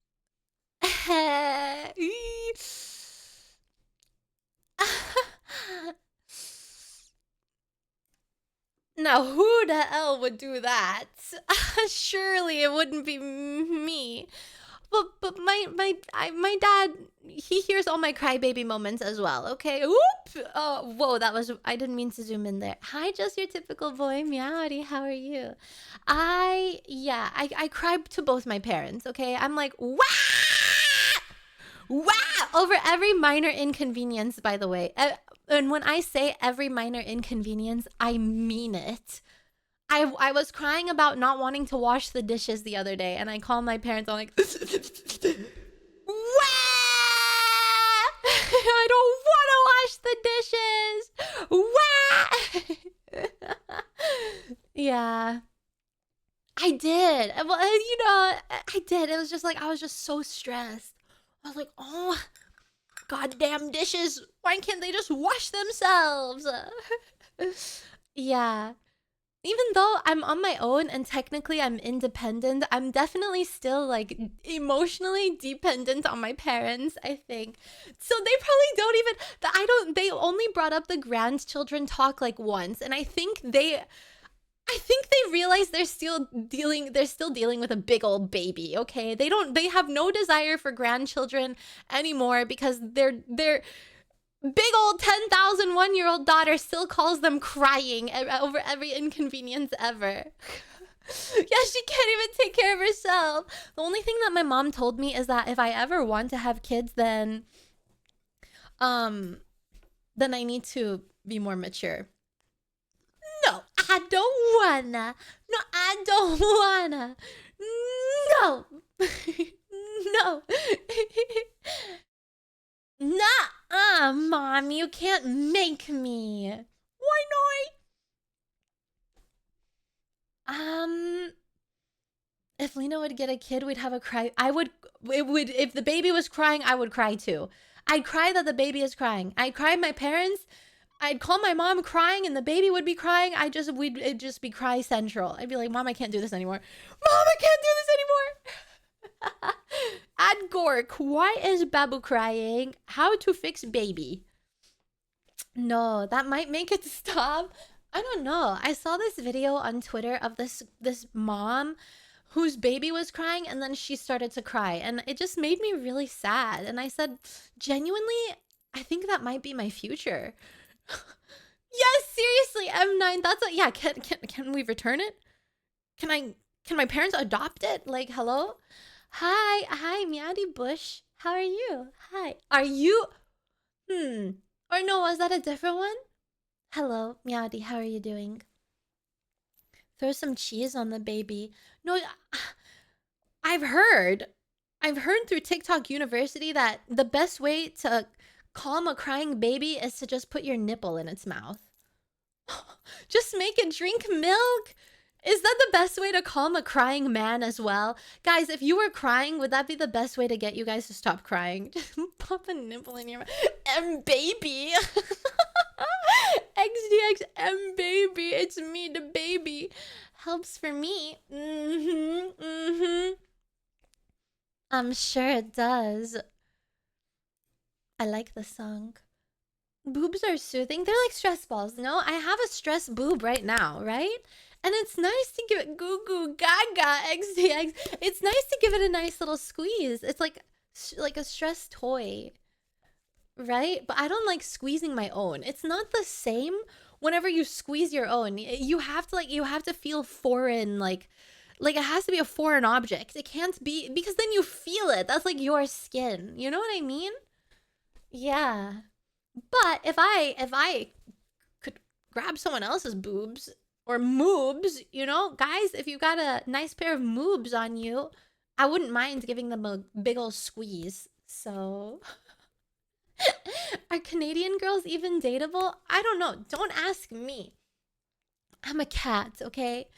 Now, who the hell would do that? Surely it wouldn't be me. But my dad, he hears all my crybaby moments as well. Okay. Oop. Oh, whoa. I didn't mean to zoom in there. Hi, just your typical boy, Meowdy. How are you? I cry to both my parents. Okay. I'm like, wah! Wow! Over every minor inconvenience, by the way. And when I say every minor inconvenience, I mean it. I was crying about not wanting to wash the dishes the other day, and I called my parents. I'm like, wow! I don't want to wash the dishes. Wow! Yeah. I did. Well, I did. It was just like, I was just so stressed. I was like, oh, goddamn dishes. Why can't they just wash themselves? Yeah. Even though I'm on my own and technically I'm independent, I'm definitely still like emotionally dependent on my parents, I think. So they probably don't even, they only brought up the grandchildren talk like once. And I think they realize they're still dealing with a big old baby, okay? They have no desire for grandchildren anymore because their big old 10,001-year-old daughter still calls them crying over every inconvenience ever. Yeah, she can't even take care of herself. The only thing that my mom told me is that if I ever want to have kids, then I need to be more mature. No, I don't wanna. No, I don't wanna. No. No. Nah, Mom, you can't make me. Why not? If Lena would get a kid, we'd have a cry. If the baby was crying, I would cry too. I'd cry that the baby is crying. I'd cry my parents. I'd call my mom crying and the baby would be crying. It'd just be cry central. I'd be like, Mom, I can't do this anymore. Mom, I can't do this anymore. Add Gork, why is Babu crying? How to fix baby? No, that might make it stop. I don't know. I saw this video on Twitter of this mom whose baby was crying and then she started to cry and it just made me really sad. And I said, genuinely, I think that might be my future. Yes, seriously, M9. That's a, yeah. Can we return it? Can my parents adopt it? Like, hello? Hi, Meowdy Bush. How are you? Hi. Are you? Or no, was that a different one? Hello, Meowdy. How are you doing? Throw some cheese on the baby. No, I've heard through TikTok University that the best way to calm a crying baby is to just put your nipple in its mouth. Just make it drink milk Is that the best way to calm a crying man as well? Guys, if you were crying, would that be the best way to get you guys to stop crying? Just pop a nipple in your mouth. baby. XDX baby. It's me, the baby. Helps for me. I'm sure it does. I like the song. Boobs are soothing. They're like stress balls, no? I have a stress boob right now, right? And it's nice to give it goo goo gaga XDX. It's nice to give it a nice little squeeze. It's like a stress toy, right? But I don't like squeezing my own. It's not the same whenever you squeeze your own. You have to feel foreign, like it has to be a foreign object. It can't be, because then you feel it. That's like your skin. You know what I mean? Yeah. But if I could grab someone else's boobs or moobs, you know, guys, if you got a nice pair of moobs on you, I wouldn't mind giving them a big ol' squeeze. So, are Canadian girls even dateable? I don't know. Don't ask me. I'm a cat, okay?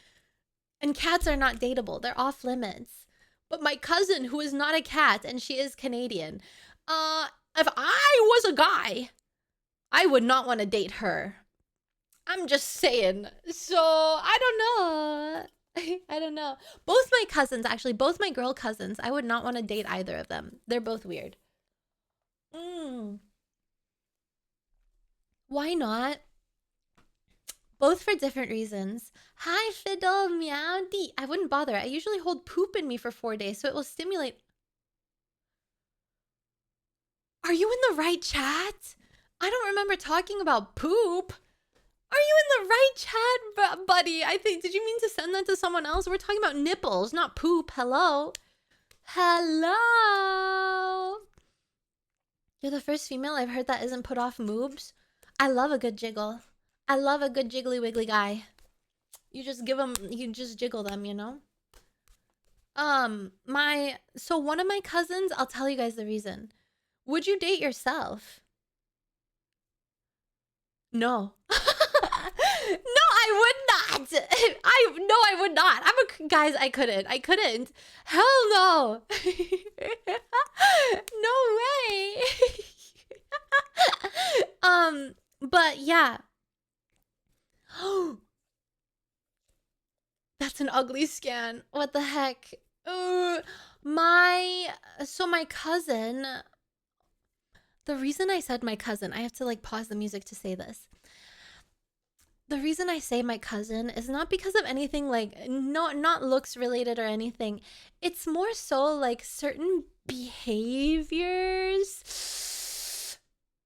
And cats are not dateable. They're off limits. But my cousin, who is not a cat and she is Canadian, if I was a guy, I would not want to date her. I'm just saying. So, I don't know. I don't know. Both my cousins, actually, both my girl cousins, I would not want to date either of them. They're both weird. Why not? Both for different reasons. Hi, Fiddle Meowdy. I wouldn't bother. I usually hold poop in me for 4 days, so it will stimulate. Are you in the right chat? I don't remember talking about poop. Are you in the right chat, buddy? I think, did you mean to send that to someone else? We're talking about nipples, not poop. Hello? Hello? You're the first female I've heard that isn't put off moobs. I love a good jiggle. I love a good jiggly wiggly guy. You just give them, you just jiggle them, you know? So one of my cousins, I'll tell you guys the reason. Would you date yourself? No. No, I would not. I would not. Guys, I couldn't. Hell no. No way. But yeah. That's an ugly scan. What the heck? My cousin, the reason I said my cousin, I have to like pause the music to say this. The reason I say my cousin is not because of anything like, not looks related or anything. It's more so like certain behaviors.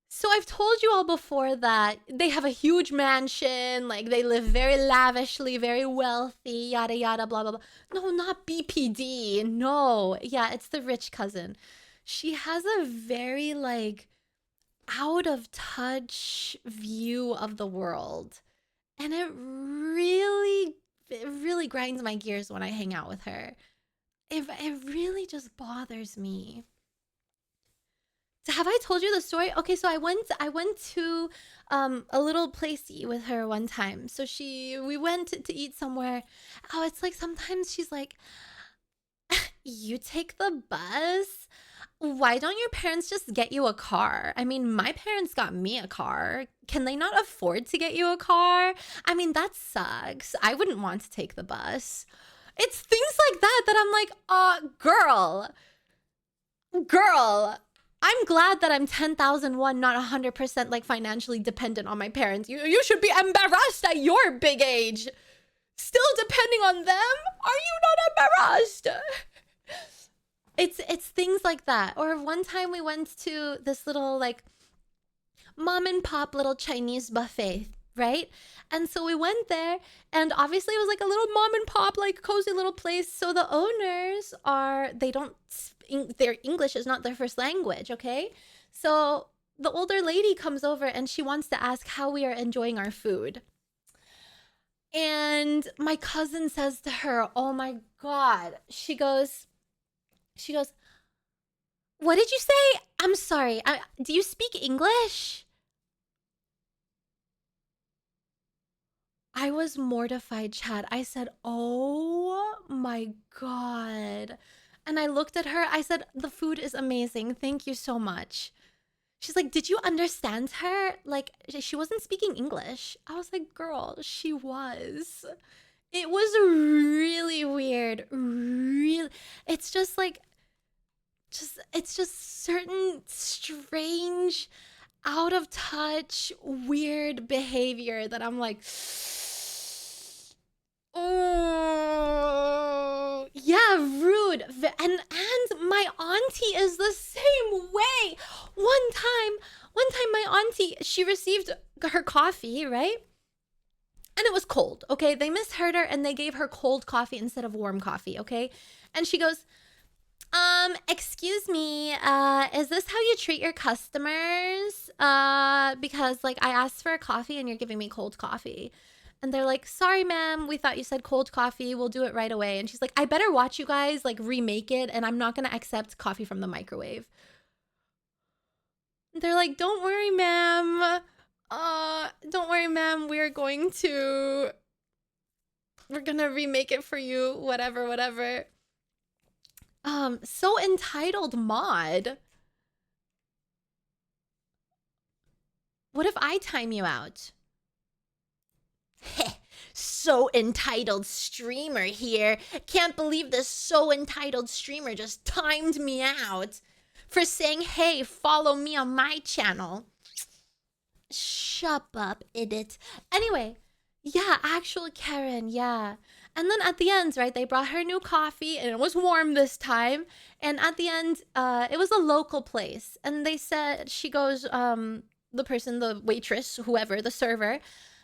So I've told you all before that they have a huge mansion, like they live very lavishly, very wealthy, yada yada, blah blah blah. No, not BPD. No. Yeah, it's the rich cousin. She has a very like out of touch view of the world. And it really grinds my gears when I hang out with her. It really just bothers me. Have I told you the story? Okay, so I went to a little place to eat with her one time. So we went to eat somewhere. Oh, it's like sometimes she's like, you take the bus? Why don't your parents just get you a car? I mean, my parents got me a car. Can they not afford to get you a car? I mean, that sucks. I wouldn't want to take the bus. It's things like that I'm like, girl, I'm glad that I'm 10,001, not 100% like financially dependent on my parents. You should be embarrassed at your big age. Still depending on them? Are you not embarrassed? It's things like that. Or one time we went to this little like mom and pop little Chinese buffet, right? And so we went there, and obviously it was like a little mom and pop, like cozy little place. So the owners their English is not their first language, okay? So the older lady comes over and she wants to ask how we are enjoying our food. And my cousin says to her, oh my God, she goes, what did you say? I'm sorry. Do you speak English? I was mortified, Chad. I said, oh my God. And I looked at her. I said, the food is amazing. Thank you so much. She's like, did you understand her? Like, she wasn't speaking English. I was like, girl, she was. It was really weird. Really. It's just like, it's just certain strange, out of touch, weird behavior that I'm like, oh, yeah, rude. And my auntie is the same way. One time my auntie, she received her coffee, right? And it was cold, okay? They misheard her and they gave her cold coffee instead of warm coffee, okay? And she goes, excuse me, is this how you treat your customers? Because like I asked for a coffee and you're giving me cold coffee. And they're like, sorry, ma'am, we thought you said cold coffee. We'll do it right away. And she's like, I better watch you guys like remake it and I'm not going to accept coffee from the microwave. They're like, don't worry, ma'am. Don't worry, ma'am. We're gonna remake it for you. Whatever. So entitled, Mod. What if I time you out? So entitled streamer here. Can't believe this so entitled streamer just timed me out for saying, hey, follow me on my channel. Shut up, idiot. Anyway, yeah, actual Karen, yeah. And then at the end, right, they brought her new coffee and it was warm this time. And at the end, it was a local place. And they said, she goes, the person, the waitress, whoever, the server,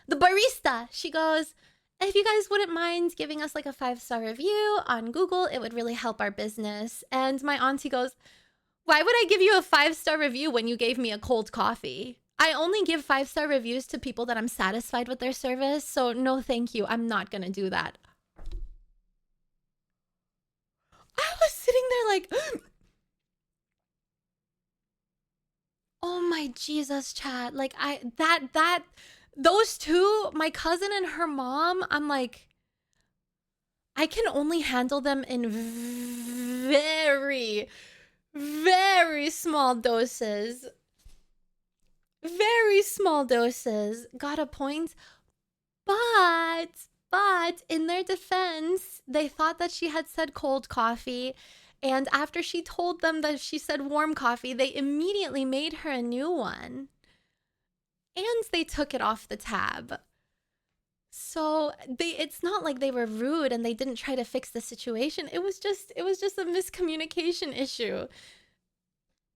the barista, she goes, if you guys wouldn't mind giving us like a 5-star review on Google, it would really help our business. And my auntie goes, why would I give you a 5-star review when you gave me a cold coffee? I only give 5-star reviews to people that I'm satisfied with their service. So no, thank you. I'm not going to do that. I was sitting there like, oh my Jesus, chat. Like those two, my cousin and her mom, I'm like, I can only handle them in very, very small doses. Very small doses. Got a point. But in their defense, they thought that she had said cold coffee. And after she told them that she said warm coffee, they immediately made her a new one. And they took it off the tab. So it's not like they were rude and they didn't try to fix the situation. It was just a miscommunication issue.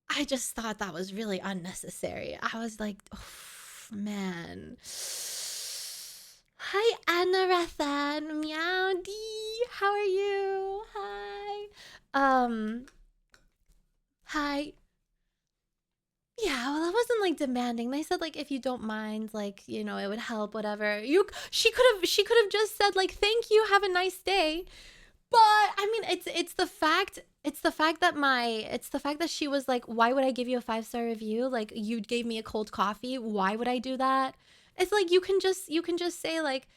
I just thought that was really unnecessary. I was like, oh, man. Hi, Anarathan. Meowdy. How are you? Hi. Hi. Yeah, well, I wasn't like demanding. They said like if you don't mind, like, you know, it would help, whatever. She could have just said like thank you, have a nice day. But I mean, it's the fact that she was like, why would I give you a 5-star review? Like you gave me a cold coffee. Why would I do that? It's like you can just say like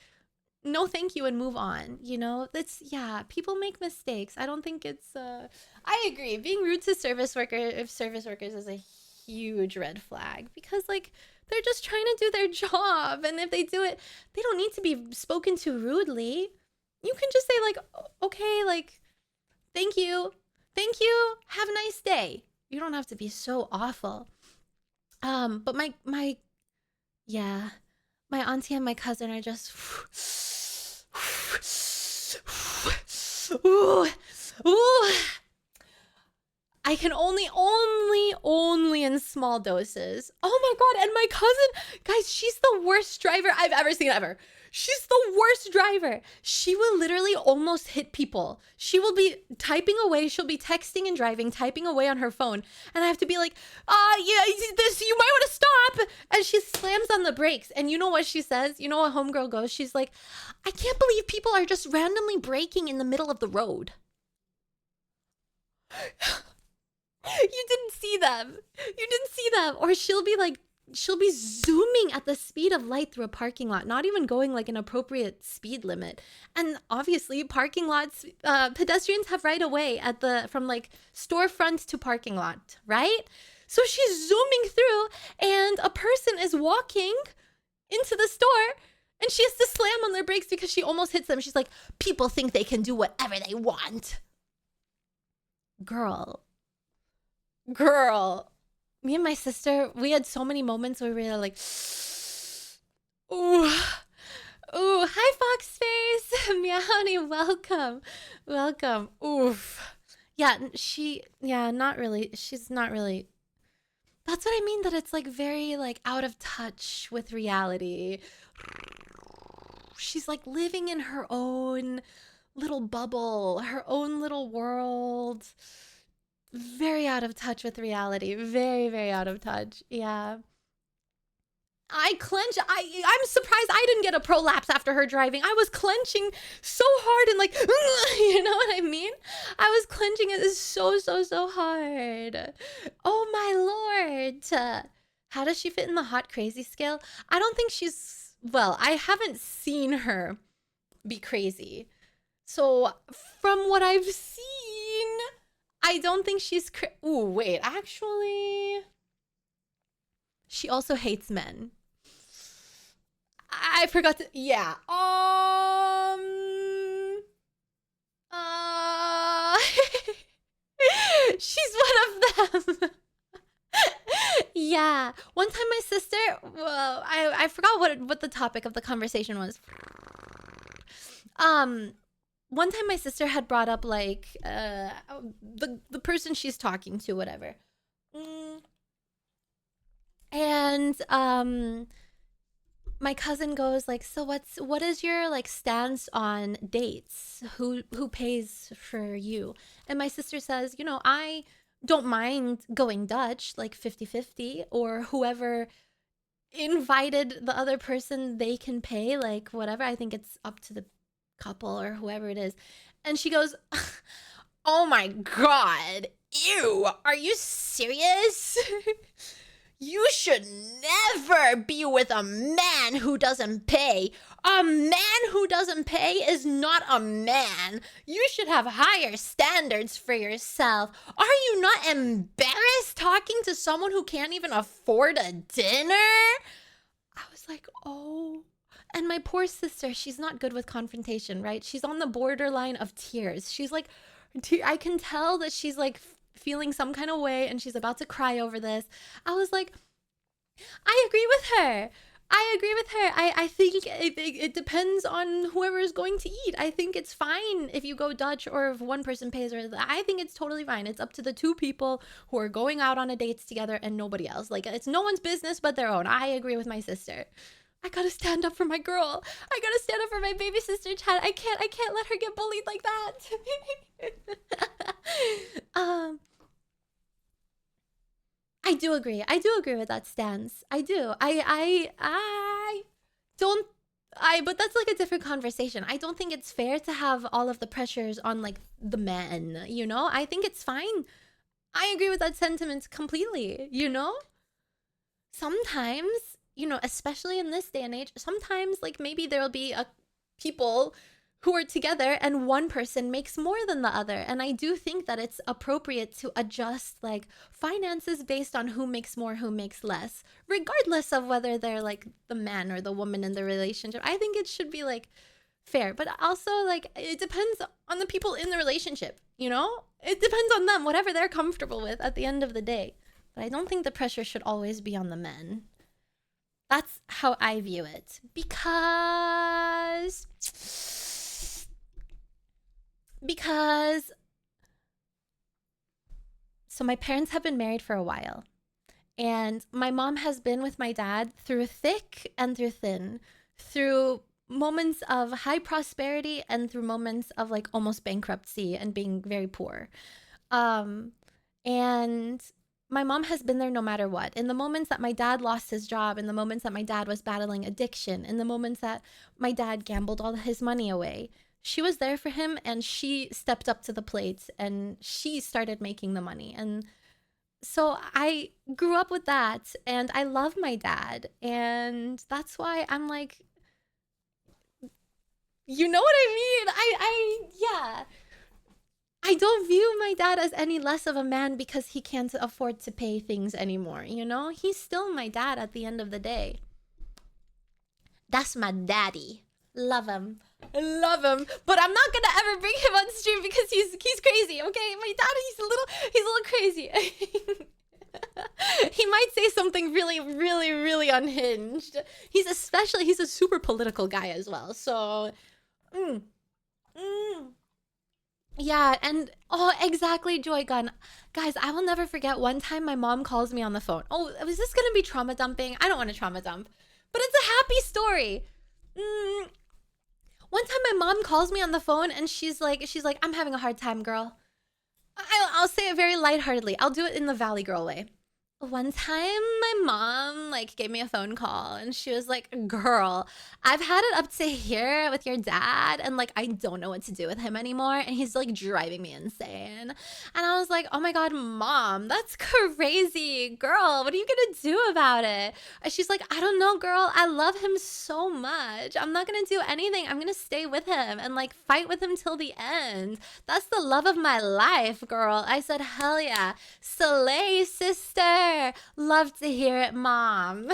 no thank you and move on, you know? Yeah, people make mistakes. I don't think it's I agree. Being rude to service workers is a huge red flag because like they're just trying to do their job, and if they do it, they don't need to be spoken to rudely. You can just say like, okay, like, thank you, have a nice day. You don't have to be so awful. But my auntie and my cousin are just ooh. I can only in small doses. Oh my God, and my cousin, guys, she's the worst driver I've ever seen ever. She's the worst driver. She will literally almost hit people. She will be typing away. She'll be texting and driving, typing away on her phone. And I have to be like, yeah, you might want to stop. And she slams on the brakes. And you know what she says? You know what homegirl goes? She's like, I can't believe people are just randomly braking in the middle of the road. You didn't see them. Or she'll be like she'll be zooming at the speed of light through a parking lot, not even going like an appropriate speed limit. And obviously parking lots, pedestrians have right of way from like storefront to parking lot, right? So she's zooming through and a person is walking into the store and she has to slam on their brakes because she almost hits them. She's like, people think they can do whatever they want. Girl. Me and my sister, we had so many moments where we were like, ooh, hi Foxface, Meowny, welcome, oof. Yeah, not really, she's not really, that's what I mean, that it's like very like out of touch with reality. She's like living in her own little bubble, her own little world. Very out of touch with reality. Very, very out of touch. Yeah. I clench. I'm surprised I didn't get a prolapse after her driving. I was clenching so hard and like, you know what I mean? I was clenching it so hard. Oh my Lord. How does she fit in the hot crazy scale? I don't think she's, well, I haven't seen her be crazy. So from what I've seen, I don't think she's ooh, wait, actually, she also hates men. I forgot to, yeah. She's one of them. Yeah. One time my sister, well, I forgot what the topic of the conversation was. One time my sister had brought up like the person she's talking to, whatever. And my cousin goes like, so what is your like stance on dates? Who pays for you? And my sister says, you know, I don't mind going Dutch, like 50-50, or whoever invited the other person, they can pay, like whatever. I think it's up to the couple or whoever it is. And she goes, oh my God, ew, are you serious? You should never be with a man who doesn't pay. A man who doesn't pay is not a man. You should have higher standards for yourself. Are you not embarrassed talking to someone who can't even afford a dinner? I was like, oh. And my poor sister, she's not good with confrontation, right? She's on the borderline of tears. She's like, I can tell that she's like feeling some kind of way and she's about to cry over this. I was like, I agree with her. I think it depends on whoever is going to eat. I think it's fine if you go Dutch or if one person pays, or I think it's totally fine. It's up to the two people who are going out on a date together and nobody else. Like, it's no one's business but their own. I agree with my sister. I gotta stand up for my girl. I gotta stand up for my baby sister, Chad. I can't let her get bullied like that. I do agree with that stance. I do. But that's like a different conversation. I don't think it's fair to have all of the pressures on like the men, you know? I think it's fine. I agree with that sentiment completely, you know? Sometimes, you know, especially in this day and age, sometimes like maybe there'll be people who are together and one person makes more than the other. And I do think that it's appropriate to adjust like finances based on who makes more, who makes less, regardless of whether they're like the man or the woman in the relationship. I think it should be like fair, but also like it depends on the people in the relationship, you know? It depends on them, whatever they're comfortable with at the end of the day. But I don't think the pressure should always be on the men. That's how I view it. Because so my parents have been married for a while, and my mom has been with my dad through thick and through thin, through moments of high prosperity and through moments of like almost bankruptcy and being very poor. And my mom has been there no matter what. In the moments that my dad lost his job, in the moments that my dad was battling addiction, in the moments that my dad gambled all his money away, she was there for him and she stepped up to the plate and she started making the money. And so I grew up with that, and I love my dad, and that's why I'm like, you know what I mean? Yeah. I don't view my dad as any less of a man because he can't afford to pay things anymore, you know? He's still my dad at the end of the day. That's my daddy. Love him. I love him. But I'm not gonna ever bring him on stream because he's crazy, okay? My dad, he's a little crazy. He might say something really, really, really unhinged. He's a super political guy as well. So yeah, and oh, exactly, Joy Gun. Guys, I will never forget one time my mom calls me on the phone. Oh, was this gonna be trauma dumping? I don't want to trauma dump, but it's a happy story. One time my mom calls me on the phone and she's like, I'm having a hard time, girl. I'll say it very lightheartedly. I'll do it in the Valley Girl way. One time my mom like gave me a phone call and she was like, girl, I've had it up to here with your dad and like I don't know what to do with him anymore and he's like driving me insane. And I was like, oh my god, mom, that's crazy. Girl, what are you gonna do about it? And she's like, I don't know, girl, I love him so much. I'm not gonna do anything. I'm gonna stay with him and like fight with him till the end. That's the love of my life, girl. I said, hell yeah. Slay, sister. Love to hear it, mom.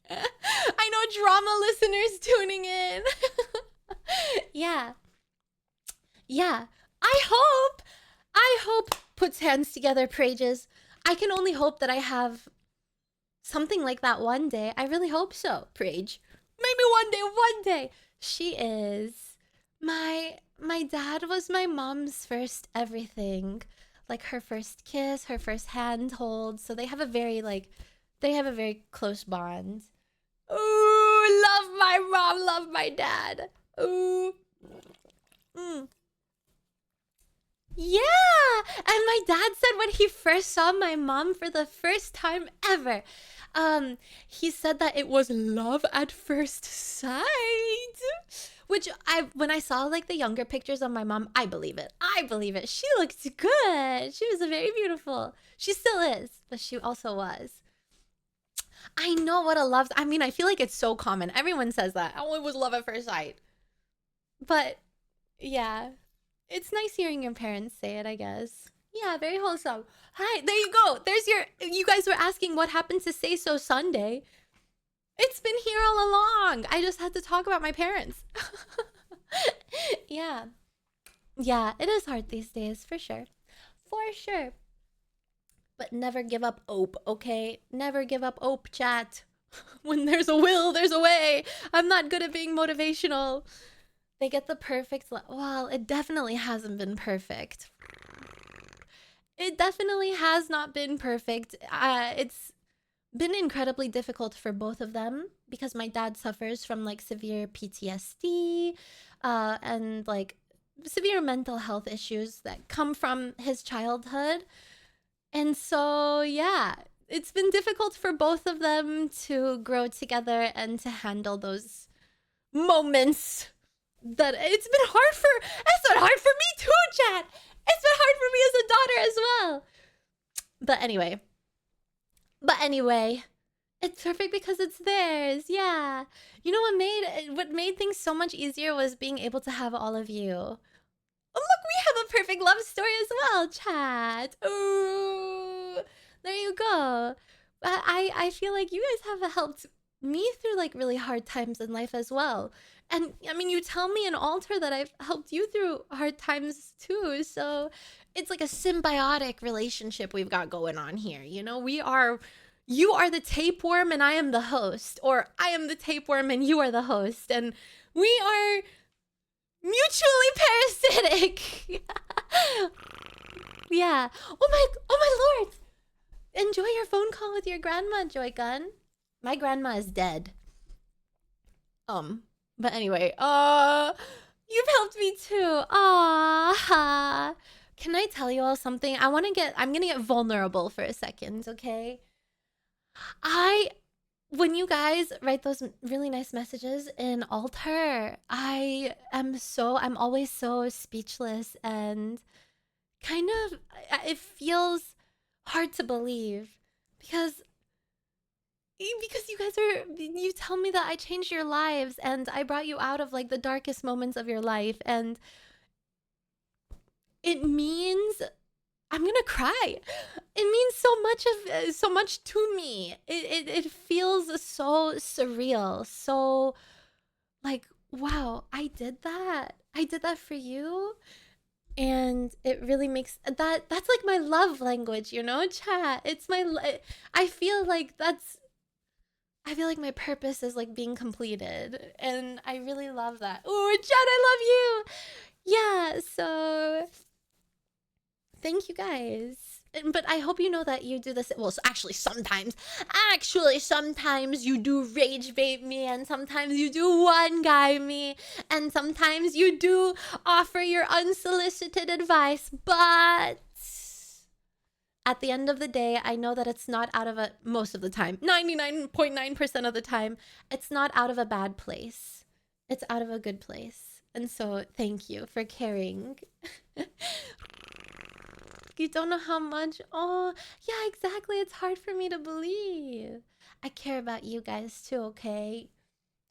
I know drama listeners tuning in. Yeah. I hope puts hands together prages. I can only hope that I have something like that one day. I really hope so, Prage. Maybe one day. She is. My dad was my mom's first everything. Like her first kiss, her first handhold. So they have a very close bond. Ooh, love my mom, love my dad. Ooh. Yeah, and my dad said when he first saw my mom for the first time ever, he said that it was love at first sight. Which when I saw like the younger pictures of my mom, I believe it. She looked good. She was very beautiful. She still is, but she also was. I know what a love. I mean, I feel like it's so common. Everyone says that. Oh, it was love at first sight. But yeah, it's nice hearing your parents say it, I guess. Yeah, very wholesome. Hi, there you go. You guys were asking what happened to Say So Sunday. It's been here all along. I just had to talk about my parents. Yeah. Yeah, it is hard these days, for sure. For sure. But never give up hope, okay? Never give up hope, chat. When there's a will, there's a way. I'm not good at being motivational. They get the perfect... Well, it definitely hasn't been perfect. It definitely has not been perfect. It's been incredibly difficult for both of them because my dad suffers from like severe PTSD and like severe mental health issues that come from his childhood. And so, yeah, it's been difficult for both of them to grow together and to handle those moments that it's been hard for me too, chat. It's been hard for me as a daughter as well. But anyway, it's perfect because it's theirs. Yeah. You know what made things so much easier was being able to have all of you. Oh, look, we have a perfect love story as well, chat. Ooh. There you go. I feel like you guys have helped me through like really hard times in life as well. And I mean, you tell me in Alter that I've helped you through hard times too. So it's like a symbiotic relationship we've got going on here. You know, you are the tapeworm and I am the host, or I am the tapeworm and you are the host, and we are mutually parasitic. Yeah. Oh my lord. Enjoy your phone call with your grandma, Joy Gun. My grandma is dead. But anyway, you've helped me too. Aww. Can I tell you all something? I'm gonna get vulnerable for a second, okay? When you guys write those really nice messages in Alter, I'm always so speechless and kind of, it feels hard to believe because you guys are, you tell me that I changed your lives and I brought you out of like the darkest moments of your life, and it means I'm gonna cry. It means so much to me. It feels so surreal, so like, wow, I did that. I did that for you. And it really makes that's like my love language, you know, chat. It's I feel like my purpose is like being completed, and I really love that. Oh, chat, I love you. Yeah, so thank you guys. But I hope you know that you do this. Well, actually, sometimes you do rage bait me, and sometimes you do one guy me, and sometimes you do offer your unsolicited advice. But at the end of the day, I know that it's not out of most of the time, 99.9% of the time, it's not out of a bad place. It's out of a good place. And so thank you for caring. You don't know how much. Oh, yeah, exactly. It's hard for me to believe. I care about you guys too, okay?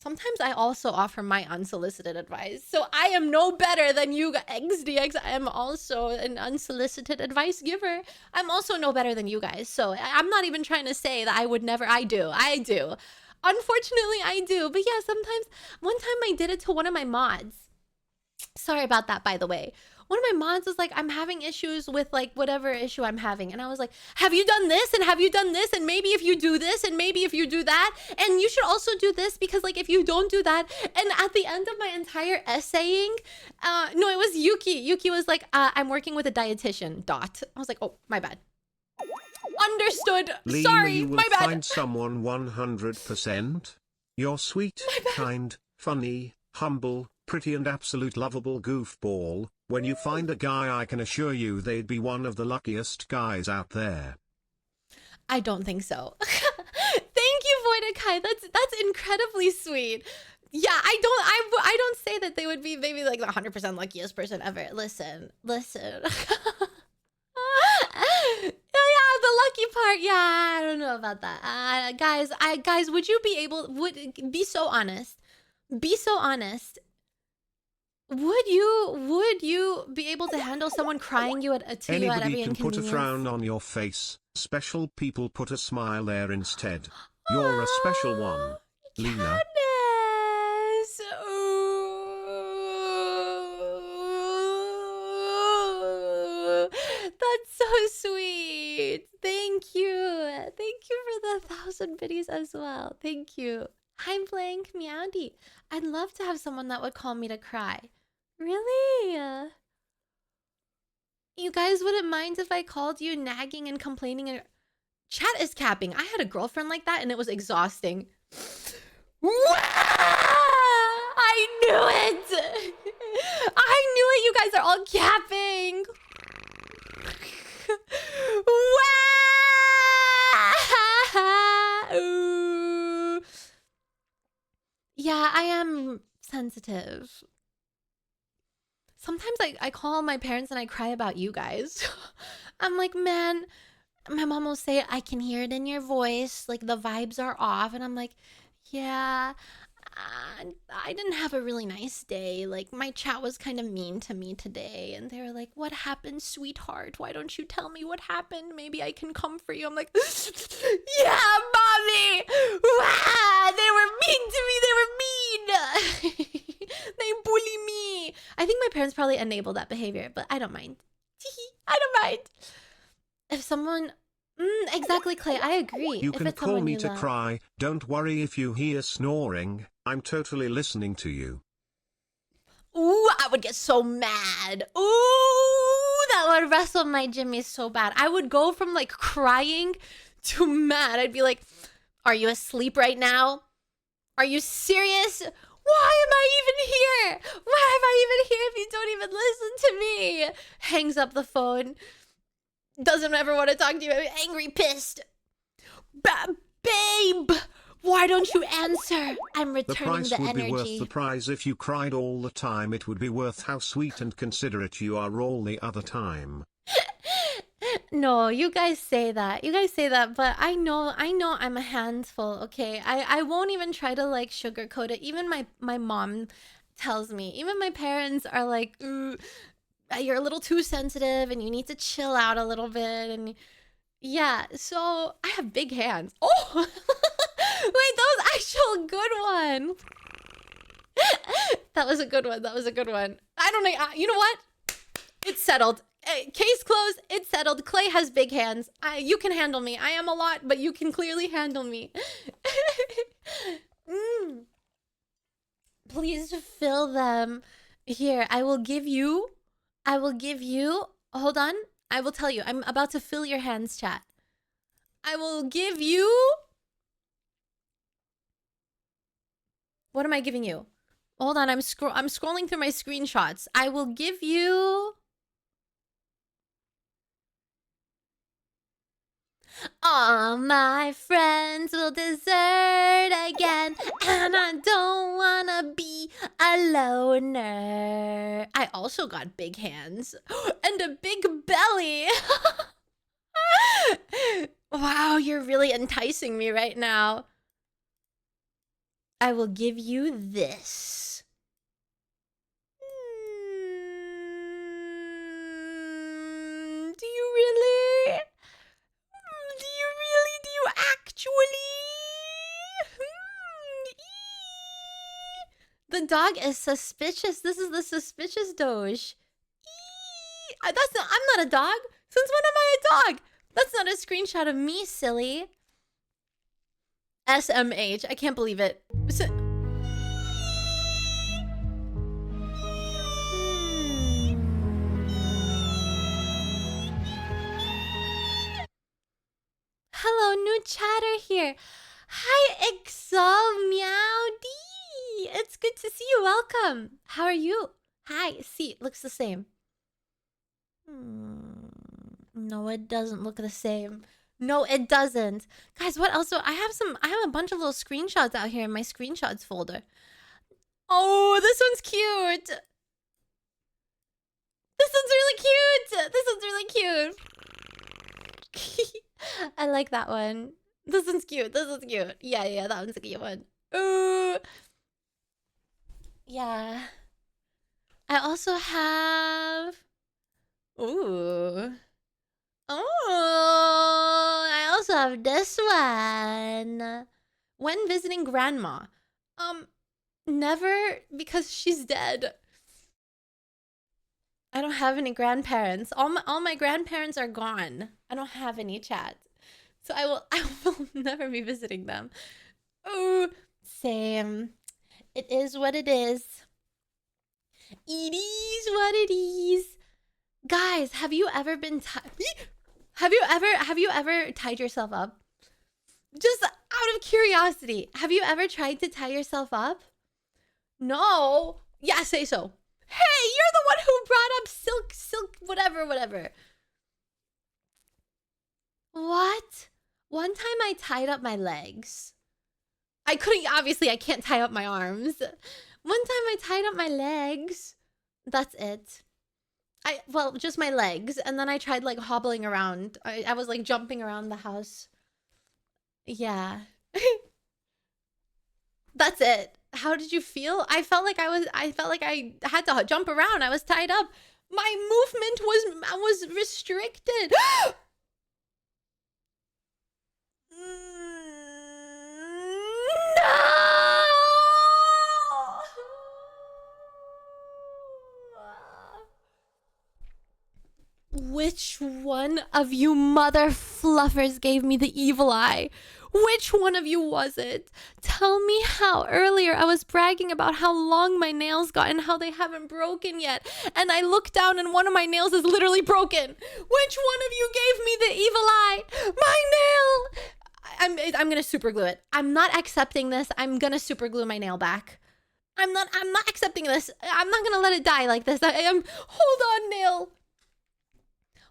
Sometimes I also offer my unsolicited advice. So I am no better than you, XDX. I am also an unsolicited advice giver. I'm also no better than you guys. So I'm not even trying to say that I would never. I do. Unfortunately, I do. But yeah, sometimes, one time I did it to one of my mods. Sorry about that, by the way. One of my mods was like, I'm having issues with like whatever issue I'm having. And I was like, have you done this? And have you done this? And maybe if you do this, and maybe if you do that, and you should also do this, because like if you don't do that. And at the end of my entire essaying, no, it was Yuki. Yuki was like, I'm working with a dietitian, dot. I was like, oh, my bad. Understood. Lena, Sorry, you will my bad. find someone 100%. You're sweet, kind, funny, humble, pretty and absolute lovable goofball. When you find a guy, I can assure you they'd be one of the luckiest guys out there. I don't think so. Thank you, Voidakai. That's incredibly sweet. Yeah, I don't say that they would be maybe like the 100% luckiest person ever. Listen. Yeah, the lucky part. Yeah, I don't know about that. Guys, would be so honest? Be so honest. Would you be able to handle someone crying to you at every Anybody can inconvenience? put a frown on your face. Special people put a smile there instead. You're a special one, Lena. Goodness. Ooh. That's so sweet. Thank you. Thank you for the 1,000 biddies as well. Thank you. Hi, Blank Meowdy. I'd love to have someone that would call me to cry. Really? You guys wouldn't mind if I called you nagging and complaining? And chat is capping. I had a girlfriend like that and it was exhausting. I knew it! I knew it! You guys are all capping! Ooh. Yeah, I am sensitive. Sometimes I call my parents and I cry about you guys. I'm like, man, my mom will say, I can hear it in your voice. Like, the vibes are off. And I'm like, yeah, I didn't have a really nice day. Like, my chat was kind of mean to me today. And they were like, what happened, sweetheart? Why don't you tell me what happened? Maybe I can come for you. I'm like, yeah, mommy. Wow, they were mean to me. They were mean. They bully me. I think my parents probably enable that behavior, but I don't mind. I don't mind. If someone... exactly, Clay. I agree. You if can it's call me you to love. cry. Don't worry if you hear snoring. I'm totally listening to you. Ooh, I would get so mad. Ooh, that would wrestle my Jimmy so bad. I would go from like crying to mad. I'd be like, are you asleep right now? Are you serious? Why am I even here? Why am I even here if you don't even listen to me? Hangs up the phone. Doesn't ever want to talk to you. Angry, pissed. Babe, why don't you answer? I'm The returning price the would energy. be worth the prize if you cried all the time. It would be worth how sweet and considerate you are all the other time. No, you guys say that. You guys say that, but I know I'm a handful, okay? I won't even try to like sugarcoat it. Even my mom tells me. Even my parents are like, "Ooh, you're a little too sensitive and you need to chill out a little bit." And yeah, so I have big hands. Oh, wait, that was actual good one. That was a good one. That was a good one. I don't know. You know what? It's settled. Case closed. It's settled. Clay has big hands. You can handle me. I am a lot, but you can clearly handle me. Please fill them. Here, I will give you. Hold on. I will tell you. I'm about to fill your hands, chat. I will give you. What am I giving you? Hold on. I'm scrolling through my screenshots. I will give you. All my friends will desert again, and I don't wanna be a loner. I also got big hands and a big belly. Wow, you're really enticing me right now. I will give you this. Do you really? Do you actually? The dog is suspicious. This is the suspicious Doge. I'm not a dog. Since when am I a dog? That's not a screenshot of me, silly. SMH. I can't believe it. Hello, new chatter here. Hi, Excel Meowdy. It's good to see you. Welcome. How are you? Hi. See, it looks the same. No, it doesn't look the same. No, it doesn't. Guys, what else? I have a bunch of little screenshots out here in my screenshots folder. Oh, this one's cute. This one's really cute. This one's really cute. I like that one. This one's cute. This one's cute. Yeah, that one's a cute one. Ooh. Yeah. I also have... Ooh. Oh, I also have this one. When visiting grandma. Never, because she's dead. I don't have any grandparents. All my grandparents are gone. I don't have any, chat. So I will never be visiting them. Oh, same. It is what it is. It is what it is. Guys, have you ever been have you ever tied yourself up? Just out of curiosity, have you ever tried to tie yourself up? No. Yeah, say so. Hey, you're the one who brought up silk, whatever. What? One time I tied up my legs. I can't tie up my arms. One time I tied up my legs. That's it. Well, just my legs. And then I tried like hobbling around. I was like jumping around the house. Yeah. That's it. How did you feel? I felt like I had to jump around. I was tied up. My movement was restricted. Which one of you mother fluffers gave me the evil eye? Which one of you was it? Tell me how earlier I was bragging about how long my nails got and how they haven't broken yet. And I look down and one of my nails is literally broken. Which one of you gave me the evil eye? My nail! I'm gonna super glue it. I'm not accepting this. I'm gonna super glue my nail back. I'm not accepting this. I'm not gonna let it die like this. Hold on, nail.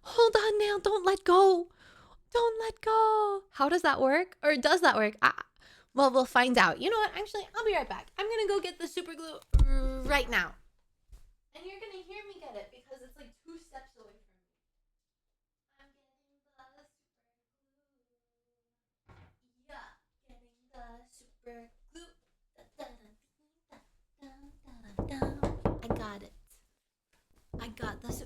Hold on, nail. Don't let go. Don't let go. How does that work? Or does that work? Well, we'll find out. You know what? Actually, I'll be right back. I'm going to go get the super glue right now. And you're going to hear me get it because it's like 2 steps away from me. I'm getting got this.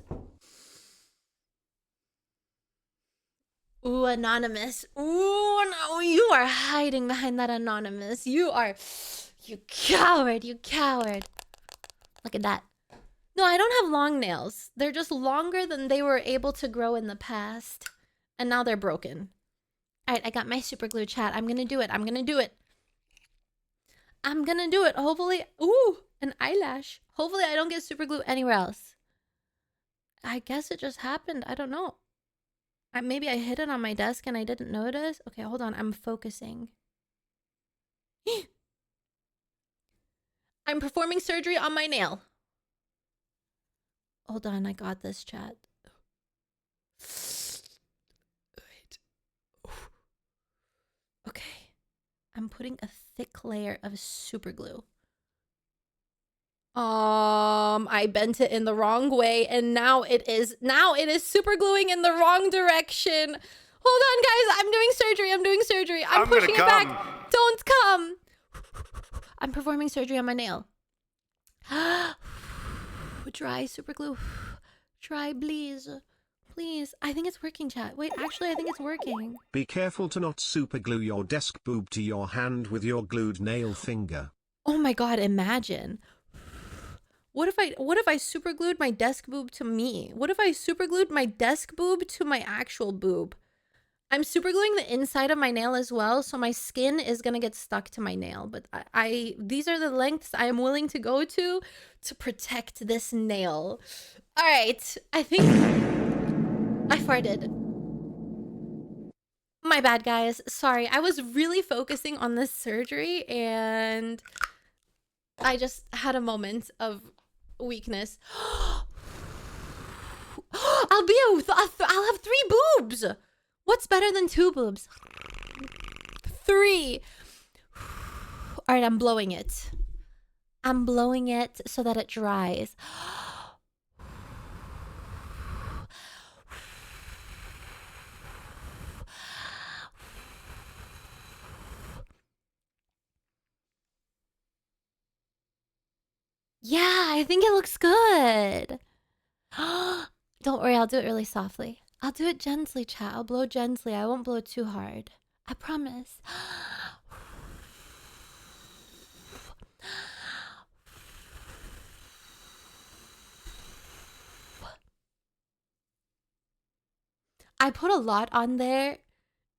Ooh, anonymous. Ooh, no, you are hiding behind that anonymous. You coward, you coward. Look at that. No, I don't have long nails. They're just longer than they were able to grow in the past. And now they're broken. All right, I got my super glue, chat. I'm gonna do it. I'm gonna do it. I'm gonna do it. Hopefully, ooh, an eyelash. Hopefully I don't get super glue anywhere else. I guess it just happened. I don't know. Maybe I hid it on my desk and I didn't notice. Okay, hold on. I'm focusing. I'm performing surgery on my nail. Hold on, I got this, chat. Wait. Okay. I'm putting a thick layer of super glue. I bent it in the wrong way and now it is super gluing in the wrong direction. Hold on, guys. I'm doing surgery. I'm pushing it back. Don't come. I'm performing surgery on my nail. Dry super glue. Dry, please. Please. I think it's working, chat. Wait, actually, I think it's working. Be careful to not super glue your desk boob to your hand with your glued nail finger. Oh my god, imagine. What if I super glued my desk boob to me? What if I super glued my desk boob to my actual boob? I'm super gluing the inside of my nail as well, so my skin is gonna get stuck to my nail. But these are the lengths I am willing to go to protect this nail. All right, I think I farted. My bad, guys. Sorry, I was really focusing on this surgery and I just had a moment of weakness. I'll have 3 boobs. What's better than 2 boobs? 3. All right, I'm blowing it. I'm blowing it so that it dries. Yeah, I think it looks good. Don't worry, I'll do it really softly. I'll do it gently, chat. I'll blow gently. I won't blow too hard. I promise. I put a lot on there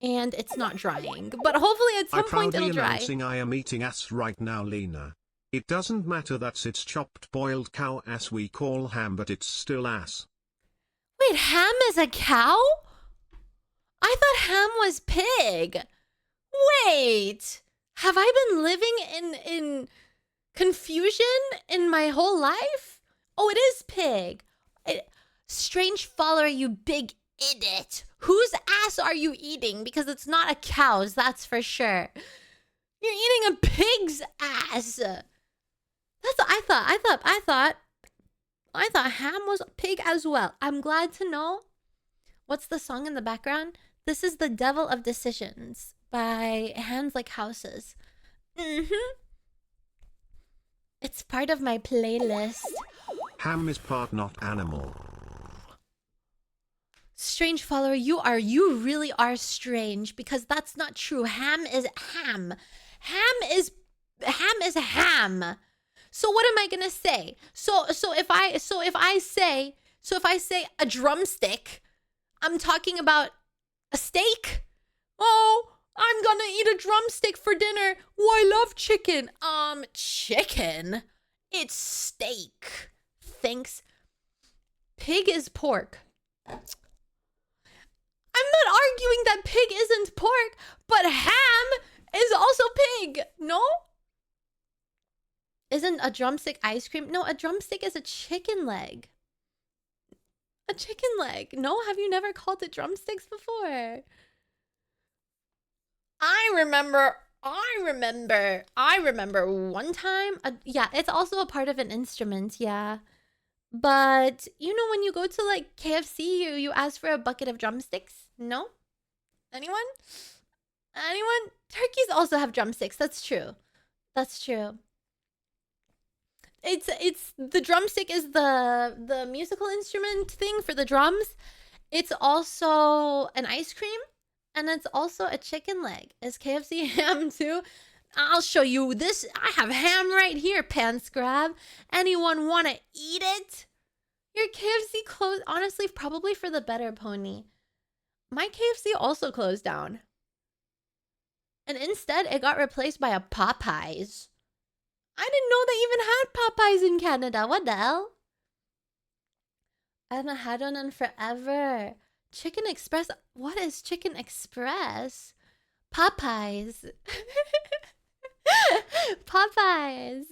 and it's not drying. But hopefully at some point it'll dry. Announcing I am eating ass right now, Lena. It doesn't matter that it's chopped boiled cow ass we call ham, but it's still ass. Wait, ham is a cow? I thought ham was pig. Wait, have I been living in confusion in my whole life? Oh, it is pig. Strange follower, you big idiot. Whose ass are you eating? Because it's not a cow's, that's for sure. You're eating a pig's ass. That's what I thought ham was pig as well. I'm glad to know. What's the song in the background? This is The Devil of Decisions by Hands Like Houses. It's part of my playlist. Ham is part, not animal. Strange follower, you really are strange because that's not true. Ham is ham. Ham is ham. So what am I gonna say? So if I say a drumstick, I'm talking about a steak. Oh, I'm gonna eat a drumstick for dinner. Oh, I love chicken. Chicken? It's steak. Thanks. Pig is pork. I'm not arguing that pig isn't pork, but ham is also pig. No? Isn't a drumstick ice cream? No, a drumstick is a chicken leg. A chicken leg. No, have you never called it drumsticks before? I remember one time. Yeah, it's also a part of an instrument. Yeah. But you know when you go to like KFC, you ask for a bucket of drumsticks? No? Anyone? Turkeys also have drumsticks. That's true. it's the drumstick is the musical instrument thing for the drums. It's also an ice cream, and it's also a chicken leg. Is KFC ham too? I'll show you this. I have ham right here, pants grab. Anyone want to eat it? Your KFC closed, honestly, probably for the better, Pony. My KFC also closed down. And instead, it got replaced by a Popeyes. I didn't know they even had Popeyes in Canada. What the hell? I haven't had one in forever. Chicken Express. What is Chicken Express? Popeyes. Popeyes.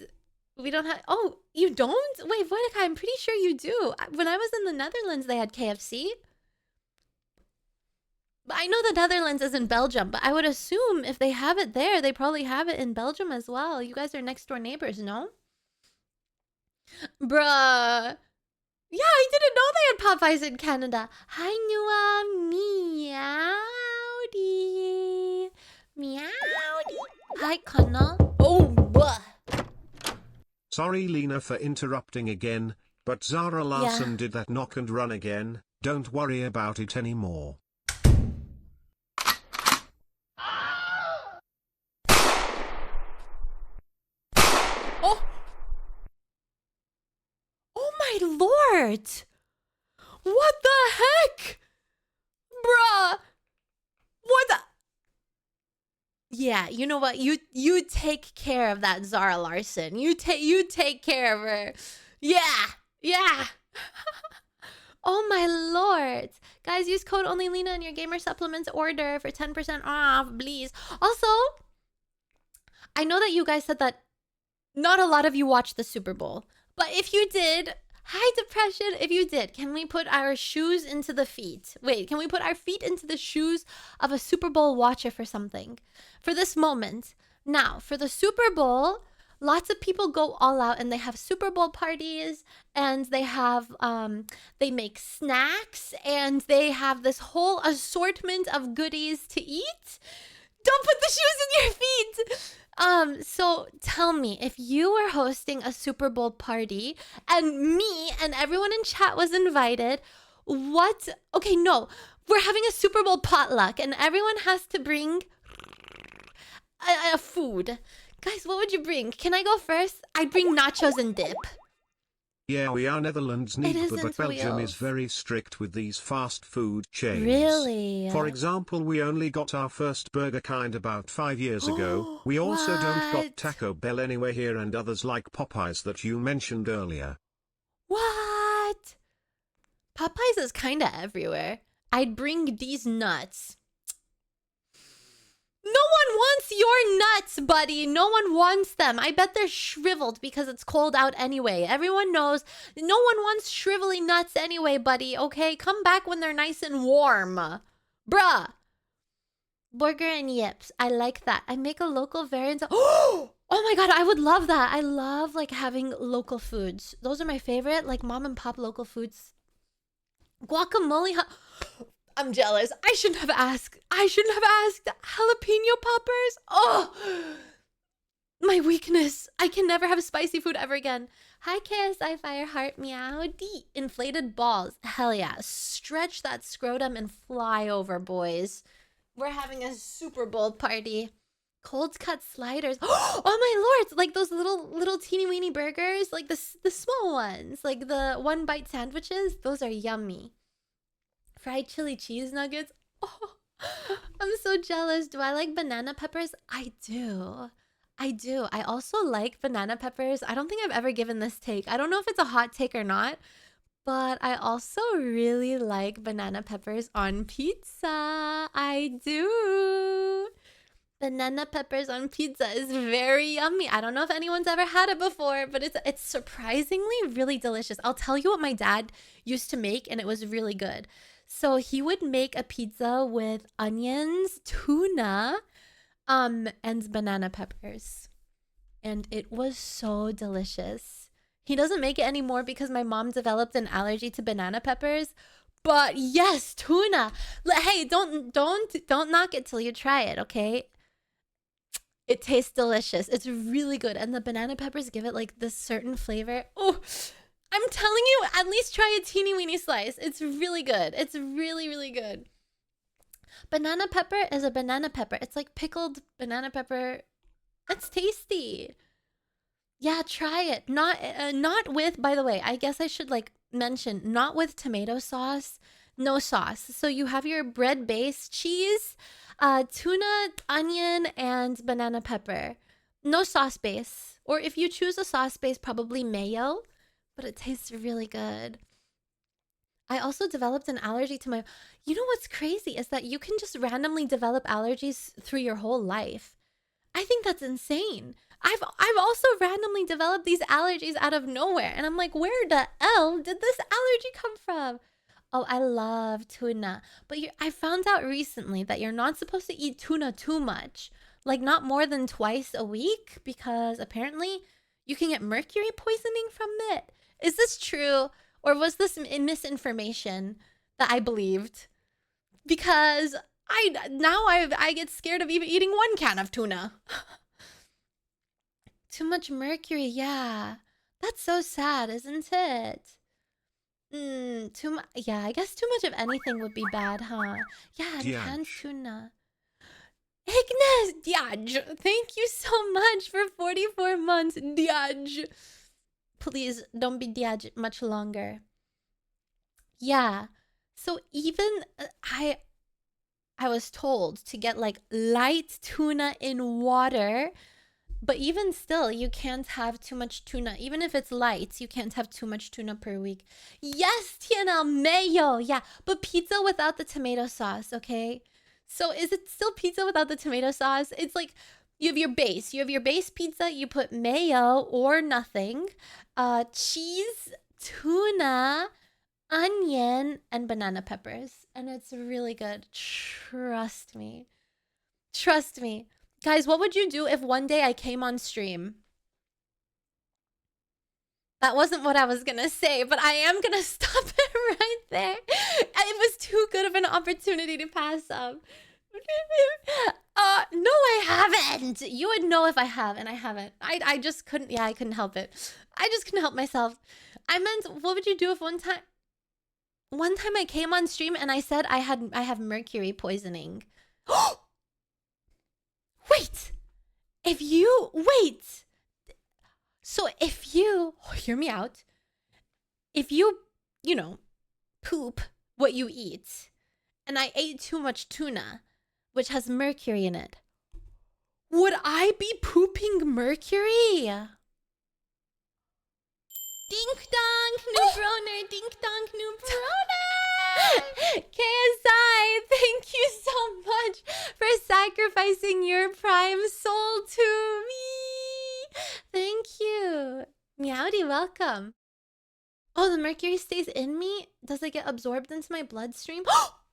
We don't have. Oh, you don't? Wait, Voidaka, I'm pretty sure you do. When I was in the Netherlands, they had KFC. But I know the Netherlands is in Belgium, but I would assume if they have it there, they probably have it in Belgium as well. You guys are next door neighbors, no? Bruh. Yeah, I didn't know they had Popeyes in Canada. Hi, Nua. Meowdy. Meowdy. Hi, Connor. Oh, buh. Sorry, Lena, for interrupting again, but Zara Larson did that knock and run again. Don't worry about it anymore. Oh my lord! What the heck? Bruh! What the? Yeah, you know what? You take care of that Zara Larson. You take care of her. Yeah. Oh my lord. Guys, use code ONLYLENA in your gamer supplements order for 10% off, please. Also, I know that you guys said that not a lot of you watched the Super Bowl. But if you did, hi depression, if you did, can we put our shoes into the feet? Wait, can we put our feet into the shoes of a Super Bowl watcher for something? For this moment. Now, for the Super Bowl, lots of people go all out and they have Super Bowl parties and they have, they make snacks and they have this whole assortment of goodies to eat. Don't put the shoes in your feet! So tell me, if you were hosting a Super Bowl party and me and everyone in chat was invited, what? Okay, no, we're having a Super Bowl potluck and everyone has to bring a food. Guys, what would you bring? Can I go first? I'd bring nachos and dip. Yeah, we are Netherlands neither, but Belgium is very strict with these fast food chains. Really? For example, we only got our first Burger Kind about 5 years ago. We also don't got Taco Bell anywhere here and others like Popeyes that you mentioned earlier. What? Popeyes is kinda everywhere. I'd bring these nuts. No one wants your nuts, buddy. No one wants them. I bet they're shriveled because it's cold out anyway. Everyone knows no one wants shrivelly nuts anyway, buddy. Okay, come back when they're nice and warm. Bruh. Burger and yips. I like that. I make a local variant. Oh my god, I would love that. I love like having local foods. Those are my favorite, like mom and pop local foods. Guacamole. I'm jealous. I shouldn't have asked. Jalapeno poppers. Oh, my weakness. I can never have spicy food ever again. Hi, KSI Fireheart. Meow. D. Inflated balls. Hell yeah. Stretch that scrotum and fly over, boys. We're having a Super Bowl party. Cold cut sliders. Oh my lord! Like those little teeny weeny burgers, like the small ones, like the 1-bite sandwiches. Those are yummy. Fried chili cheese nuggets. Oh, I'm so jealous. Do I like banana peppers? I do. I also like banana peppers. I don't think I've ever given this take. I don't know if it's a hot take or not, but I also really like banana peppers on pizza. I do. Banana peppers on pizza is very yummy. I don't know if anyone's ever had it before, but it's surprisingly really delicious. I'll tell you what my dad used to make, and it was really good. So he would make a pizza with onions, tuna, and banana peppers. And it was so delicious. He doesn't make it anymore because my mom developed an allergy to banana peppers. But yes, tuna. Hey, don't knock it till you try it, okay? It tastes delicious. It's really good. And the banana peppers give it like this certain flavor. Oh, I'm telling you, at least try a teeny weeny slice. It's really good. It's really, really good. Banana pepper is a banana pepper. It's like pickled banana pepper. It's tasty. Yeah, try it. Not with, by the way, I guess I should like mention, not with tomato sauce, no sauce. So you have your bread base, cheese, tuna, onion, and banana pepper. No sauce base. Or if you choose a sauce base, probably mayo, but it tastes really good. I also developed an allergy to my... You know what's crazy is that you can just randomly develop allergies through your whole life. I think that's insane. I've also randomly developed these allergies out of nowhere. And I'm like, where the hell did this allergy come from? Oh, I love tuna. But I found out recently that you're not supposed to eat tuna too much. Like not more than twice a week. Because apparently you can get mercury poisoning from it. Is this true? Or was this misinformation that I believed? Because I get scared of even eating one can of tuna. Too much mercury, yeah. That's so sad, isn't it? Yeah, I guess too much of anything would be bad, huh? Yeah, and canned tuna. Ignis, Diaj, thank you so much for 44 months, Diaj. Please don't be Diaj much longer. Yeah, so even I was told to get like light tuna in water. But even still, you can't have too much tuna. Even if it's light, you can't have too much tuna per week. Yes, Tiana, mayo. Yeah, but pizza without the tomato sauce, okay? So is it still pizza without the tomato sauce? It's like you have your base. You have your base pizza. You put mayo or nothing. Cheese, tuna, onion, and banana peppers. And it's really good. Trust me. Trust me. Guys, what would you do if one day I came on stream? That wasn't what I was gonna say, but I am gonna stop it right there. It was too good of an opportunity to pass up. No, I haven't. You would know if I have, and I haven't. I just couldn't, yeah, I couldn't help it. I just couldn't help myself. I meant, what would you do if one time I came on stream and I said I have mercury poisoning? Wait! So if you, hear me out. If you poop what you eat, and I ate too much tuna, which has mercury in it, would I be pooping mercury? Dink donk, new broner, dink donk, new broner! KSI, thank you so much for sacrificing your prime soul to me. Thank you. Meowdy, welcome. Oh, the mercury stays in me? Does it get absorbed into my bloodstream?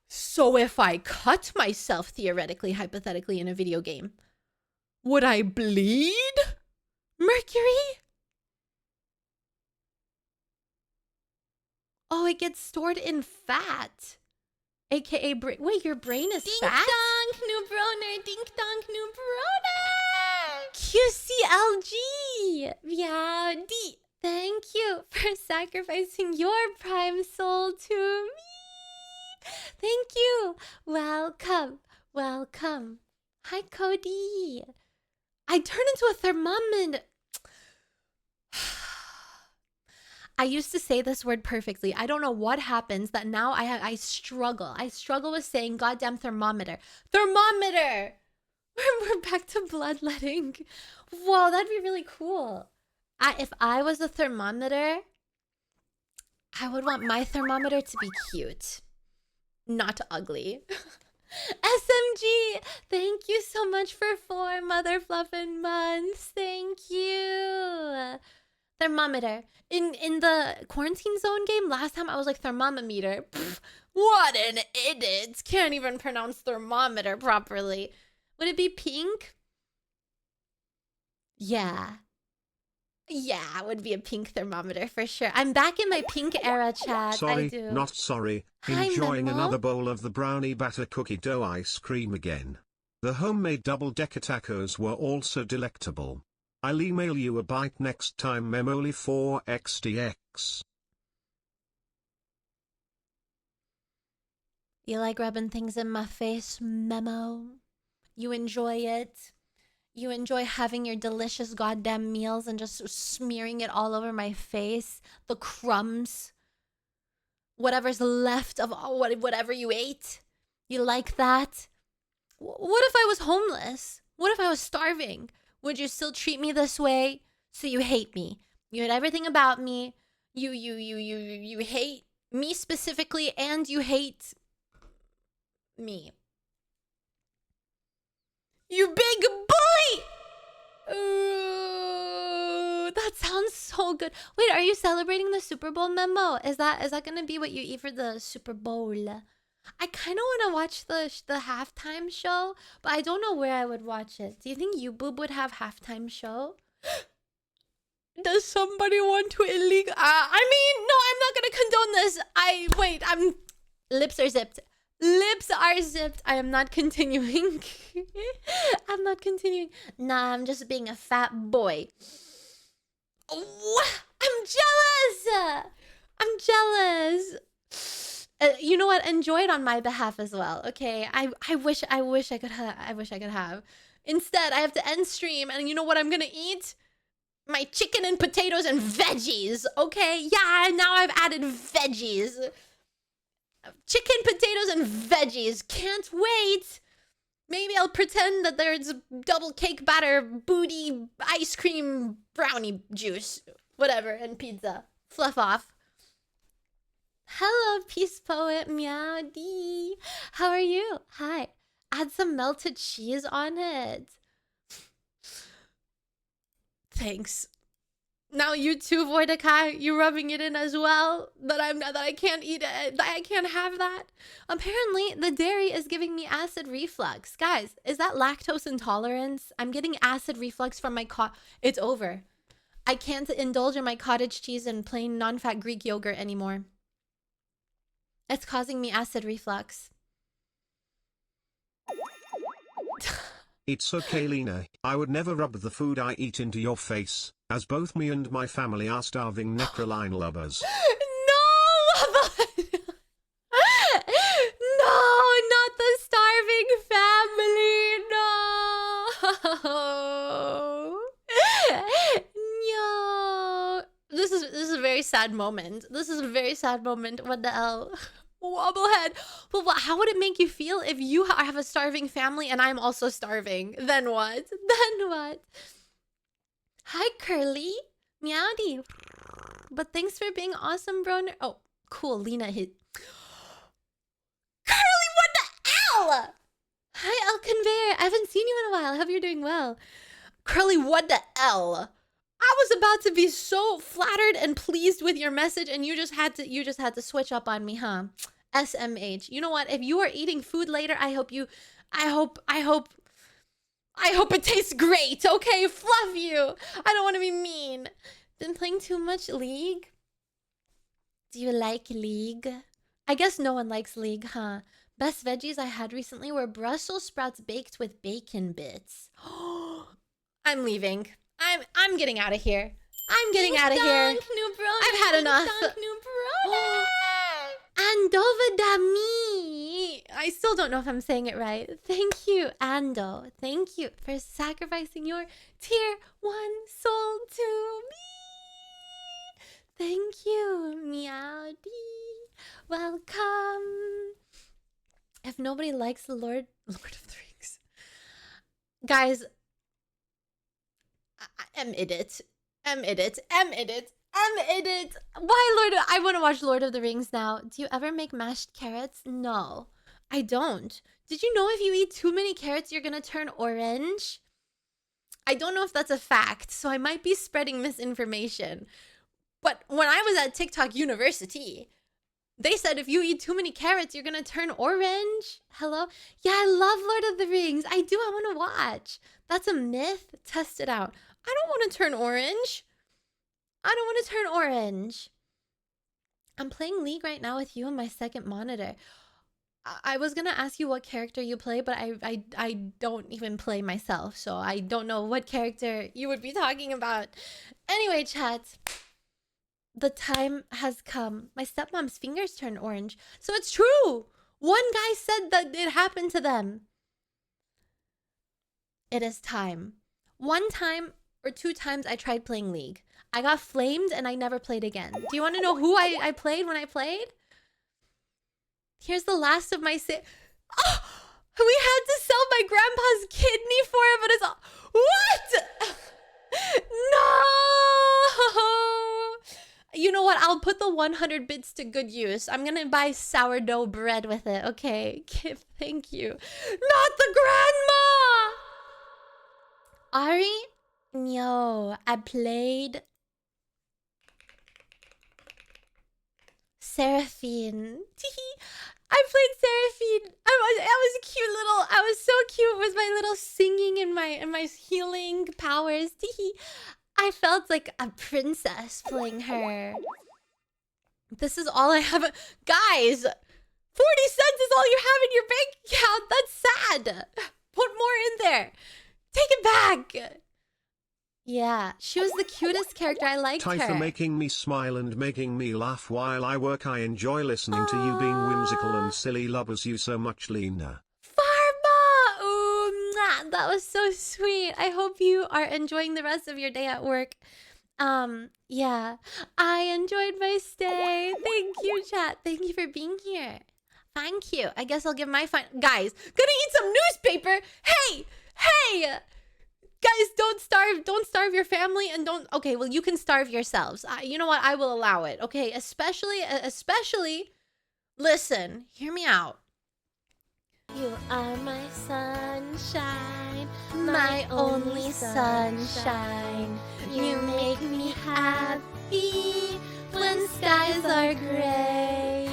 So if I cut myself, theoretically, hypothetically, in a video game, would I bleed mercury? Oh, it gets stored in fat. AKA brain. Wait, your brain is fat? Dink donk, new broner. Dink donk, new broner. QCLG. Yeah, D. Thank you for sacrificing your prime soul to me. Thank you. Welcome. Welcome. Hi, Cody. I turned into a thermometer. I used to say this word perfectly. I don't know what happens that now I struggle. I struggle with saying goddamn thermometer. Thermometer! We're back to bloodletting. Whoa, that'd be really cool. If I was a thermometer, I would want my thermometer to be cute, not ugly. SMG, thank you so much for 4 mother fluffin' months. Thank you. Thermometer. In the quarantine zone game, last time I was like thermometer. Pfft, what an idiot. Can't even pronounce thermometer properly. Would it be pink? Yeah. Yeah, it would be a pink thermometer for sure. I'm back in my pink era, chat. Sorry, I do. not sorry. Hi, Enjoying Memo. another bowl of the brownie batter cookie dough ice cream again. The homemade double-decker tacos were also delectable. I'll email you a bite next time. Memoli 4xdx. You like rubbing things in my face, Memo? You enjoy it? You enjoy having your delicious goddamn meals and just smearing it all over my face? The crumbs? Whatever's left of whatever you ate? You like that? What if I was homeless? What if I was starving? Would you still treat me this way? So you hate me. You hate everything about me. You hate me specifically, and you hate me. You big bully! Ooh, that sounds so good. Wait, are you celebrating the Super Bowl, Memo? Is that gonna be what you eat for the Super Bowl? I kind of want to watch the halftime show, but I don't know where I would watch it. Do you think YouBoob would have halftime show? Does somebody want to illegal? I mean, no, I'm not gonna condone this. Lips are zipped. Lips are zipped. I am not continuing. I'm not continuing. Nah, I'm just being a fat boy. Oh, I'm jealous. I'm jealous. You know what? Enjoy it on my behalf as well. Okay. I wish I could have. Instead, I have to end stream, and you know what I'm gonna eat? My chicken and potatoes and veggies. Okay. Yeah. Now I've added veggies. Chicken, potatoes, and veggies. Can't wait. Maybe I'll pretend that there's double cake batter, booty, ice cream, brownie juice, whatever, and pizza. Fluff off. Hello, Peace Poet Meowdy. How are you? Hi. Add some melted cheese on it. Thanks. Now you too, Mordecai. You rubbing it in as well. That I can't eat it. That I can't have that. Apparently, the dairy is giving me acid reflux. Guys, is that lactose intolerance? I'm getting acid reflux from my It's over. I can't indulge in my cottage cheese and plain non-fat Greek yogurt anymore. It's causing me acid reflux. It's okay, Lena. I would never rub the food I eat into your face, as both me and my family are starving Nekrolina lovers. No! No, not the starving family. No. No. This is a very sad moment. This is a very sad moment. What the hell? Wobblehead. Well, how would it make you feel if you have a starving family and I'm also starving? Then what? Then what? Hi, Curly. Meowdy. But thanks for being awesome, bro. Oh, cool. Lena hit. Curly, what the hell? Hi, El Conveyor. I haven't seen you in a while. I hope you're doing well. Curly, what the hell? I was about to be so flattered and pleased with your message, and you just had to switch up on me, huh? SMH. You know what? If you are eating food later, I hope it tastes great. Okay, fluff you. I don't want to be mean. Been playing too much League? Do you like League? I guess no one likes League, huh? Best veggies I had recently were Brussels sprouts baked with bacon bits. I'm leaving. I'm getting out of here. I'm getting out of here. I've had enough. Andova Dami. I still don't know if I'm saying it right. Thank you, Ando. Thank you for sacrificing your tier 1 soul to me. Thank you, Meowdy. Welcome. If nobody likes the Lord of the Rings. Guys, I'm idiot. Why Lord? I want to watch Lord of the Rings now. Do you ever make mashed carrots? No, I don't. Did you know if you eat too many carrots, you're gonna turn orange? I don't know if that's a fact, so I might be spreading misinformation. But when I was at TikTok University, they said if you eat too many carrots, you're gonna turn orange. Hello? Yeah, I love Lord of the Rings. I do. I want to watch. That's a myth. Test it out. I don't want to turn orange. I'm playing League right now with you on my second monitor. I was gonna ask you what character you play, but I don't even play myself, so I don't know what character you would be talking about. Anyway, chat, the time has come. My stepmom's fingers turned orange, so it's true. One guy said that it happened to them. It is time. One time or two times I tried playing League. I got flamed and I never played again. Do you want to know who I played when I played? Here's the last of my oh, we had to sell my grandpa's kidney for it, but it's all... What? No! You know what? I'll put the 100 bits to good use. I'm gonna buy sourdough bread with it, okay? Thank you. Not the grandma! Ari? No, I played... Seraphine. I played Seraphine. I was cute little. I was so cute with my little singing and my healing powers. I felt like a princess playing her. This is all I have. Guys, 40 cents is all you have in your bank account. That's sad. Put more in there. Take it back. Yeah, she was the cutest character. I liked her. Ty for making me smile and making me laugh while I work. I enjoy listening to you being whimsical and silly. Loves you so much, Lena. Pharma! Ooh, mwah, that was so sweet. I hope you are enjoying the rest of your day at work. Yeah, I enjoyed my stay. Thank you, chat. Thank you for being here. Thank you. I guess I'll give my guys, gonna eat some newspaper. Hey! Guys, don't starve your family, and don't... Okay, well, you can starve yourselves. You know what? I will allow it, okay? Especially, listen, hear me out. You are my sunshine, my only sunshine. You make me happy when skies are gray.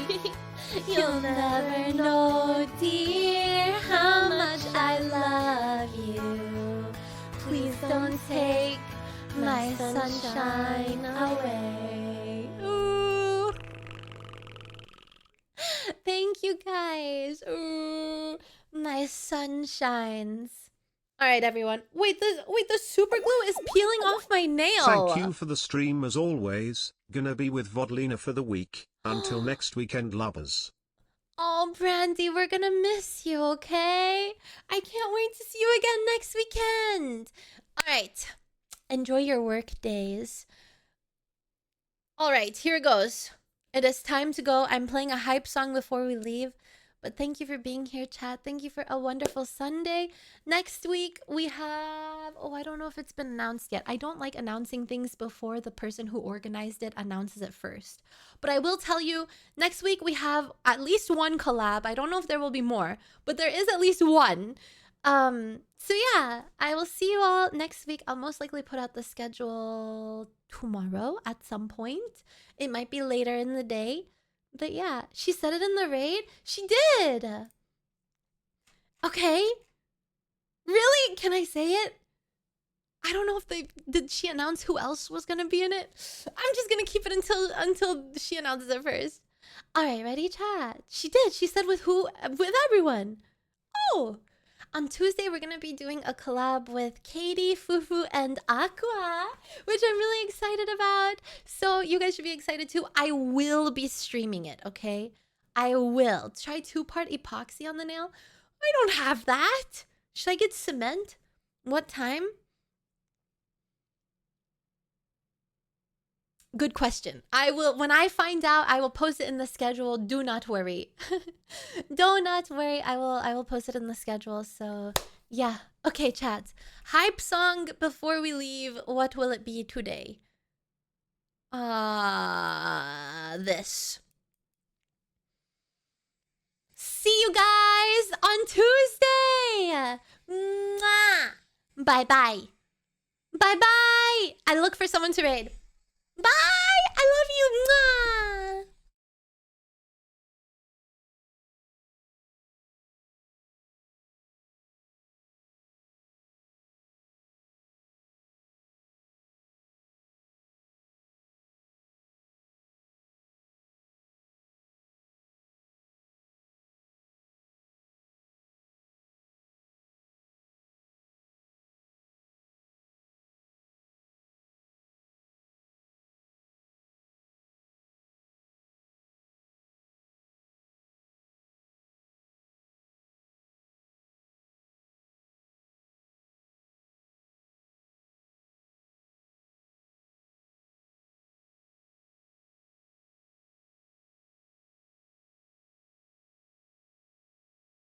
You'll never know, dear, how much I love you. Please don't take my sunshine away. Ooh. Thank you, guys. Ooh, my sunshines. All right, everyone. Wait, the super glue is peeling off my nail. Thank you for the stream as always. Gonna be with Vodlina for the week. Until next weekend, lovers. Oh, Brandy, we're gonna miss you, okay? I can't wait to see you again next weekend. All right. Enjoy your work days. All right, here it goes. It is time to go. I'm playing a hype song before we leave. But thank you for being here, chat. Thank you for a wonderful Sunday. Next week, we have... Oh, I don't know if it's been announced yet. I don't like announcing things before the person who organized it announces it first. But I will tell you, next week, we have at least one collab. I don't know if there will be more, but there is at least one. So yeah, I will see you all next week. I'll most likely put out the schedule tomorrow at some point. It might be later in the day. But yeah, she said it in the raid. She did. Okay. Really? Can I say it? I don't know if did she announce who else was gonna be in it? I'm just gonna keep it until she announces it first. All right, ready, chat? She did. She said with who? With everyone. Oh. On Tuesday, we're going to be doing a collab with Katie, Fufu, and Aqua, which I'm really excited about. So you guys should be excited too. I will be streaming it, okay? I will. Try 2-part epoxy on the nail. I don't have that. Should I get cement? What time? Good question. I will, when I find out, I will post it in the schedule. Do not worry. Do not worry. I will post it in the schedule. So yeah. Okay, chat. Hype song before we leave. What will it be today? This. See you guys on Tuesday. Mwah. Bye-bye. Bye-bye. I look for someone to raid. Bye! I love you! Mwah!